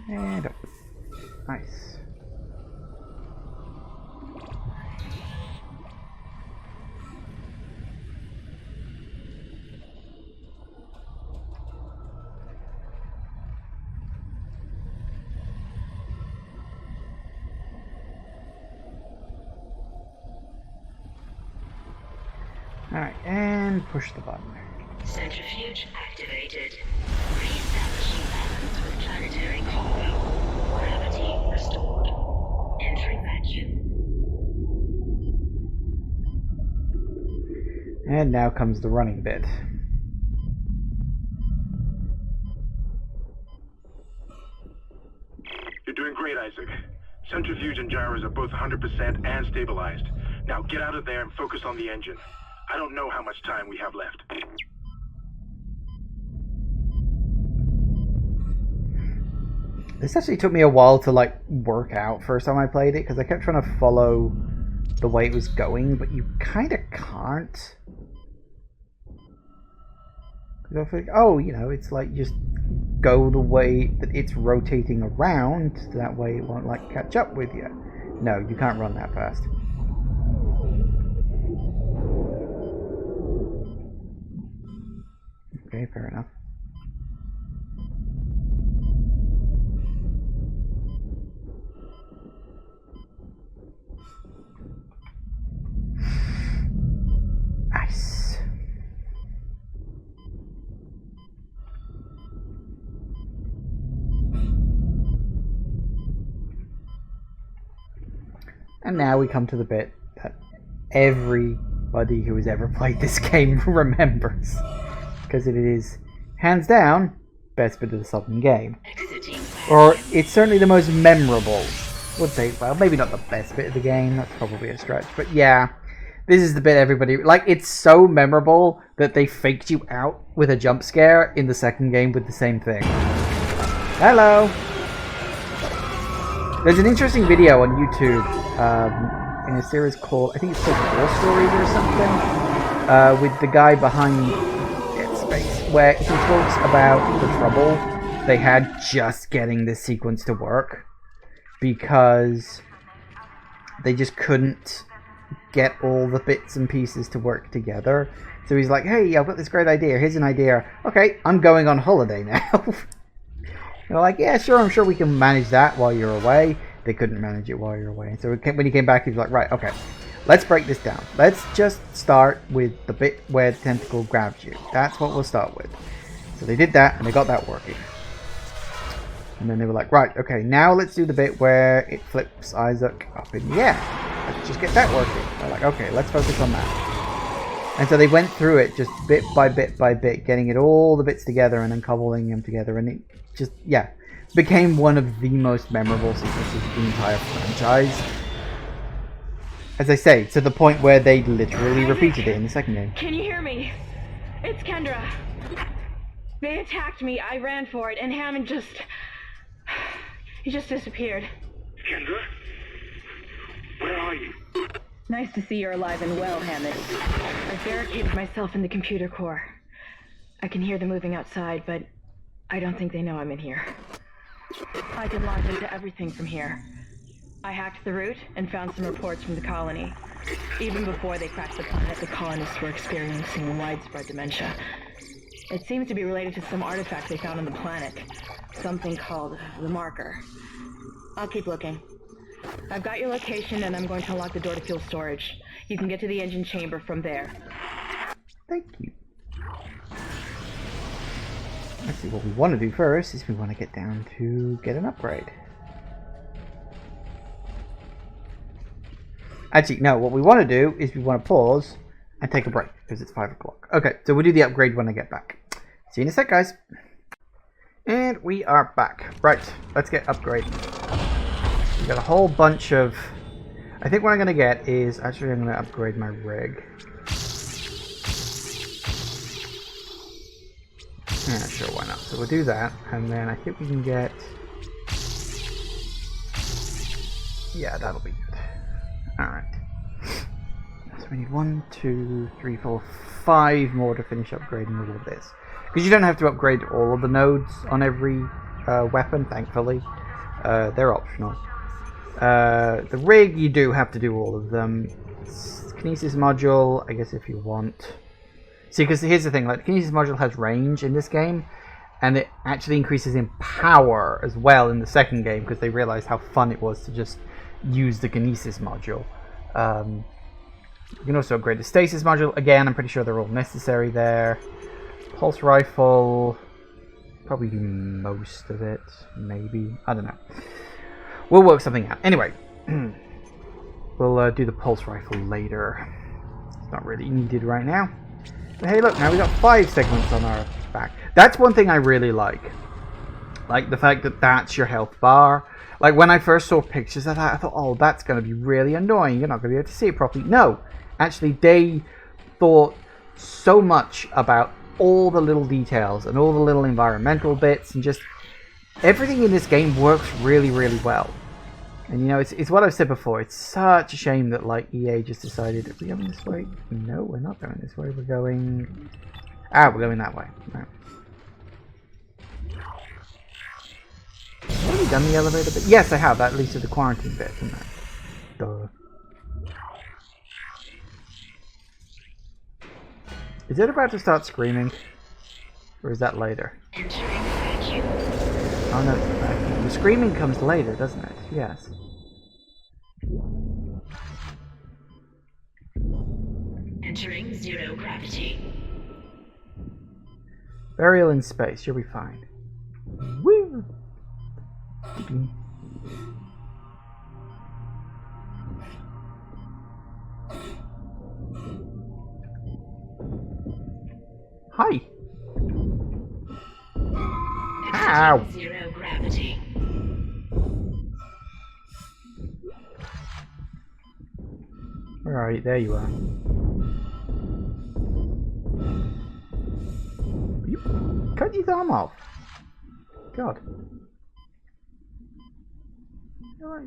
And up. Nice. Alright, and push the button. Centrifuge activated. Re-establishing balance with planetary cargo. Gravity restored. Entering vacuum. And now comes the running bit. You're doing great, Isaac. Centrifuge and gyros are both 100% and stabilized. Now get out of there and focus on the engine. I don't know how much time we have left. This actually took me a while to like work out first time I played it, because I kept trying to follow the way it was going, but you kind of can't. Because I think, oh, you know, it's like just go the way that it's rotating around, that way it won't like catch up with you. No, you can't run that fast. Okay, fair enough. Nice. And now we come to the bit that everybody who has ever played this game remembers. Because it is, hands down, best bit of the southern game. Or it's certainly the most memorable. I would say, well, maybe not the best bit of the game, that's probably a stretch. But yeah, this is the bit everybody, like, it's so memorable that they faked you out with a jump scare in the second game with the same thing. Hello! There's an interesting video on YouTube in a series called, I think it's called War Stories or something, with the guy behind Space, where he talks about the trouble they had just getting this sequence to work because they just couldn't get all the bits and pieces to work together. So he's like, hey, I've got this great idea. Here's an idea. Okay, I'm going on holiday now. They're like, yeah, sure, I'm sure we can manage that while you're away. They couldn't manage it while you're away. So when he came back, he was like, right, okay, let's break this down. Let's just start with the bit where the tentacle grabs you. That's what we'll start with. So they did that, and they got that working. And then they were like, right, okay, now let's do the bit where it flips Isaac up in the air. Let's just get that working. They're like, okay, let's focus on that. And so they went through it just bit by bit by bit, getting it all the bits together and then cobbling them together. And it just, yeah, became one of the most memorable sequences of the entire franchise. As I say, to the point where they literally repeated it in the second game. Can you hear me? It's Kendra. They attacked me, I ran for it, and Hammond just... he just disappeared. Kendra? Where are you? Nice to see you're alive and well, Hammond. I've barricaded myself in the computer core. I can hear them moving outside, but I don't think they know I'm in here. I can launch into everything from here. I hacked the route and found some reports from the colony. Even before they cracked the planet, the colonists were experiencing widespread dementia. It seems to be related to some artifact they found on the planet. Something called the marker. I'll keep looking. I've got your location and I'm going to unlock the door to fuel storage. You can get to the engine chamber from there. Thank you. Let's see, what we want to do first is we want to get down to get an upgrade. Actually, no, what we want to do is we want to pause and take a break because it's 5 o'clock. Okay, so we'll do the upgrade when I get back. See you in a sec, guys. And we are back. Right, let's get upgraded. We got a whole bunch of... I think what I'm going to get is... Actually, I'm going to upgrade my rig. Yeah, sure, why not? So we'll do that, and then I think we can get... Yeah, that'll be good. Alright. So we need 1, 2, 3, 4, 5 more to finish upgrading all of this. Because you don't have to upgrade all of the nodes on every weapon, thankfully. They're optional. The rig, you do have to do all of them. Kinesis module, I guess if you want. See, because here's the thing, like, the Kinesis module has range in this game, and it actually increases in power as well in the second game, because they realized how fun it was to just use the Kinesis module. You can also upgrade the Stasis module. Again, I'm pretty sure they're all necessary there. Pulse rifle, probably do most of it, maybe. I don't know. We'll work something out. Anyway, we'll do the pulse rifle later. It's not really needed right now. But hey, look, now we got 5 segments on our back. That's one thing I really like. Like the fact that that's your health bar. Like when I first saw pictures of that, I thought, oh, that's going to be really annoying. You're not going to be able to see it properly. No, actually, they thought so much about all the little details and all the little environmental bits, and just everything in this game works really, really well. And you know, it's what I've said before. It's such a shame that like EA just decided, are we going this way? No, we're not going this way. We're going... we're going that way. Right. Have you done the elevator bit? Yes, I have. That leads to the quarantine bit, isn't it? Duh. Is it about to start screaming? Or is that later? Oh no, the screaming comes later, doesn't it? Yes. Entering zero gravity. Burial in space, you'll be fine. Woo! Hi. Ow. Zero gravity. Where are you? There you are. You cut your thumb off. God.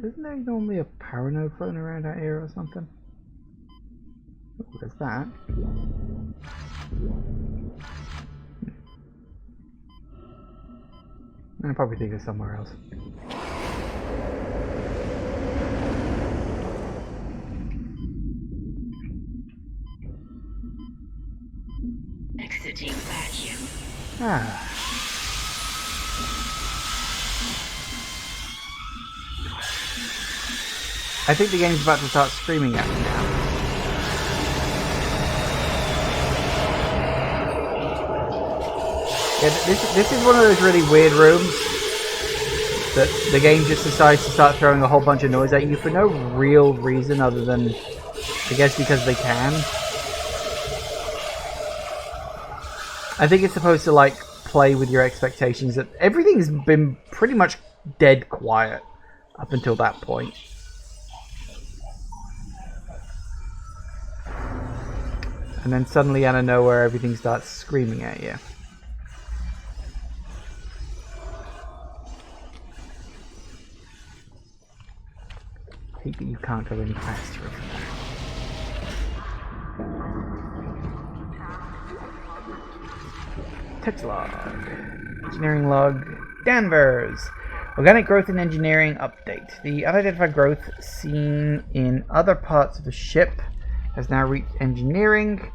Isn't there normally a power node floating around out here or something? Oh, there's that. I probably think of somewhere else. Exiting vacuum. Ah. I think the game's about to start screaming at me now. Yeah, this is one of those really weird rooms that the game just decides to start throwing a whole bunch of noise at you for no real reason other than, I guess, because they can. I think it's supposed to, like, play with your expectations that everything's been pretty much dead quiet up until that point. And then suddenly out of nowhere everything starts screaming at you. I hate that you can't go any faster over there. Text log. Engineering log. Danvers. Organic growth and engineering update. The unidentified growth seen in other parts of the ship has now reached engineering.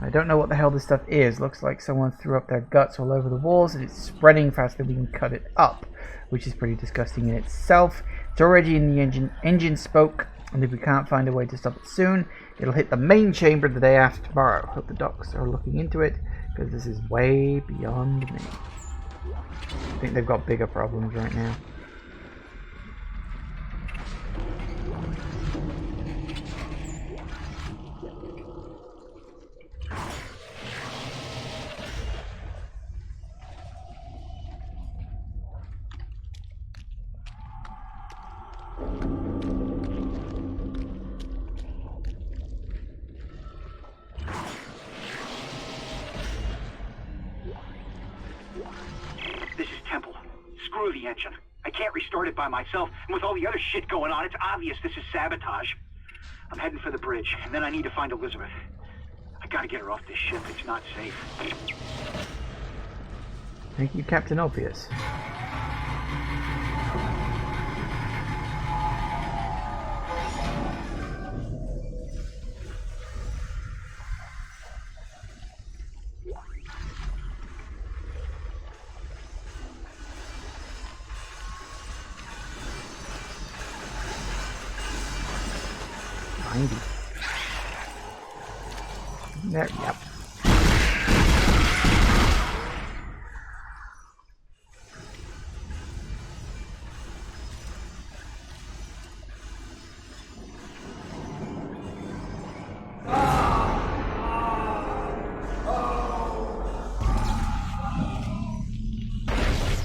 I don't know what the hell this stuff is. Looks like someone threw up their guts all over the walls and it's spreading faster than we can cut it up, which is pretty disgusting in itself. It's already in the engine spoke, and if we can't find a way to stop it soon, it'll hit the main chamber the day after tomorrow. Hope the docs are looking into it, because this is way beyond me. I think they've got bigger problems right now. This is Temple. Screw the engine. I can't restart it by myself, and with all the other shit going on, it's obvious this is sabotage. I'm heading for the bridge, and then I need to find Elizabeth. I gotta get her off this ship. It's not safe. Thank you, Captain Obvious. There, yep.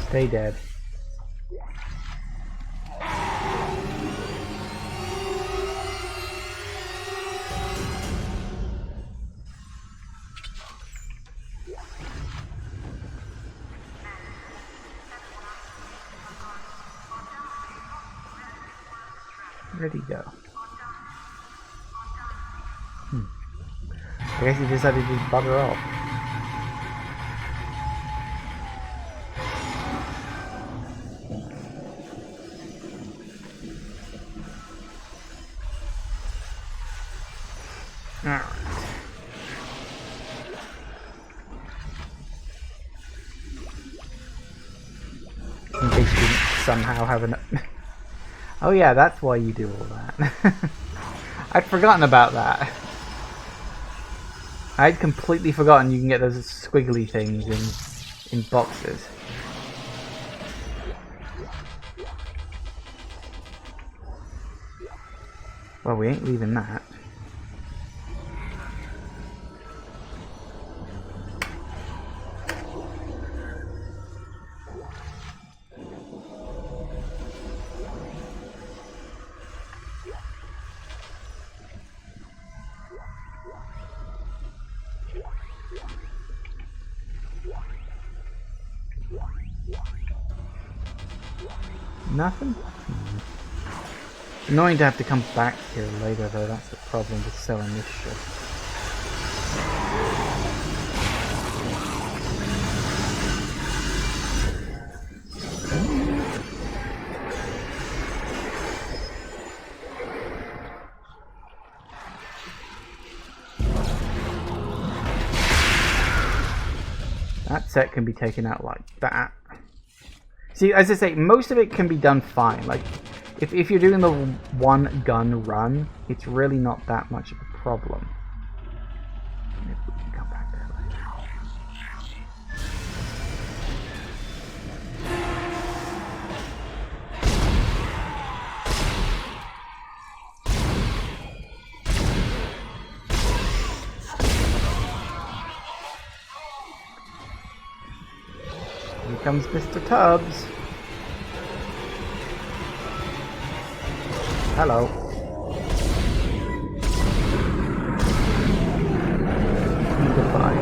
Stay dead. Where'd he go? I guess he decided to bugger off. Alright. In case you didn't somehow have an... Oh yeah, that's why you do all that. I'd forgotten about that. I'd completely forgotten you can get those squiggly things in boxes. Well, we ain't leaving that. Nothing? Annoying to have to come back here later though, that's the problem with selling this shit. set can be taken out like that. See, as I say, most of it can be done fine. Like, if you're doing the one gun run, it's really not that much of a problem. Maybe we can come back there later. Here comes Mr. Tubbs. Hello. Goodbye.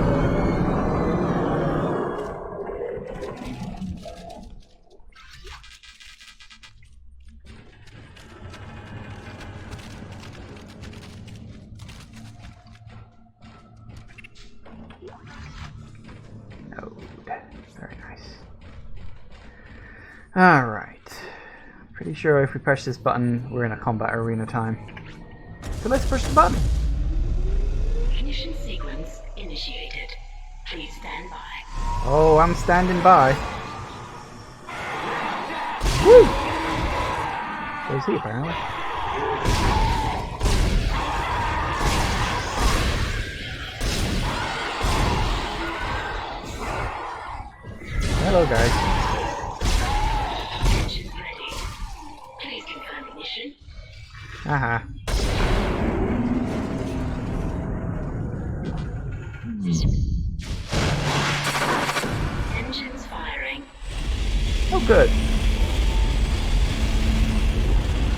Node. Very nice. Alright. Pretty sure if we push this button, we're in a combat arena time. So let's push the button. Ignition sequence initiated. Please stand by. Oh, I'm standing by. Woo! Where's he apparently? Hello, guys. Uh-huh. Engines firing. Oh, good.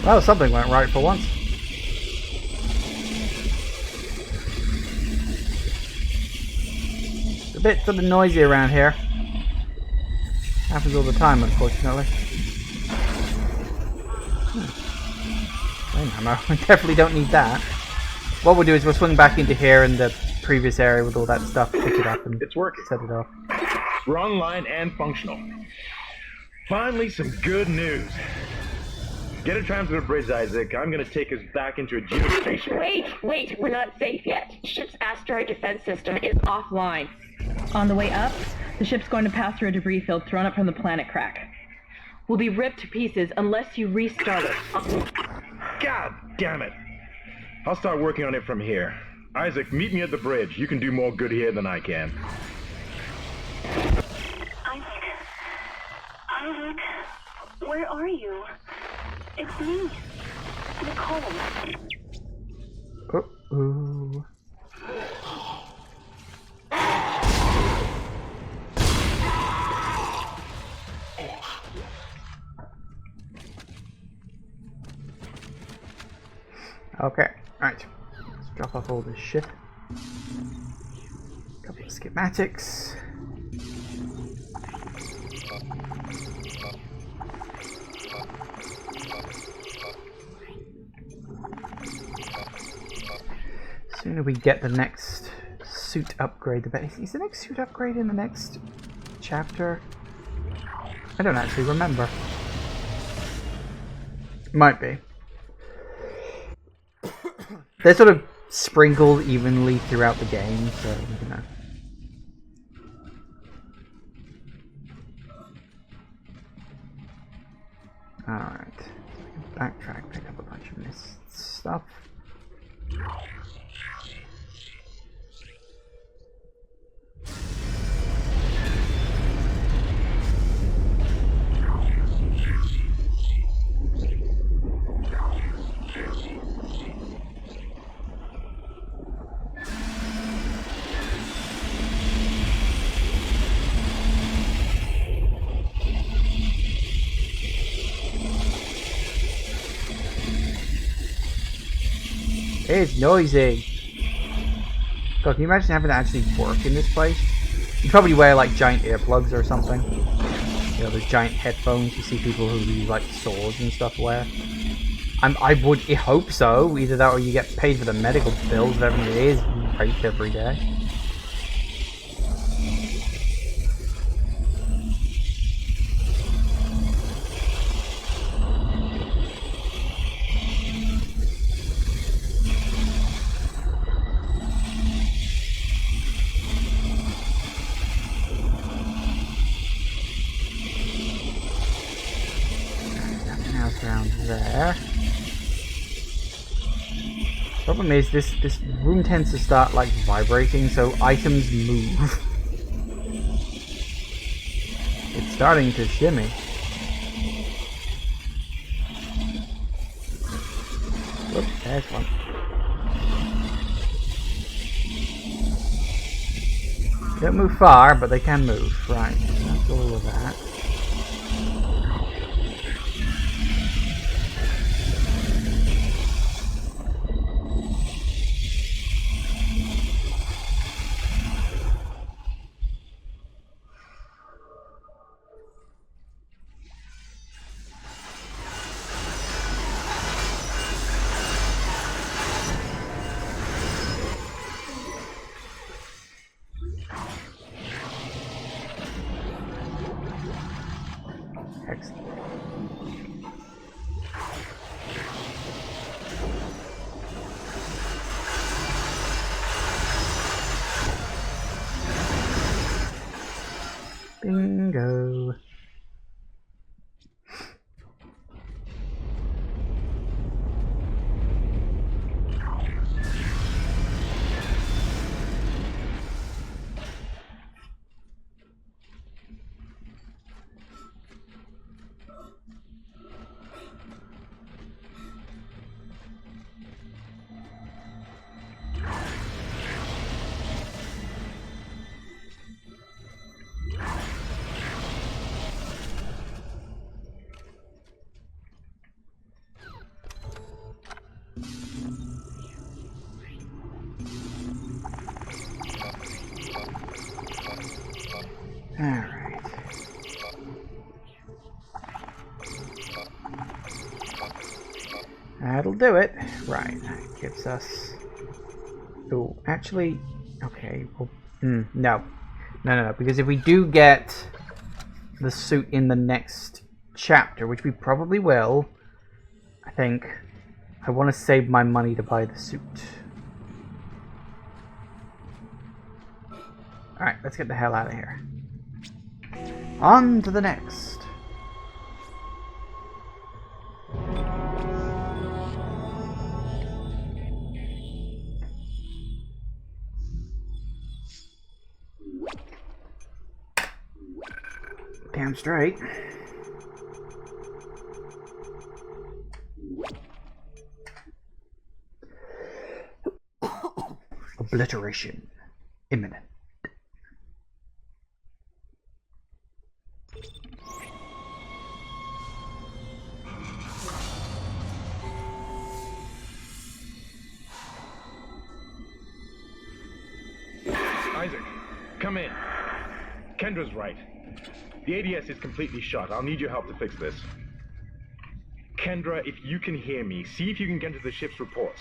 Well, something went right for once. It's a bit sort of noisy around here. Happens all the time, unfortunately. Ammo. We definitely don't need that. What we'll do is we'll swing back into here in the previous area with all that stuff, pick it up and it's working. Set it off. We're online and functional. Finally, some good news. Get a tram to the bridge, Isaac. I'm gonna take us back into a geostation. Wait, we're not safe yet. Ship's asteroid defense system is offline. On the way up, the ship's going to pass through a debris field thrown up from the planet crack. We'll be ripped to pieces unless you restart it. God damn it! I'll start working on it from here. Isaac, meet me at the bridge. You can do more good here than I can. Isaac, where are you? It's me, Nicole. Uh-oh. Okay, right. Let's drop off all this shit. Couple of schematics. Sooner we get the next suit upgrade, the better. Is the next suit upgrade in the next chapter? I don't actually remember. Might be. They're sort of sprinkled evenly throughout the game, so you know. Alright. So we can backtrack, pick up a bunch of missed stuff. It's noisy. God, can you imagine having to actually work in this place? You probably wear like giant earplugs or something. You know, those giant headphones you see people who use like swords and stuff wear. I would hope so. Either that or you get paid for the medical bills of having your ears raped every day. pass around there. Problem is, this room tends to start like vibrating, so items move. It's starting to shimmy. Whoops, there's one. They don't move far, but they can move. Right, that's all of that. Bingo. Alright. That'll do it. Right, that gives us... Oh, actually... Okay, well... No, because if we do get the suit in the next chapter, which we probably will, I think, I want to save my money to buy the suit. Alright, let's get the hell out of here. On to the next. Damn straight. Obliteration imminent. Isaac, come in. Kendra's right. The ADS is completely shut. I'll need your help to fix this. Kendra, if you can hear me, see if you can get to the ship's reports.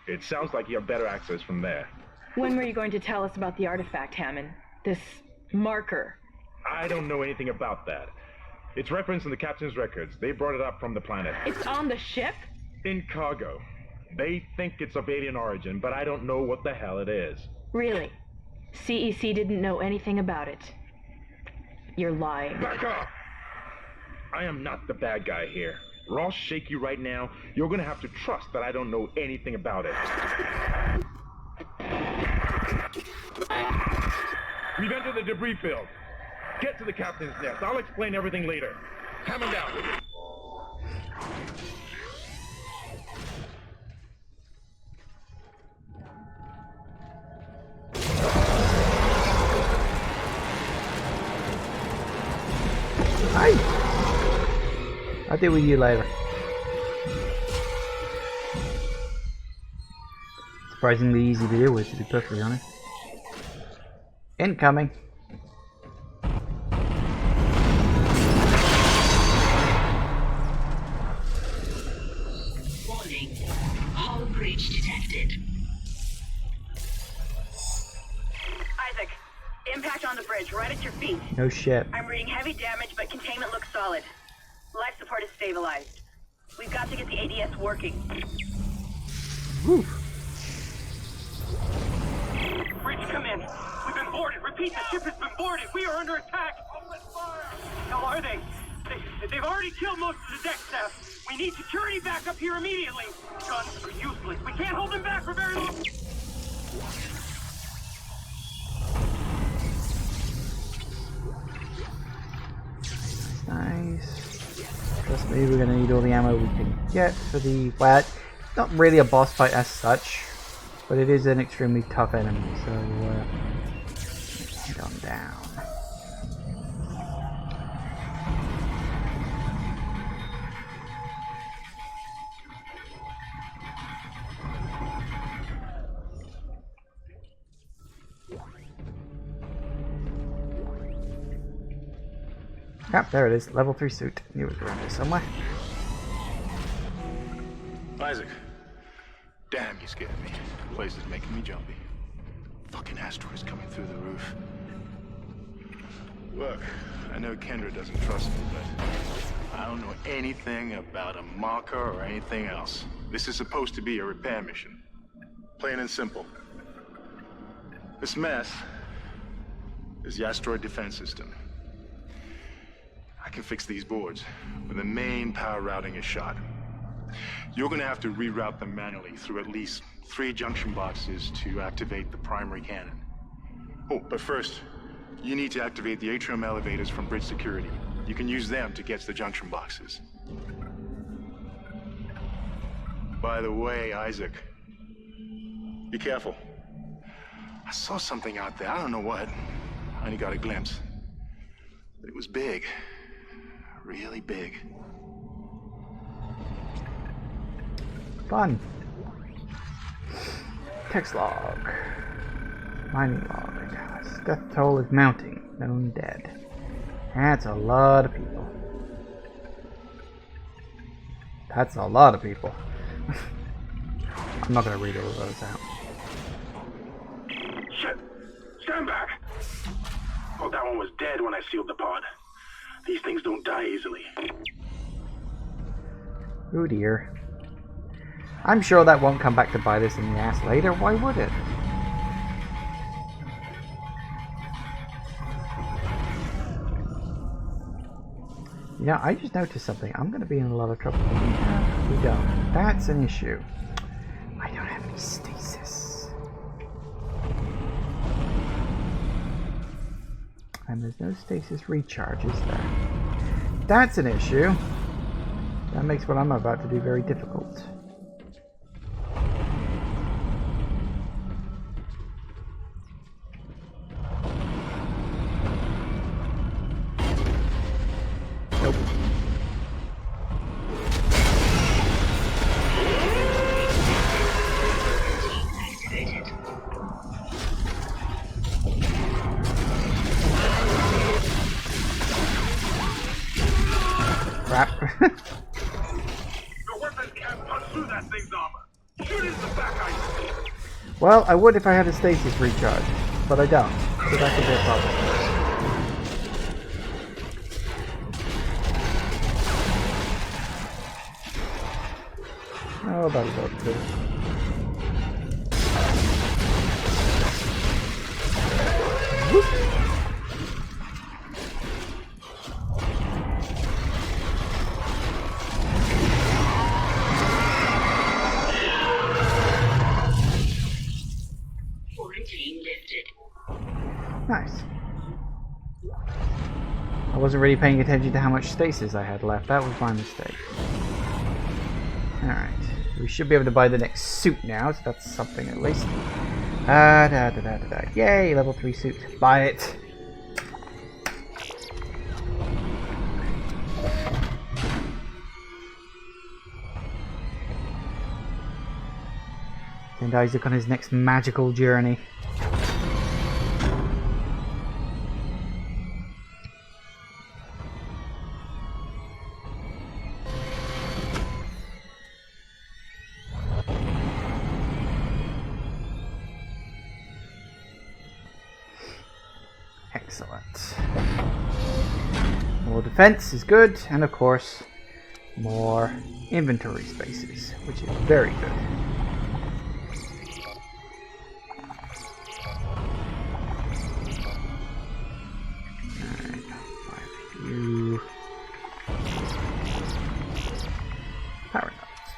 It sounds like you have better access from there. When were you going to tell us about the artifact, Hammond? This marker? I don't know anything about that. It's referenced in the captain's records. They brought it up from the planet. It's on the ship? In cargo. They think it's of alien origin, but I don't know what the hell it is. Really? CEC didn't know anything about it. You're lying. Back up! I am not the bad guy here. We're all shaky right now. You're gonna have to trust that I don't know anything about it. We've entered the debris field. Get to the captain's nest. I'll explain everything later. Hammond down. I'll deal with you later. Surprisingly easy to deal with, to be perfectly honest. Incoming. Warning. Hull breach detected. Isaac, impact on the bridge, right at your feet. No shit. I'm reading heavy damage, but containment looks solid. Life support is stabilized. We've got to get the ADS working. Woo. Bridge, come in. We've been boarded. Repeat, the ship has been boarded. We are under attack. Open fire. How are they? They've already killed most of the deck staff. We need security back up here immediately. Guns are useless. We can't hold them back for very long. Nice. Trust me, we're gonna need all the ammo we can get for the... Well, not really a boss fight as such, but it is an extremely tough enemy, so head on down. Yep, there it is. Level 3 suit. Knew it was around here somewhere. Isaac. Damn, you scared me. The place is making me jumpy. Fucking asteroids coming through the roof. Look, I know Kendra doesn't trust me, but I don't know anything about a marker or anything else. This is supposed to be a repair mission. Plain and simple. This mess is the asteroid defense system. I can fix these boards when the main power routing is shot. You're gonna have to reroute them manually through at least 3 junction boxes to activate the primary cannon. Oh, but first, you need to activate the atrium elevators from bridge security. You can use them to get to the junction boxes. By the way, Isaac, be careful. I saw something out there, I don't know what. I only got a glimpse. But it was big. Really big. Fun. Text log. Mining log. Death toll is mounting. Known dead. That's a lot of people. That's a lot of people. I'm not gonna read all of those out. Shit! Stand back! Oh, that one was dead when I sealed the pod. These things don't die easily. Oh dear. I'm sure that won't come back to bite us in the ass later. Why would it? You know, I just noticed something. I'm going to be in a lot of trouble. We don't. That's an issue. I don't have any stasis. And there's no stasis recharges there. That's an issue. That makes what I'm about to do very difficult. Nope. Crap. Your weapons can't punch through that thing's armor. Shoot it in the back, Isaac. Well, I would if I had a stasis recharge, but I don't, so that could be a problem. Oh, that'll go too. Whoop. Nice. I wasn't really paying attention to how much stasis I had left. That was my mistake. Alright. We should be able to buy the next suit now, so that's something at least. Yay, level 3 suit. Buy it. And Isaac on his next magical journey. Excellent. More defense is good, and of course, more inventory spaces, which is very good. Alright, 5 you.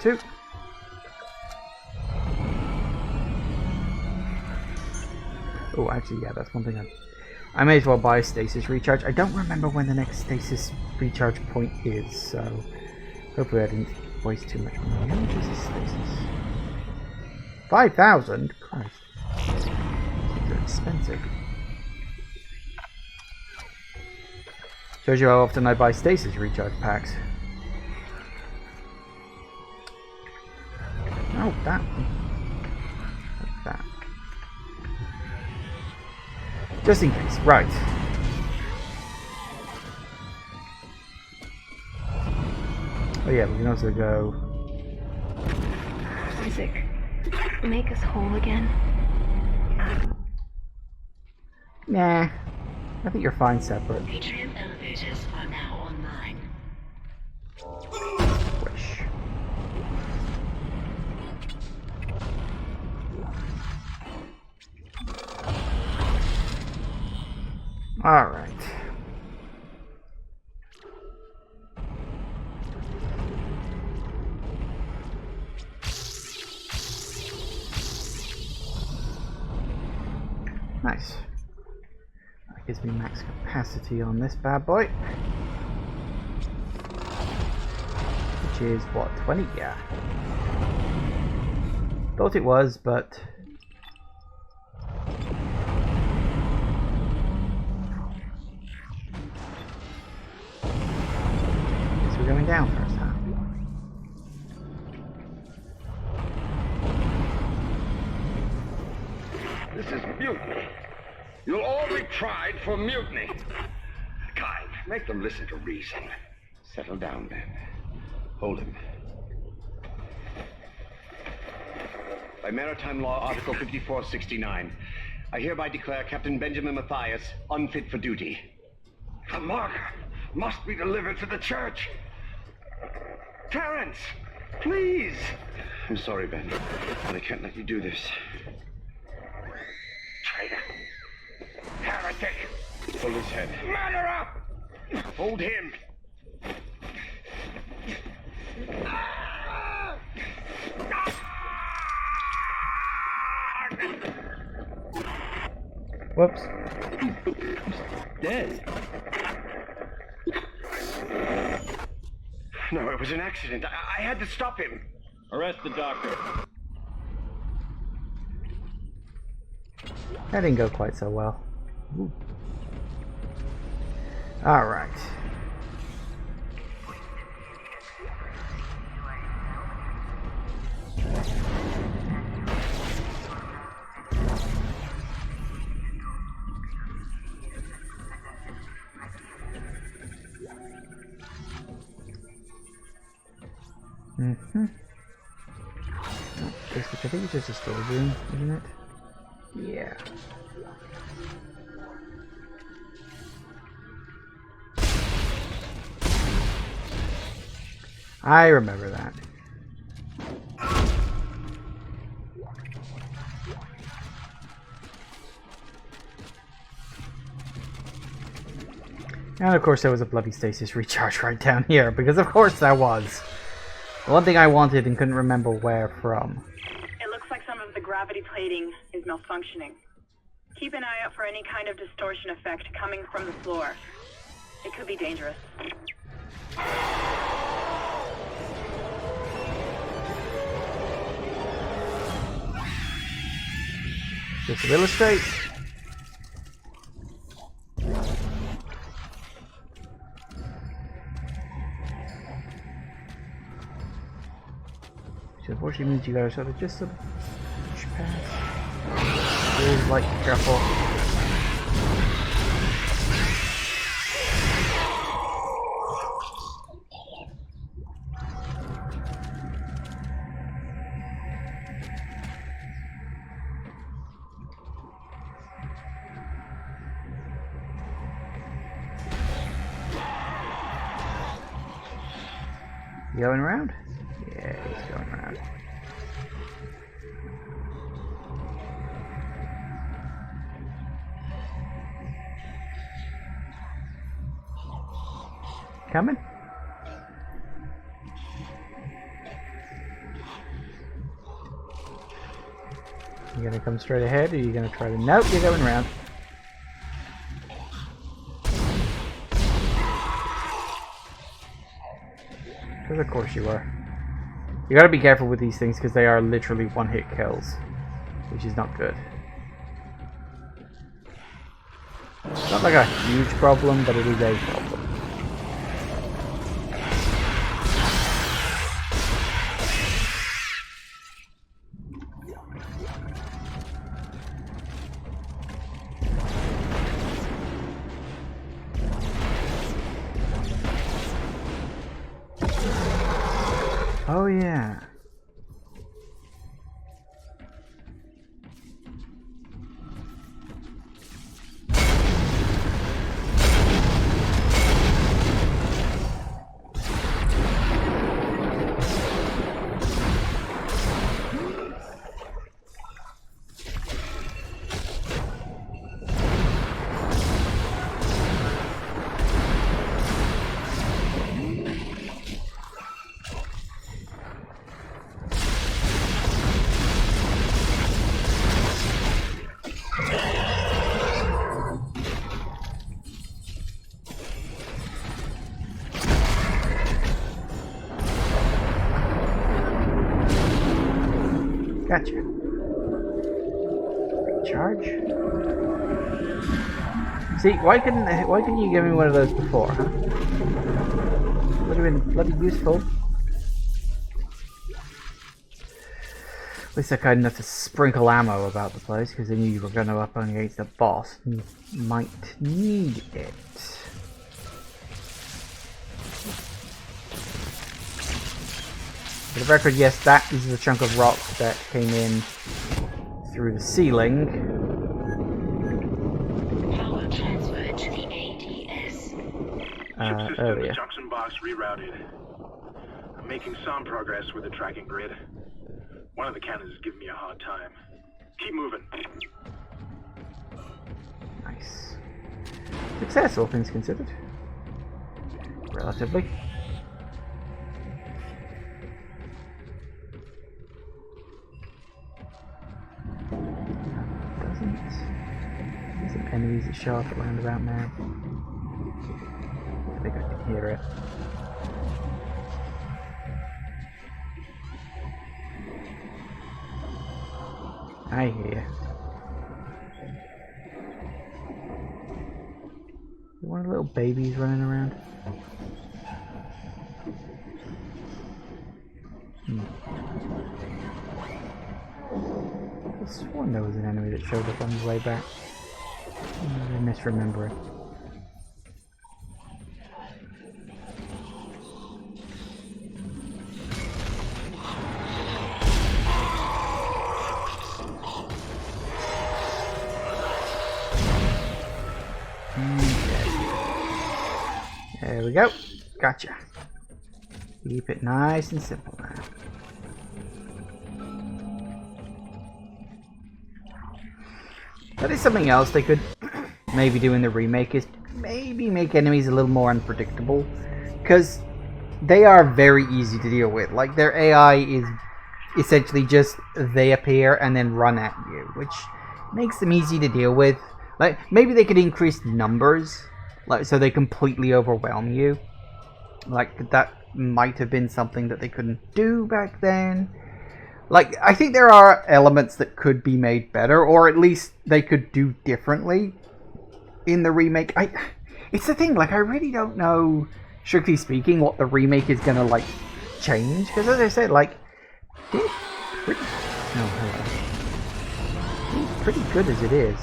too. Oh, actually, yeah, that's one thing I may as well buy a stasis recharge. I don't remember when the next stasis recharge point is, so hopefully I didn't waste too much money. How much is this stasis? 5,000? Christ. These are expensive. Shows you how often I buy stasis recharge packs. Oh, that one. Like that. Just in case. Right. Oh yeah, we can also go... Isaac, make us whole again. Nah. I think you're fine separate. Atrium elevators are now online. Wish. Alright. Nice. That gives me max capacity on this bad boy. Which is what, 20? Yeah. Thought it was, but guess we're going down first, huh? This is mutiny. You'll all be tried for mutiny. Kind, make them listen to reason. Settle down, then. Hold him. By Maritime Law, Article 5469, I hereby declare Captain Benjamin Mathias unfit for duty. The marker must be delivered to the church. Terrence, please. I'm sorry, Ben, but I can't let you do this. Traitor. Heretic. Pull his head. Murderer! Hold him. Whoops. Dead. No, it was an accident. I had to stop him. Arrest the doctor. That didn't go quite so well. Alright. This, which I think is just a storage room, isn't it? Yeah. I remember that. And of course there was a bloody stasis recharge right down here, because of course there was. The one thing I wanted and couldn't remember where from. It looks like some of the gravity plating is malfunctioning. Keep an eye out for any kind of distortion effect coming from the floor. It could be dangerous. Just to illustrate. Which unfortunately means you gotta sort of just push past. Always like careful. Going around? Yeah, he's going around. Coming? You gonna come straight ahead, or are you gonna try to... Nope, you're going round. Because of course you are. You gotta be careful with these things because they are literally one-hit kills, which is not good. It's not like a huge problem, but it is a problem. Oh yeah. Gotcha. Recharge. See, why couldn't you give me one of those before, huh? Would have been bloody useful. At least I kind enough to sprinkle ammo about the place, because I knew you were going to up against the boss. And you might need it. For the record, yes, that is the chunk of rock that came in through the ceiling. Power transferred to the ADS. Earlier. Junction box rerouted. I'm making some progress with the tracking grid. One of the cannons is giving me a hard time. Keep moving. Nice. Success, all things considered. Relatively. There's some enemies that show up around about now. I think I can hear it. I hear. One of the little babies running around. I sworn there was an enemy that showed up on his way back. I'm misremembering. There we go. Gotcha. Keep it nice and simple now. That is something else they could maybe do in the remake, is maybe make enemies a little more unpredictable, because they are very easy to deal with. Like, their AI is essentially just they appear and then run at you, which makes them easy to deal with. Like, maybe they could increase numbers, like, so they completely overwhelm you. Like, that might have been something that they couldn't do back then. Like, I think there are elements that could be made better, or at least they could do differently in the remake. It's the thing, like, I really don't know, strictly speaking, what the remake is gonna, like, change. Because as I said, like, it's pretty good as it is.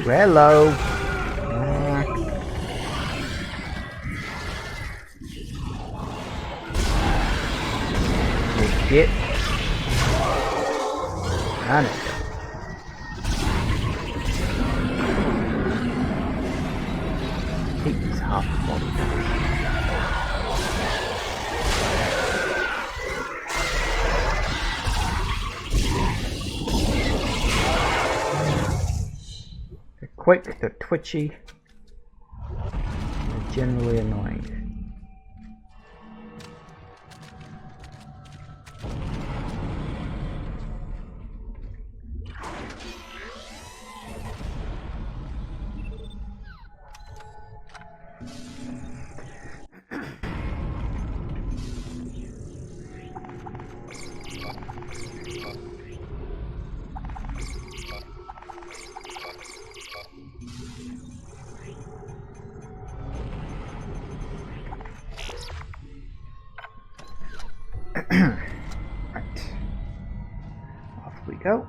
Hello. Get on it. Hate these half body guys. They're quick, they're twitchy, they're generally annoying. Right. Off we go.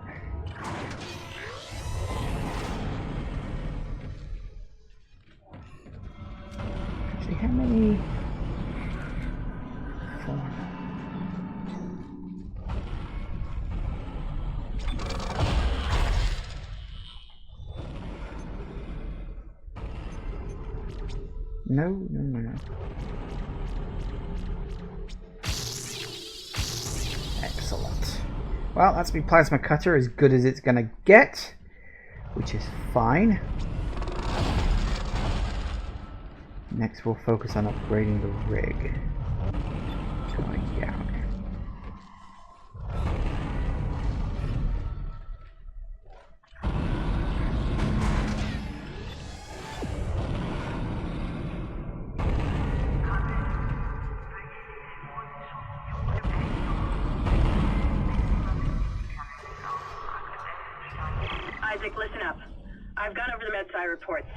Actually, how many? 4. No. Excellent. Well, that's my plasma cutter, as good as it's gonna get, which is fine. Next, we'll focus on upgrading the rig. Isaac, listen up. I've gone over the MedSci reports.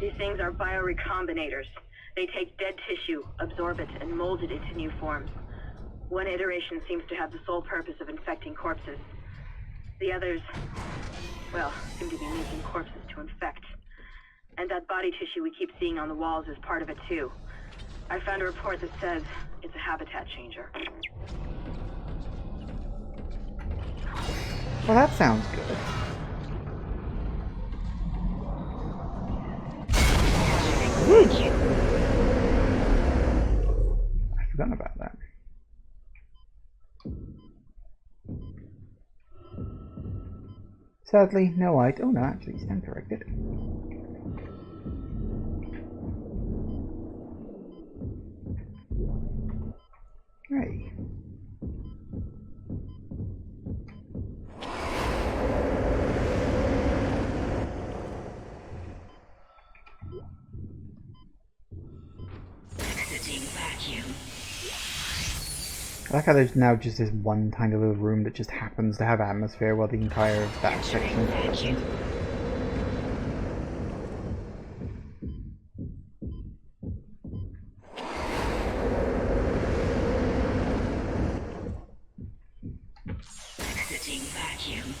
These things are biorecombinators. They take dead tissue, absorb it, and mold it into new forms. One iteration seems to have the sole purpose of infecting corpses. The others, well, seem to be making corpses to infect. And that body tissue we keep seeing on the walls is part of it too. I found a report that says it's a habitat changer. Well, that sounds good. I forgot about that. Sadly, no light. Oh no, actually, stand corrected. Hey. I like how there's now just this one tiny little room that just happens to have atmosphere while the entire back section is present. Exiting vacuum.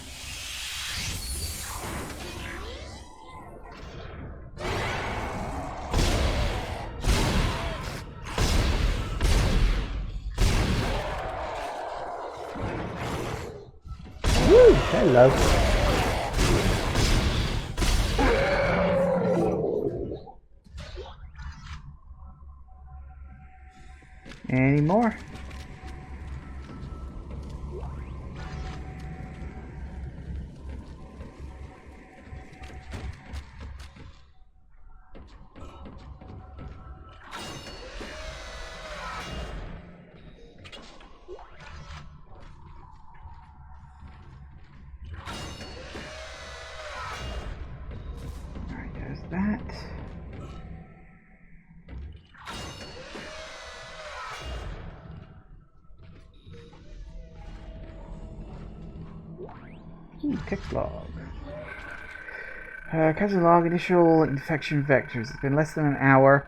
Woo! Hello. Any more? That. Text log. Captain log, initial infection vectors. It's been less than an hour,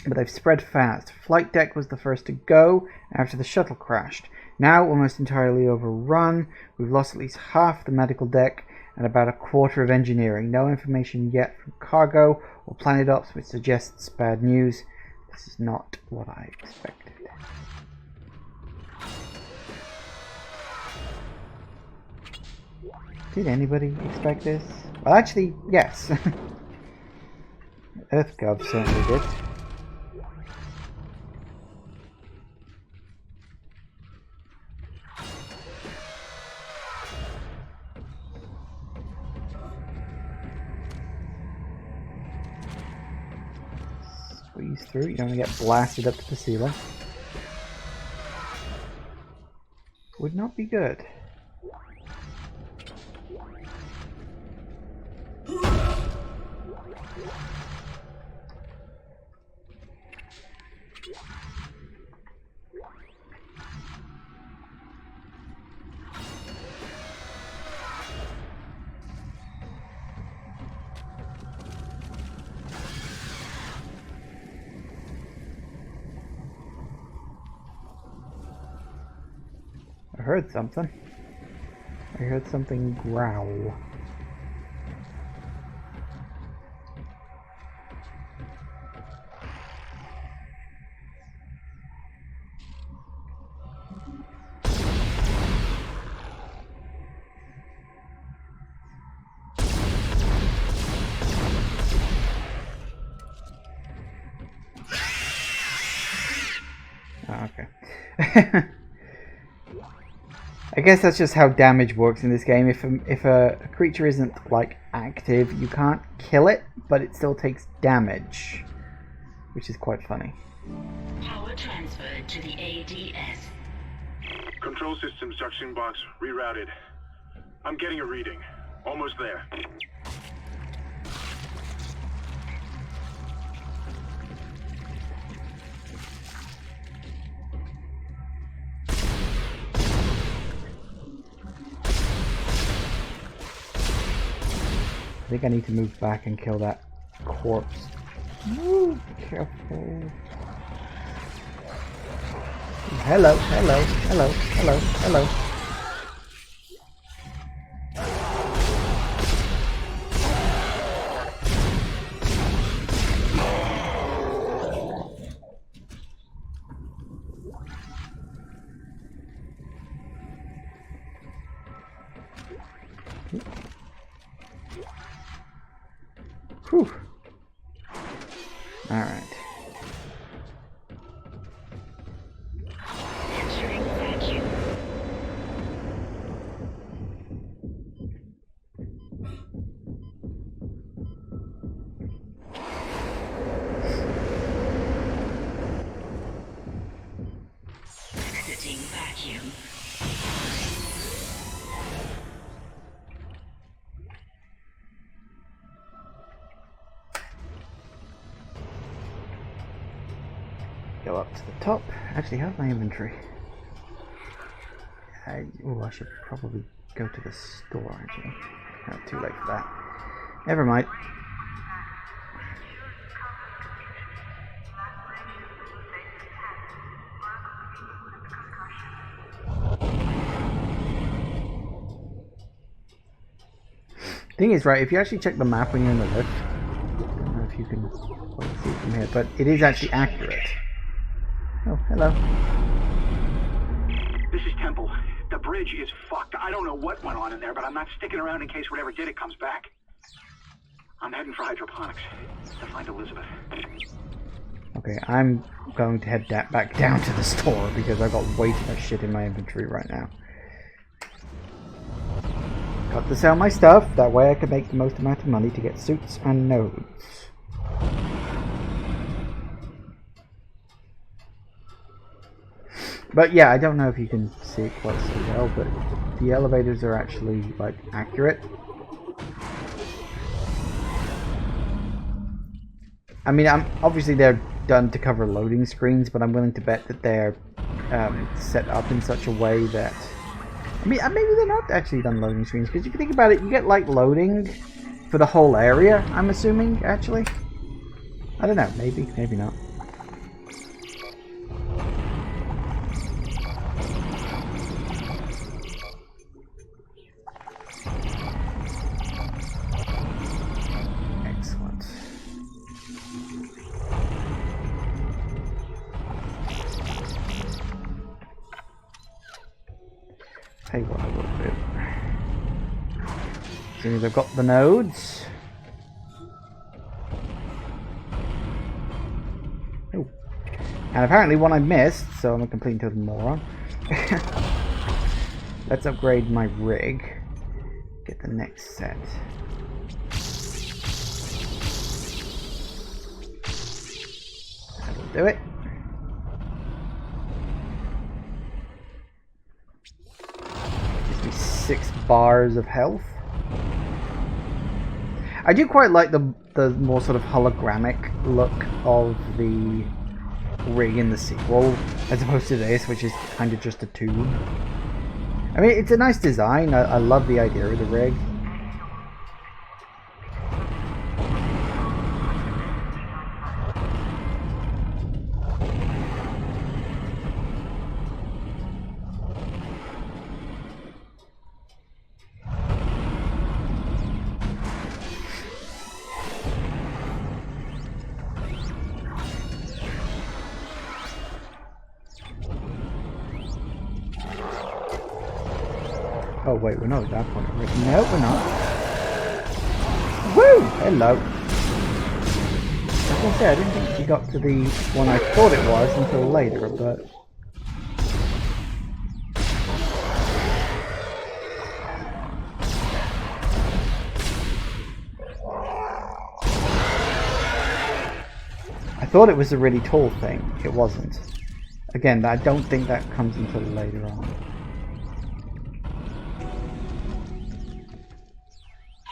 but they've spread fast. Flight deck was the first to go after the shuttle crashed. Now almost entirely overrun. We've lost at least half the medical deck and about a quarter of engineering. No information yet from cargo or planet ops, which suggests bad news. This is not what I expected. Did anybody expect this? Well, actually, yes. EarthGov certainly did. Squeeze through, you don't want to get blasted up to the ceiling. Would not be good. heard something. I heard something growl. I guess that's just how damage works in this game. If a creature isn't like active, you can't kill it, but it still takes damage, which is quite funny. Power transferred to the ADS. Control systems junction box rerouted. I'm getting a reading. Almost there. I think I need to move back and kill that corpse. Ooh, careful. Hello, hello, hello, hello, hello. Whew. All right. Entering vacuum. Exiting vacuum. Go up to the top. Actually, how's my inventory? I should probably go to the store, actually. Oh, too late for that. Never mind. Thing is, right, if you actually check the map when you're in the lift, I don't know if you can see it from here, but it is actually accurate. Oh, hello. This is Temple. The bridge is fucked. I don't know what went on in there, but I'm not sticking around in case whatever did it comes back. I'm heading for hydroponics to find Elizabeth. Okay, I'm going to head back down to the store because I've got way too much shit in my inventory right now. Got to sell my stuff, that way I can make the most amount of money to get suits and nodes. But yeah, I don't know if you can see it quite so well, but the elevators are actually, like, accurate. I mean, obviously they're done to cover loading screens, but I'm willing to bet that they're set up in such a way that... I mean, maybe they're not actually done loading screens, because if you think about it, you get, like, loading for the whole area, I'm assuming, actually. I don't know, maybe not. Excellent. Tell you what I will do. As soon as I've got the nodes. Oh. And apparently one I missed, so I'm a complete and total moron. Let's upgrade my rig. Get the next set. That'll do it. Gives me 6 bars of health. I do quite like the more sort of hologramic look of the rig in the sequel, as opposed to this, which is kind of just a tube. I mean, it's a nice design. I love the idea of the rig. Oh wait, we're not at that point already. No, we're not. Woo! Hello. I was gonna say, I didn't think we got to the one I thought it was until later, but... I thought it was a really tall thing. It wasn't. Again, I don't think that comes until later on.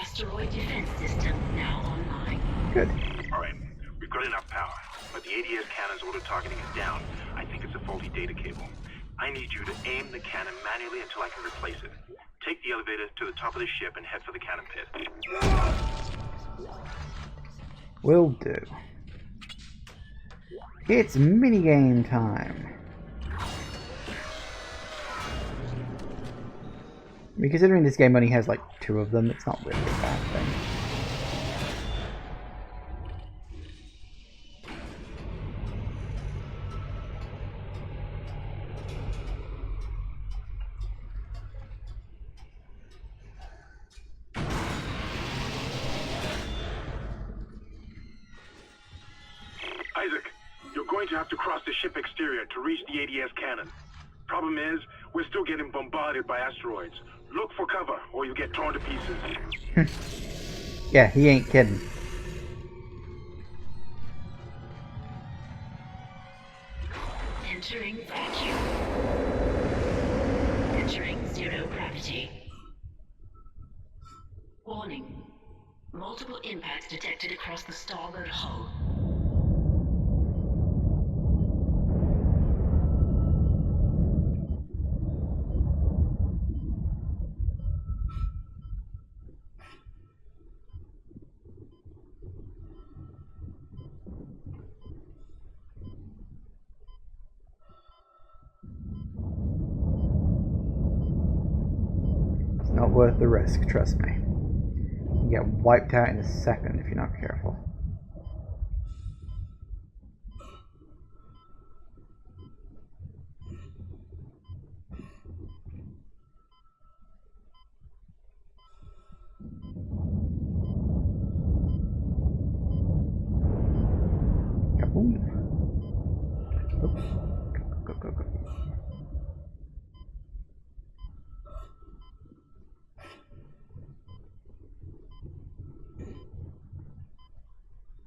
Asteroid defense system now online. Good. Alright, we've got enough power, but the ADS cannon's auto targeting is down. I think it's a faulty data cable. I need you to aim the cannon manually until I can replace it. Take the elevator to the top of the ship and head for the cannon pit. Will do. It's minigame time. I mean, considering this game only has like 2 of them, it's not really a bad thing. Isaac, you're going to have to cross the ship exterior to reach the ADS cannon. Problem is, we're still getting bombarded by asteroids. Look for cover, or you'll get torn to pieces. Yeah, he ain't kidding. Entering vacuum. Entering zero gravity. Warning. Multiple impacts detected across the starboard hull. Not worth the risk, trust me. You get wiped out in a second if you're not careful. Kaboom. Oops. Go, go, go, go.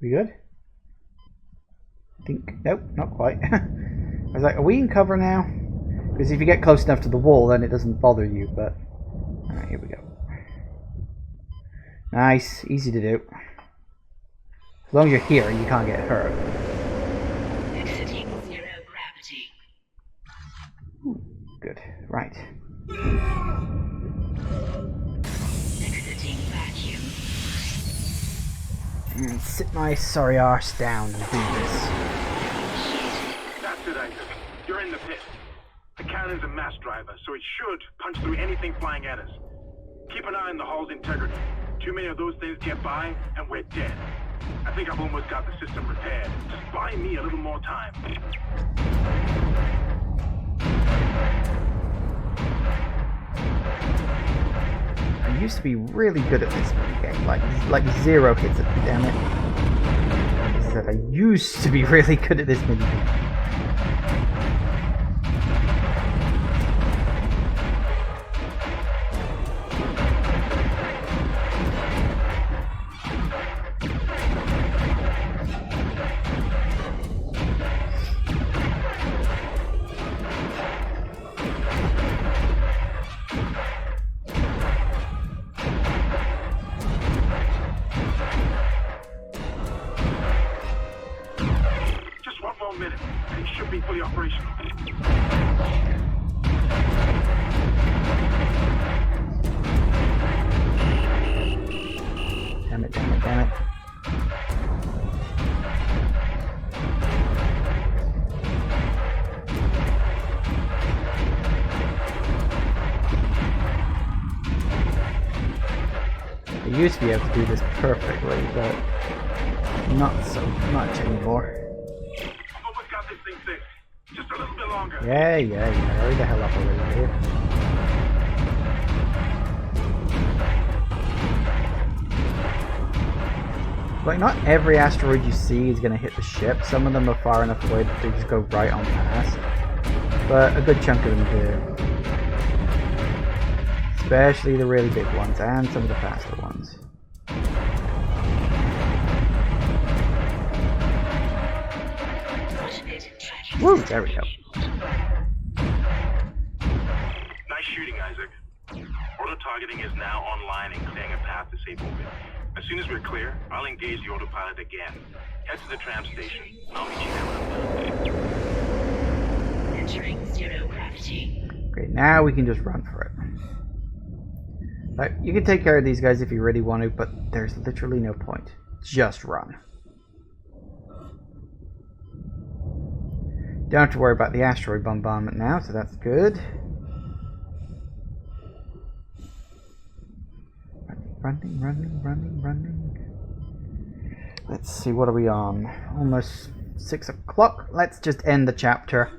We good? I think... Nope, not quite. I was like, are we in cover now? Because if you get close enough to the wall, then it doesn't bother you, but... Alright, here we go. Nice, easy to do. As long as you're here, you can't get hurt. Exiting zero gravity. Ooh, good, right. Exiting vacuum. And sit my sorry arse down and do this. That's it, Isaac. You're in the pit. The cannon's a mass driver, so it should punch through anything flying at us. Keep an eye on the hull's integrity. Too many of those things get by, and we're dead. I think I've almost got the system repaired. Just buy me a little more time. I used to be really good at this game, like 0 hits at me, damn it. I said I used to be really good at this minigame. I used to be able to do this perfectly, but not so much anymore. Almost got this thing fixed. Just a little bit longer. Yeah. Hurry the hell up already here. Like, not every asteroid you see is going to hit the ship. Some of them are far enough away that they just go right on past. But a good chunk of them do. Especially the really big ones and some of the faster ones. Woo! There we go. Nice shooting, Isaac. Auto-targeting is now online and clearing a path to safe orbit. As soon as we're clear, I'll engage the autopilot again. Head to the tram station. I'll meet you there. Entering zero gravity. Okay, now we can just run for it. Like, you can take care of these guys if you really want to, but there's literally no point. Just run. Don't have to worry about the asteroid bombardment now, so that's good. Running. Let's see, what are we on? Almost 6 o'clock. Let's just end the chapter,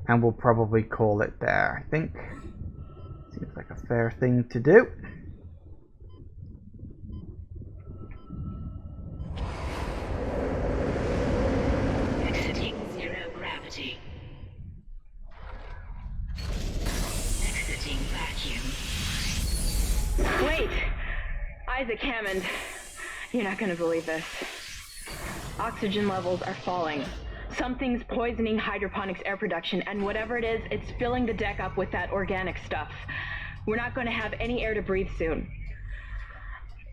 and we'll probably call it there, I think. Seems like a fair thing to do. Exiting zero gravity. Exiting vacuum. Wait! Isaac Hammond, you're not gonna believe this. Oxygen levels are falling. Something's poisoning hydroponics air production, and whatever it is, it's filling the deck up with that organic stuff. We're not going to have any air to breathe soon.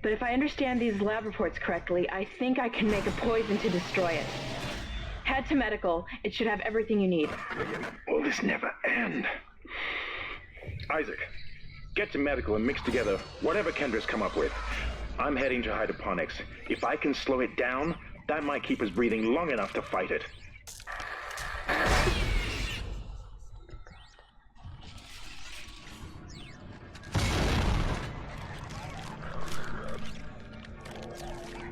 But if I understand these lab reports correctly, I think I can make a poison to destroy it. Head to medical. It should have everything you need. Will this never end? Isaac, get to medical and mix together whatever Kendra's come up with. I'm heading to hydroponics. If I can slow it down, that might keep us breathing long enough to fight it. I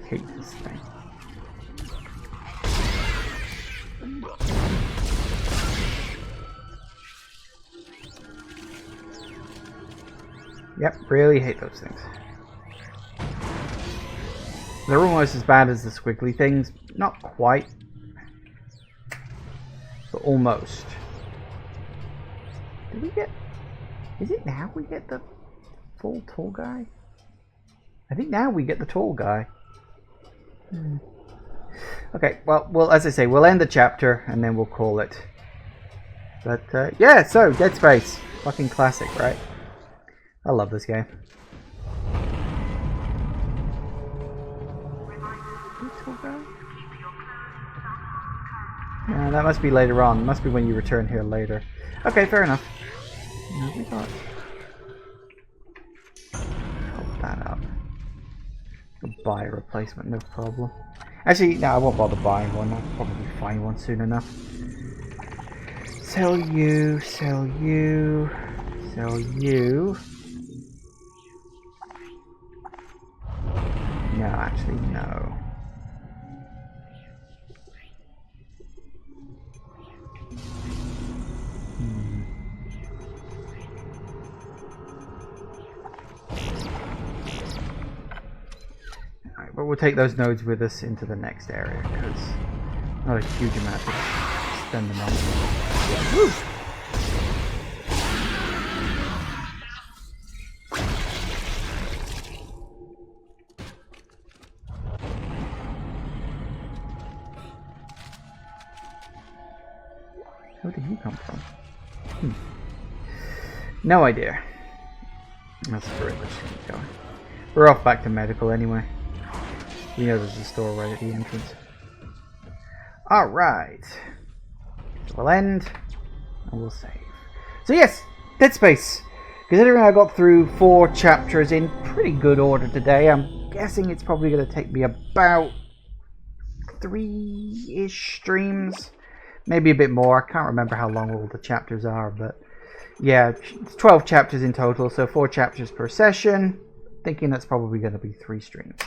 hate this thing. Yep, really hate those things. They're almost as bad as the squiggly things. Not quite. But almost. Did we get... Is it now we get the full tall guy? I think now we get the tall guy. Okay, well, as I say, we'll end the chapter and then we'll call it. But, yeah, so, Dead Space. Fucking classic, right? I love this game. That must be later on. Must be when you return here later. Okay, fair enough. We got... Hold that up. I'll buy a replacement, no problem. Actually, no, I won't bother buying one. I'll probably find one soon enough. Sell you, sell you, sell you. No, actually, no. Alright, but we'll take those nodes with us into the next area, because not a huge amount to spend them on. Woo! Where did you come from? No idea. That's where let's keep going. We're off back to medical anyway. We know there's a store right at the entrance. Alright. We'll end and we'll save. So yes, Dead Space. Considering I got through 4 chapters in pretty good order today, I'm guessing it's probably going to take me about 3-ish streams. Maybe a bit more. I can't remember how long all the chapters are, but yeah, it's 12 chapters in total, so 4 chapters per session. Thinking that's probably going to be 3 streams.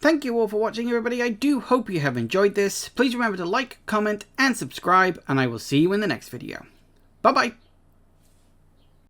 Thank you all for watching, everybody. I do hope you have enjoyed this. Please remember to like, comment, and subscribe, and I will see you in the next video. Bye-bye.